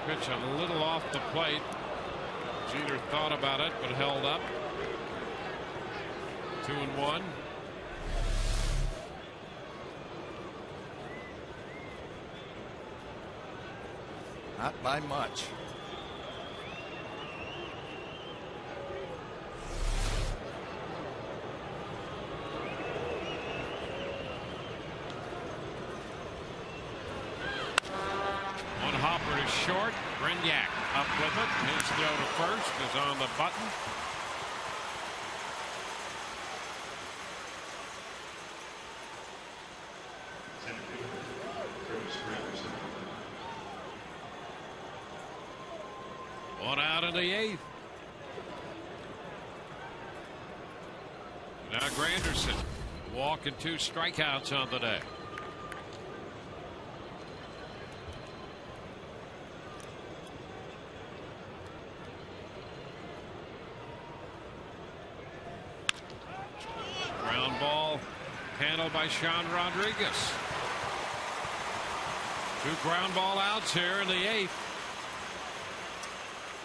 Speaker 1: Pitch a little off the plate. Jeter thought about it but held up. 2-1.
Speaker 2: Not by much.
Speaker 1: One hopper to short. Brignac up with it. His throw to first is on the button. One out in the 8th. Now Granderson, walk and 2 strikeouts on the day. Ground ball handled by Sean Rodriguez. 2 ground ball outs here in the 8th.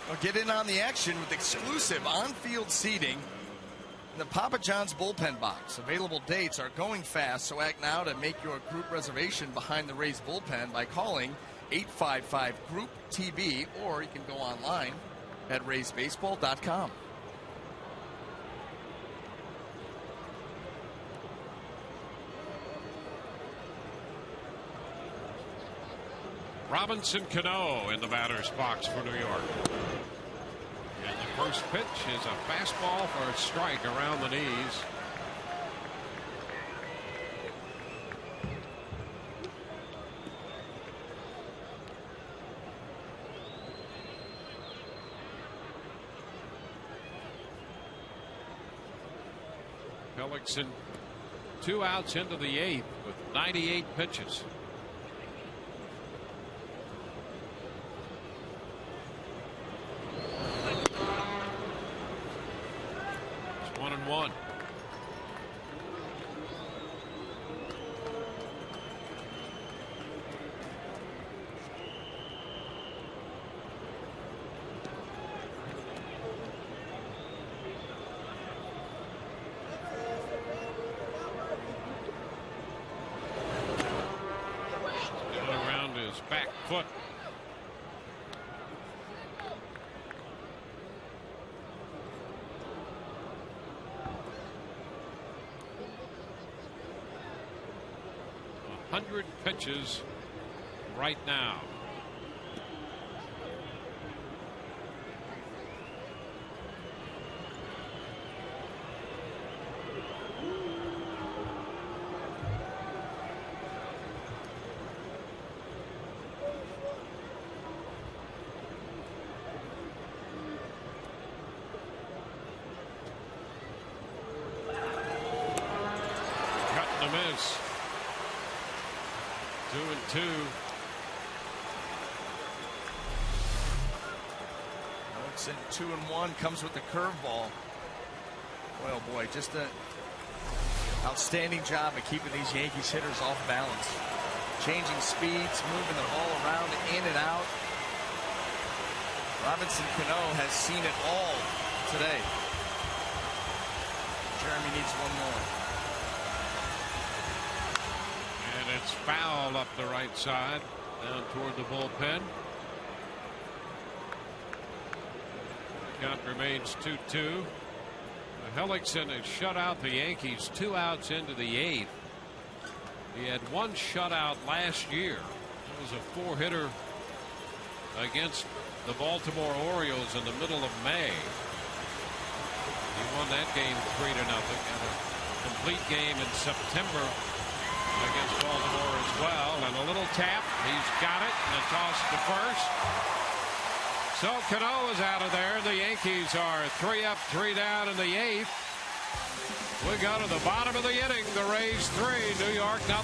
Speaker 2: Well, get in on the action with exclusive on-field seating in the Papa John's bullpen box. Available dates are going fast, so act now to make your group reservation behind the Rays bullpen by calling 855-GROUP-TB, or you can go online at raysbaseball.com.
Speaker 1: Robinson Cano in the batter's box for New York. And the first pitch is a fastball for a strike around the knees. Hellickson 2 outs into the 8th with 98 pitches. It's 1-1. Around his back foot. Pitches right now. Miss. 2-2.
Speaker 2: It's in 2-1. Comes with the curveball. Boy, oh boy, just an outstanding job of keeping these Yankees hitters off balance. Changing speeds, moving the ball around, in and out. Robinson Cano has seen it all today. Jeremy needs one more.
Speaker 1: It's foul up the right side, down toward the bullpen. Count remains 2-2. Hellickson has shut out the Yankees 2 outs into the 8th. He had 1 shutout last year. It was a 4-hitter against the Baltimore Orioles in the middle of May. He won that game 3-0. Had a complete game in September against Baltimore as well, and a little tap. He's got it, and a toss to first. So Cano is out of there. The Yankees are 3 up, 3 down in the 8th. We go to the bottom of the inning. The Rays 3, New York 0.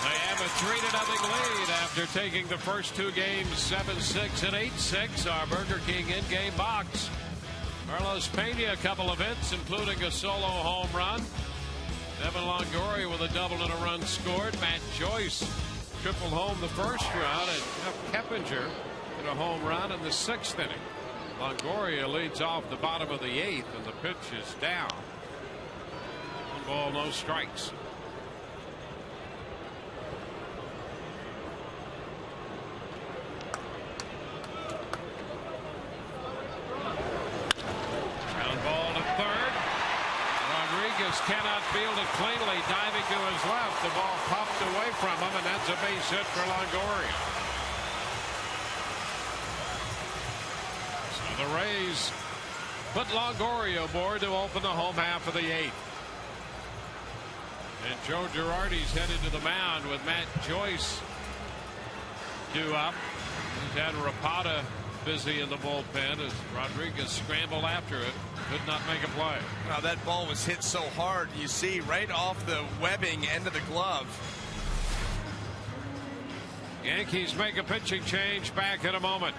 Speaker 1: They have a 3-0 lead after taking the first 2 games 7-6 and 8-6. Our Burger King in-game box. Carlos Pena, a couple of hits, including a solo home run. Evan Longoria with a double and a run scored. Matt Joyce tripled home the first run, and Jeff Keppinger hit a home run in the 6th inning. Longoria leads off the bottom of the 8th, and the pitch is down. 1 ball, no strikes. Ground ball to third. Rodriguez cannot field it cleanly, diving to his left. The ball popped away from him, and that's a base hit for Longoria. So the Rays put Longoria aboard to open the home half of the 8th. And Joe Girardi's headed to the mound with Matt Joyce due up. He's had Rapata busy in the bullpen as Rodriguez scrambled after it. Could not make a play.
Speaker 2: Now that ball was hit so hard, you see, right off the webbing end of the glove.
Speaker 1: Yankees make a pitching change. Back in a moment.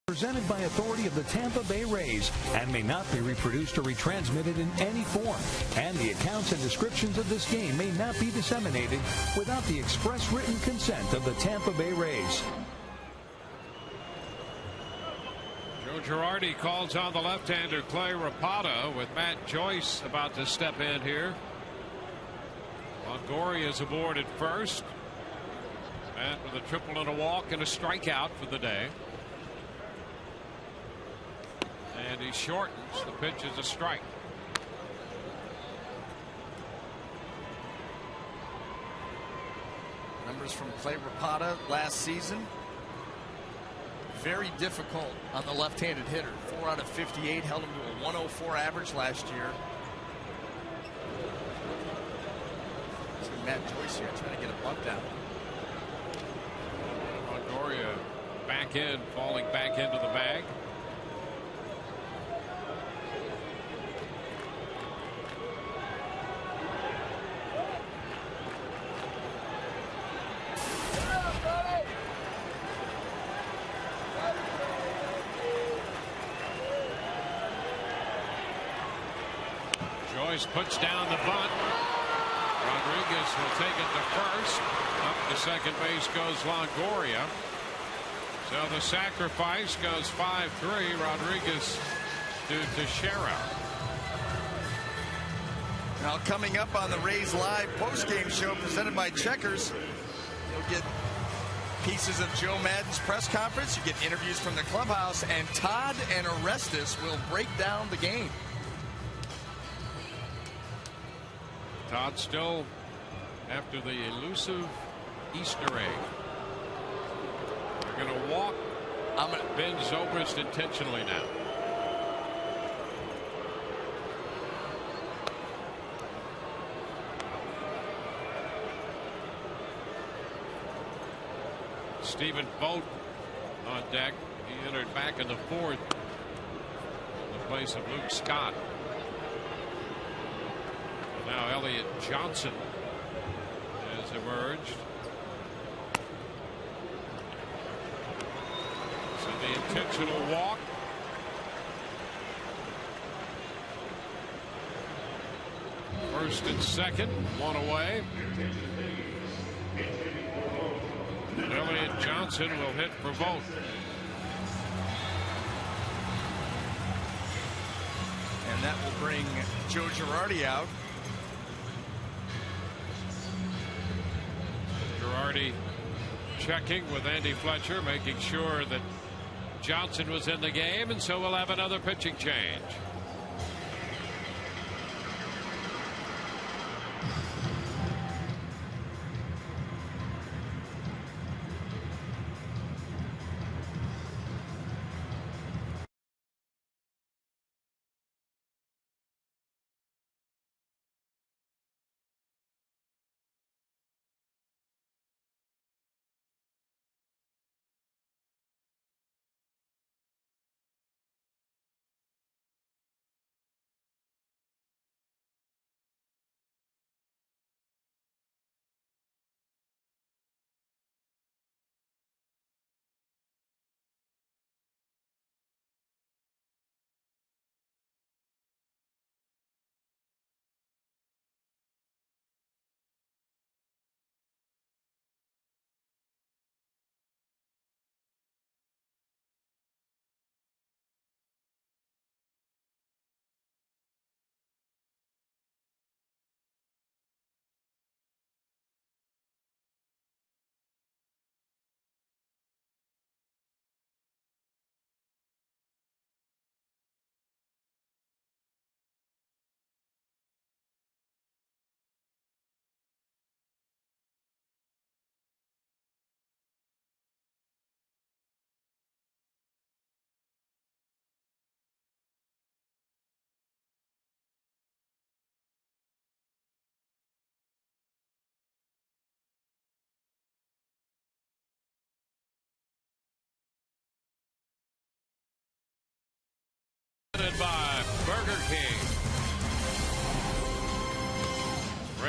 Speaker 8: Presented by authority of the Tampa Bay Rays and may not be reproduced or retransmitted in any form. And the accounts and descriptions of this game may not be disseminated without the express written consent of the Tampa Bay Rays.
Speaker 1: Joe Girardi calls on the left-hander Clay Rapata with Matt Joyce about to step in here. Longoria is aboard at first. Matt with a triple and a walk and a strikeout for the day. And he shortens. The pitch is a strike.
Speaker 7: Numbers from Clay Rapata last season. Very difficult on the left-handed hitter. 4 out of 58, held him to a 104 average last year. See Matt Joyce here trying to get a bunt down.
Speaker 1: Longoria back in, falling back into the bag. Joyce puts down the bunt. Rodriguez will take it to first. Up to second base goes Longoria. So the sacrifice goes 5-3. Rodriguez to Teixeira.
Speaker 2: Now coming up on the Rays Live postgame show presented by Checkers, you'll get pieces of Joe Madden's press conference. You get interviews from the clubhouse, and Todd and Orestes will break down the game.
Speaker 1: Todd still after the elusive Easter egg. They're going to walk Ben Zobrist intentionally now. Stephen Vogt on deck. He entered back in the fourth in the place of Luke Scott. Now Elliott Johnson has emerged. So the intentional walk. First and second, one away. Elliott Johnson will hit for Vogt.
Speaker 2: And that will bring Joe Girardi out.
Speaker 1: Girardi checking with Andy Fletcher, making sure that Johnson was in the game, and so we'll have another pitching change.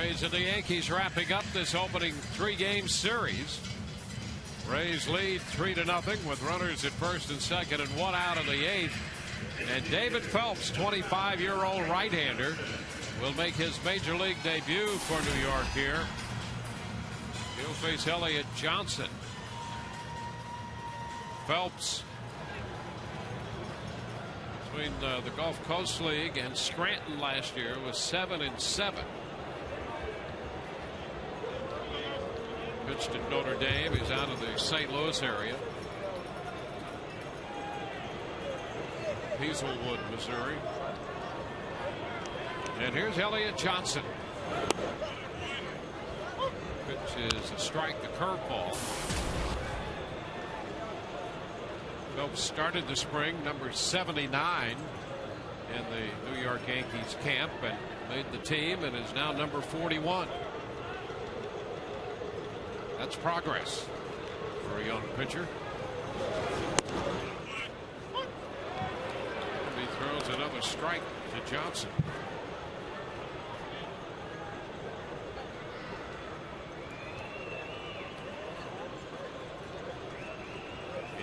Speaker 1: Rays and the Yankees wrapping up this opening 3-game series. Rays lead 3-0 with runners at first and second and one out in the eighth. And David Phelps, 25-year-old right-hander, will make his major league debut for New York here. He'll face Elliott Johnson. Phelps, between the Gulf Coast League and Scranton last year, was 7-7. Pitched at Notre Dame. He's out of the St. Louis area. Hazelwood, Missouri. And here's Elliott Johnson. Pitch is a strike, the curveball. Phelps started the spring number 79 in the New York Yankees camp and made the team and is now number 41. That's progress for a young pitcher. And he throws another strike to Johnson.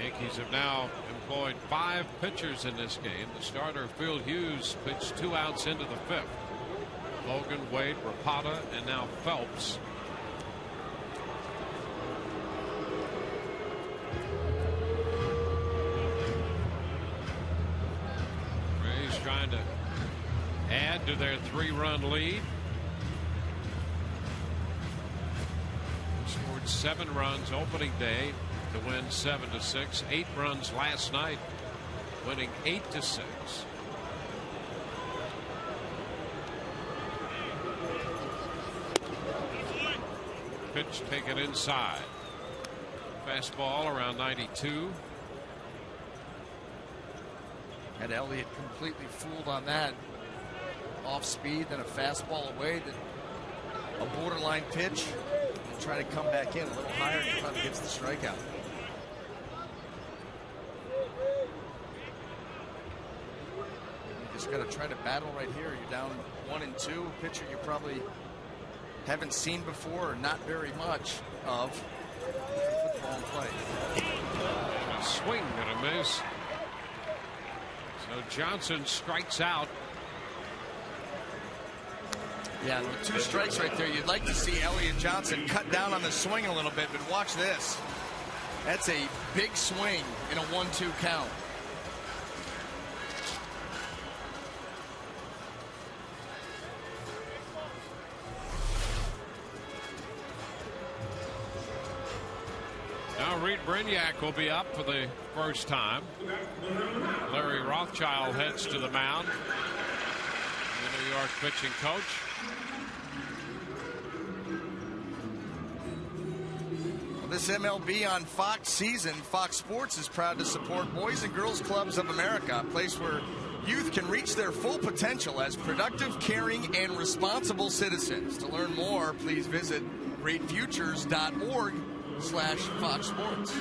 Speaker 1: Yankees have now employed 5 pitchers in this game. The starter, Phil Hughes, pitched 2 outs into the 5th. Logan, Wade, Rapata, and now Phelps. Rays trying to add to their 3-run lead. Scored 7 runs opening day to win 7-6. 8 runs last night, winning 8-6. Pitch taken inside. Fastball around 92.
Speaker 7: Had Elliott completely fooled on that. Off speed, then a fastball away, then a borderline pitch, and try to come back in a little higher, and he probably gets the strikeout. You just got to try to battle right here. You're down 1-2. A pitcher you probably haven't seen before or not very much of. Put the ball in play.
Speaker 1: And a swing and a miss. So Johnson strikes out.
Speaker 7: Yeah, with 2 strikes right there, you'd like to see Elliott Johnson cut down on the swing a little bit, but watch this. That's a big swing in a 1-2 count.
Speaker 1: Now Reed Brignac will be up for the first time. Larry Rothschild heads to the mound. The New York pitching coach.
Speaker 7: Well, this MLB on Fox season, Fox Sports is proud to support Boys and Girls Clubs of America, a place where youth can reach their full potential as productive, caring, and responsible citizens. To learn more, please visit greatfutures.org/Fox Sports.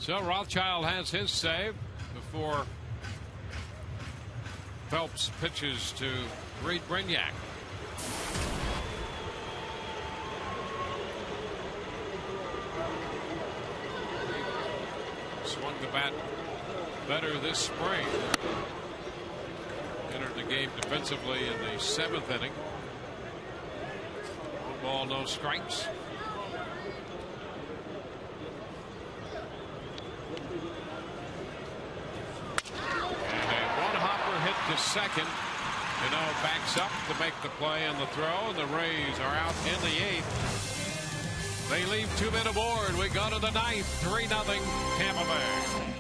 Speaker 1: So Rothschild has his save before Phelps pitches to Reed Brignac. Swung the bat better this spring. Entered the game defensively in the 7th inning. 1 ball, no strikes. To second. Backs up to make the play on the throw. The Rays are out in the 8th. They leave 2 men aboard. We go to the 9th. 3-0 Tampa Bay.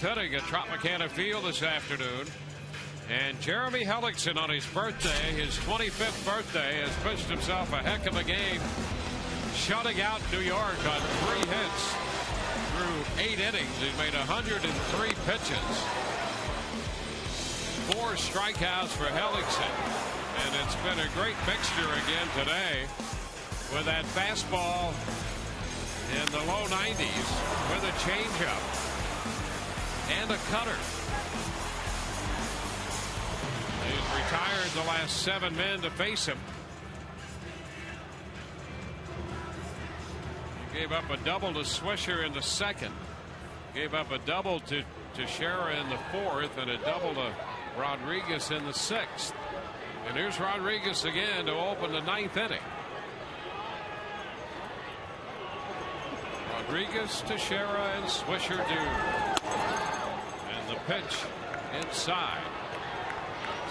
Speaker 1: Hitting at Tropicana Field this afternoon. And Jeremy Hellickson on his birthday, his 25th birthday, has pitched himself a heck of a game, shutting out New York on 3 hits through 8 innings. He's made 103 pitches. 4 strikeouts for Hellickson. And it's been a great mixture again today with that fastball in the low 90s with a changeup and a cutter. He's retired the last 7 men to face him. He gave up a double to Swisher in the 2nd. Gave up a double to Teixeira in the 4th and a double to Rodriguez in the 6th. And here's Rodriguez again to open the 9th inning. Rodriguez, Teixeira, and Swisher do. And the pitch inside.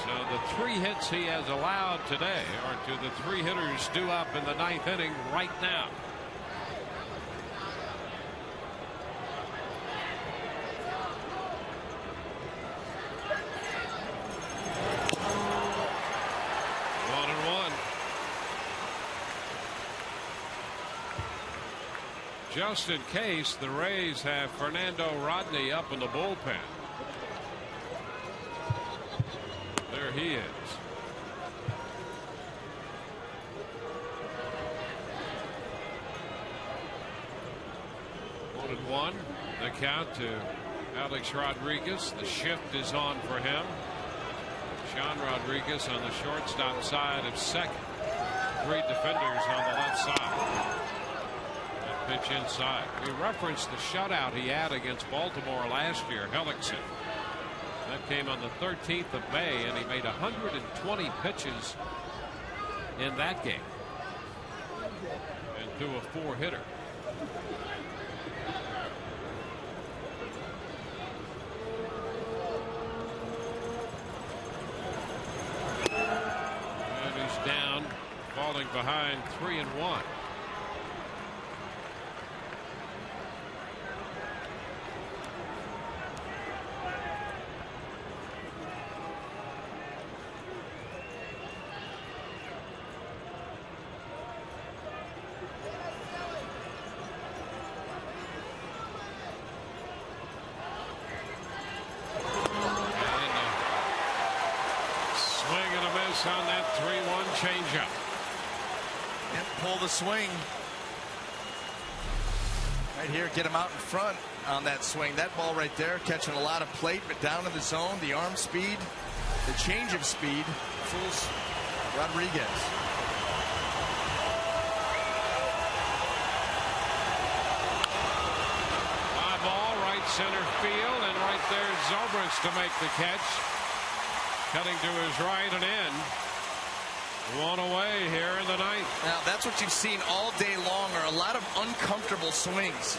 Speaker 1: So the 3 hits he has allowed today are to the 3 hitters due up in the 9th inning right now. Just in case, the Rays have Fernando Rodney up in the bullpen. There he is. One and one. The count to Alex Rodriguez. The shift is on for him. Sean Rodriguez on the shortstop side of second. 3 defenders on the left side. Pitch inside. We referenced the shutout he had against Baltimore last year, Hellickson. That came on the 13th of May, and he made 120 pitches in that game and threw a 4-hitter. And he's down, falling behind 3-1. On that 3-1 changeup.
Speaker 7: And pull the swing. Right here, get him out in front on that swing. That ball right there, catching a lot of plate, but down in the zone, the arm speed, the change of speed, fools Rodriguez.
Speaker 1: Fly ball, right center field, and right there's Zobrist to make the catch. Cutting to his right and in. 1 away here in the 9th.
Speaker 7: Now that's what you've seen all day long, are a lot of uncomfortable swings.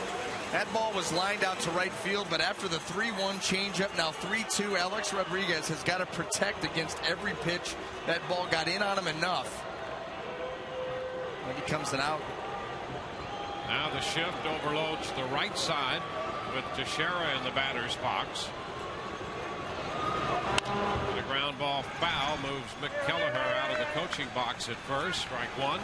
Speaker 7: That ball was lined out to right field, but after the 3-1 changeup, now 3-2, Alex Rodriguez has got to protect against every pitch. That ball got in on him enough. When he comes an out.
Speaker 1: Now the shift overloads the right side with Teixeira in the batter's box. The ground ball foul moves Mick Kelleher out of the coaching box at first. Strike 1.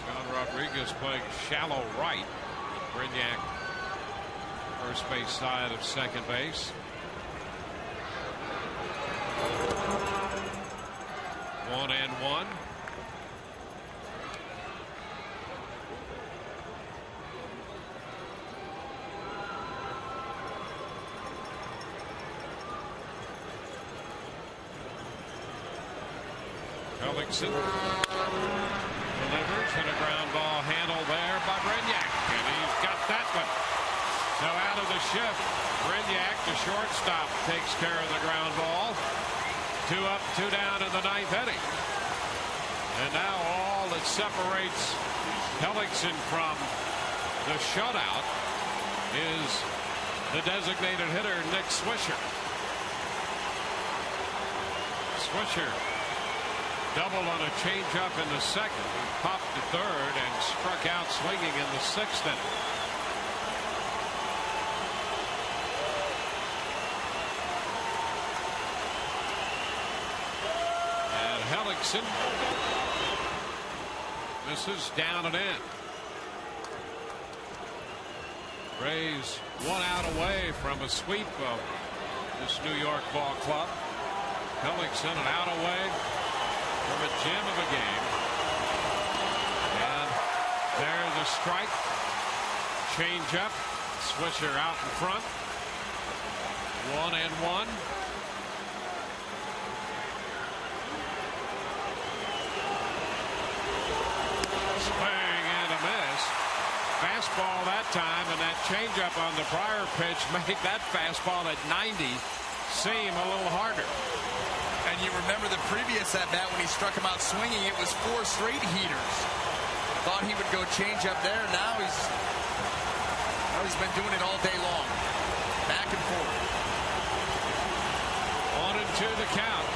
Speaker 1: John Rodriguez playing shallow right. Brignac first base side of second base. 1-1. Hellickson delivers and a ground ball handled there by Brignac, and he's got that one. So out of the shift, Brignac, the shortstop, takes care of the ground ball. 2 up, 2 down in the 9th inning. And now all that separates Hellickson from the shutout is the designated hitter, Nick Swisher. Swisher doubled on a changeup in the 2nd. He popped to 3rd and struck out swinging in the 6th inning. Hellickson. This is down and in. Rays 1 out away from a sweep of this New York ball club. Hellickson an out away from a gem of a game. And there's a strike. Change up. Swisher out in front. 1-1. Swing and a miss. Fastball that time, and that changeup on the prior pitch made that fastball at 90 seem a little harder.
Speaker 2: And you remember the previous at bat when he struck him out swinging, it was 4 straight heaters. Thought he would go change up there. Now he's been doing it all day long. Back and forth.
Speaker 1: 1-2 the count.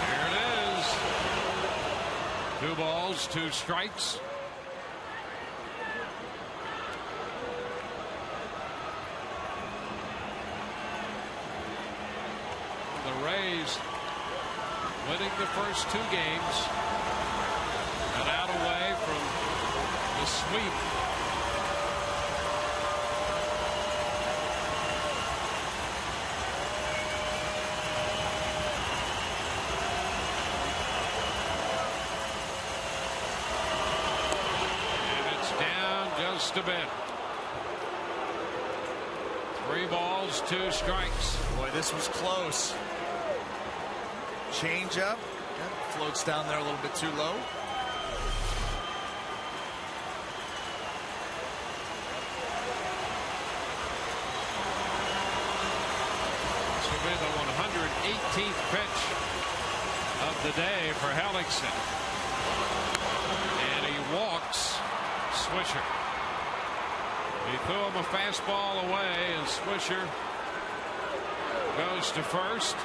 Speaker 1: Here it is. 2 balls, 2 strikes. The Rays winning the first 2 games and out away from the sweep. And it's down just a bit. 3 balls, 2 strikes.
Speaker 2: Boy, this was close. Change up. Floats down there a little bit too low.
Speaker 1: This will be the 118th pitch of the day for Hellickson. And he walks Swisher. He threw him a fastball away, and Swisher goes to first.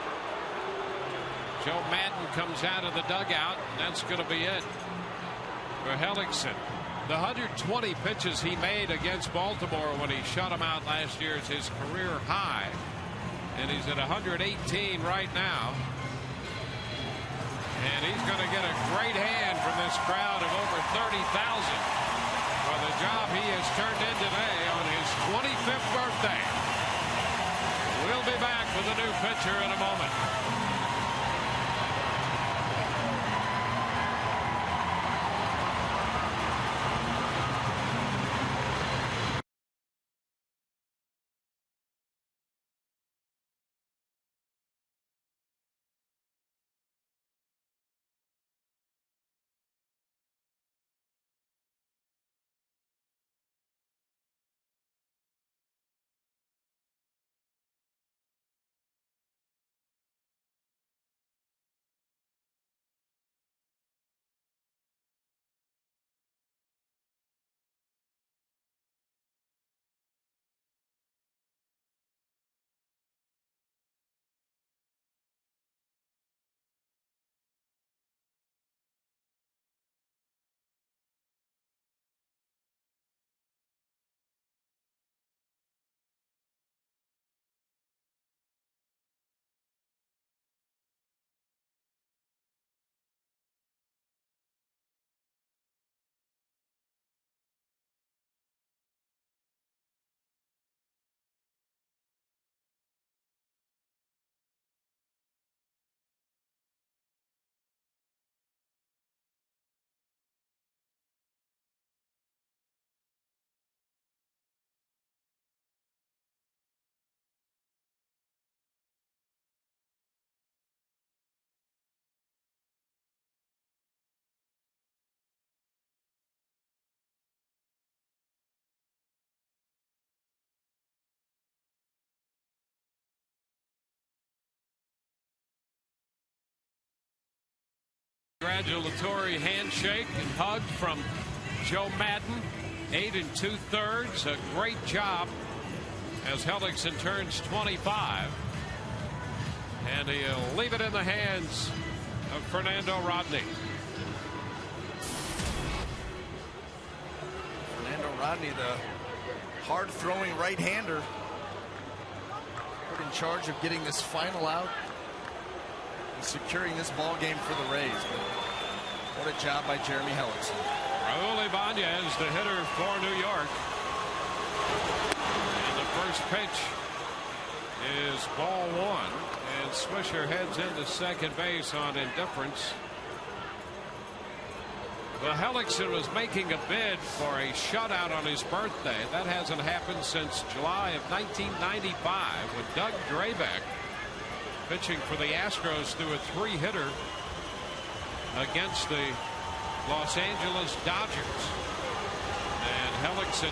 Speaker 1: Joe Madden comes out of the dugout, and that's going to be it for Hellickson. The 120 pitches he made against Baltimore when he shut him out last year is his career high. And he's at 118 right now. And he's going to get a great hand from this crowd of over 30,000 for the job he has turned in today on his 25th birthday. We'll be back with a new pitcher in a moment. Congratulatory handshake and hug from Joe Madden. 8 2/3. A great job as Hellickson turns 25. And he'll leave it in the hands of Fernando Rodney.
Speaker 2: Fernando Rodney, the hard-throwing right-hander, put in charge of getting this final out
Speaker 7: securing this ball game for the Rays. But what a job by Jeremy Hellickson.
Speaker 1: Raul Ibanez, the hitter for New York. And the first pitch is ball one. And Swisher heads into second base on indifference. Well, Hellickson was making a bid for a shutout on his birthday. That hasn't happened since July of 1995 when Doug Drabek, pitching for the Astros, threw a three-hitter against the Los Angeles Dodgers. And Hellickson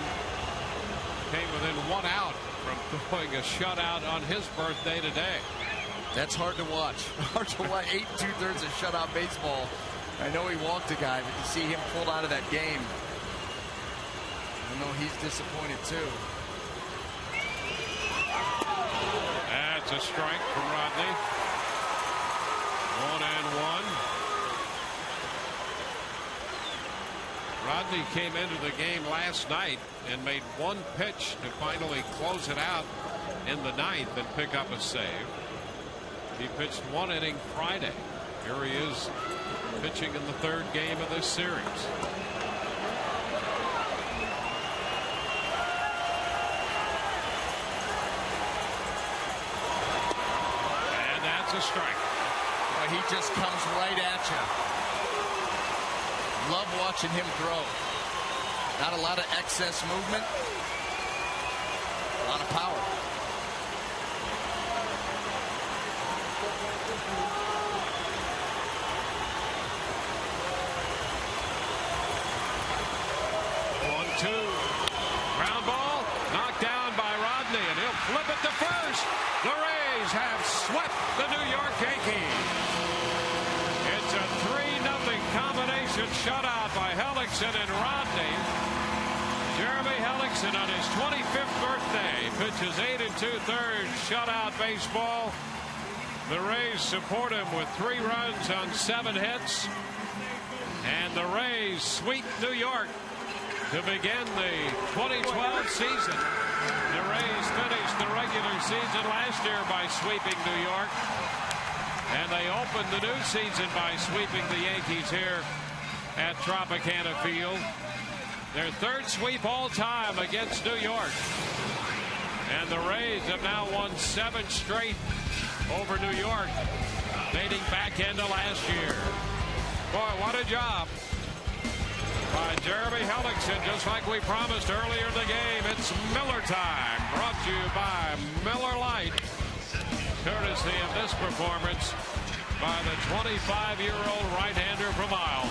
Speaker 1: came within 1 out from throwing a shutout on his birthday today.
Speaker 7: That's hard to watch. Hard to watch. 8 2/3 of shutout baseball. I know he walked a guy, but to see him pulled out of that game, I know he's disappointed too.
Speaker 1: That's a strike from Rodney. 1-1. Rodney came into the game last night and made one pitch to finally close it out in the ninth and pick up a save. He pitched 1 inning Friday. Here he is pitching in the third game of this series. And that's a strike.
Speaker 7: Well, he just comes right at you. Love watching him throw. Not a lot of excess movement. A lot of power.
Speaker 1: Ground ball knocked down by Rodney, and he'll flip it to first. The Rays have swept the New York Yankees. It's a 3-0 combination shutout by Hellickson and Rodney. Jeremy Hellickson on his 25th birthday pitches 8 2/3 shutout baseball. The Rays support him with 3 runs on 7 hits, and the Rays sweep New York to begin the 2012 season. The Rays finished the regular season last year by sweeping New York, and they opened the new season by sweeping the Yankees here at Tropicana Field. Their 3rd sweep all time against New York, and the Rays have now won 7 straight over New York, dating back into last year. Boy, what a job by Jeremy Hellickson. Just like we promised earlier in the game, it's Miller time. Brought to you by Miller Lite, courtesy of this performance by the 25-year-old right-hander from Iowa.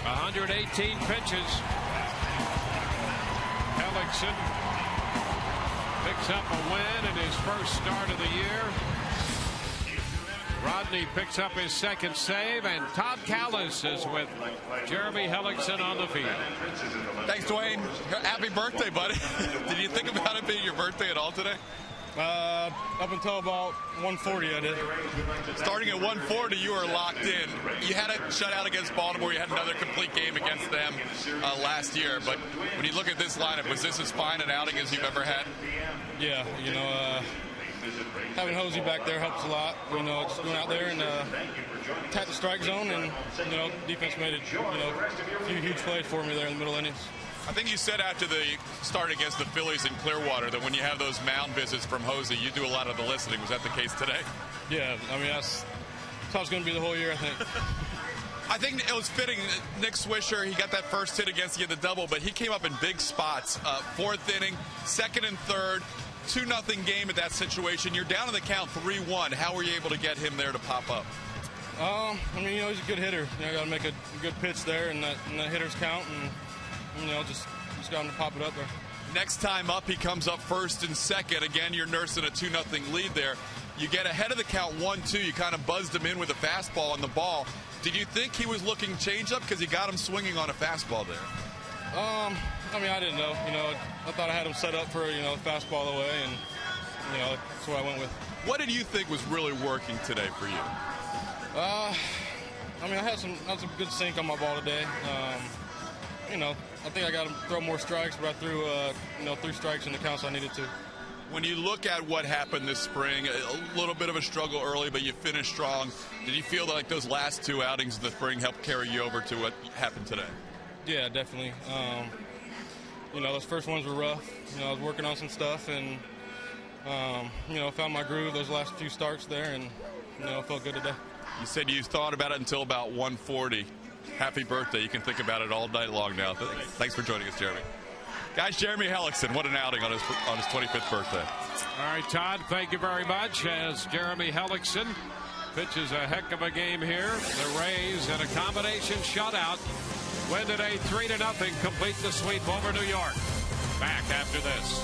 Speaker 1: 118 pitches. Hellickson picks up a win in his first start of the year. Rodney picks up his 2nd save, and Todd Callis is with Jeremy Hellickson on the field.
Speaker 3: Thanks, Dwayne. Happy birthday, buddy. Did you think about it being your birthday at all today?
Speaker 5: Up until about 1:40, I did.
Speaker 3: Starting at 1:40, you were locked in. You had a shutout against Baltimore. You had another complete game against them last year. But when you look at this lineup, was this as fine an outing as you've ever had?
Speaker 5: Yeah, having Hosey back there helps a lot. Just going out there and attack the strike zone, and defense made a few huge plays for me there in the middle innings.
Speaker 3: I think you said after the start against the Phillies in Clearwater that when you have those mound visits from Hosey, you do a lot of the listening. Was that the case today?
Speaker 5: Yeah, that's how it's going to be the whole year, I think.
Speaker 3: I think it was fitting. Nick Swisher, he got that first hit against you, the double, but he came up in big spots. 4th inning, 2nd and 3rd, 2-0 game at that situation. You're down in the count 3-1. How were you able to get him there to pop up?
Speaker 5: He's a good hitter. Got to make a good pitch there, and that hitter's count, and just got him to pop it up there.
Speaker 3: Next time up, he comes up 1st and 2nd. Again, you're nursing a 2-0 lead there. You get ahead of the count 1-2. You kind of buzzed him in with a fastball on the ball. Did you think he was looking changeup because he got him swinging on a fastball there?
Speaker 5: I didn't know. I thought I had him set up for fastball away, and that's what I went with.
Speaker 3: What did you think was really working today for you?
Speaker 5: I had some good sink on my ball today. I think I got him throw more strikes, but I threw 3 strikes in the counts I needed to.
Speaker 3: When you look at what happened this spring, a little bit of a struggle early, but you finished strong. Did you feel like those last 2 outings of the spring helped carry you over to what happened today?
Speaker 5: Yeah, definitely. Those first ones were rough. I was working on some stuff and, found my groove those last few starts there and, felt good today.
Speaker 3: You said you thought about it until about 1:40. Happy birthday. You can think about it all night long now. Thanks for joining us, Jeremy. Guys, Jeremy Hellickson, what an outing on his 25th birthday.
Speaker 1: All right, Todd, thank you very much. As Jeremy Hellickson pitches a heck of a game here. The Rays in a combination shutout win today 3-0, complete the sweep over New York. Back after this.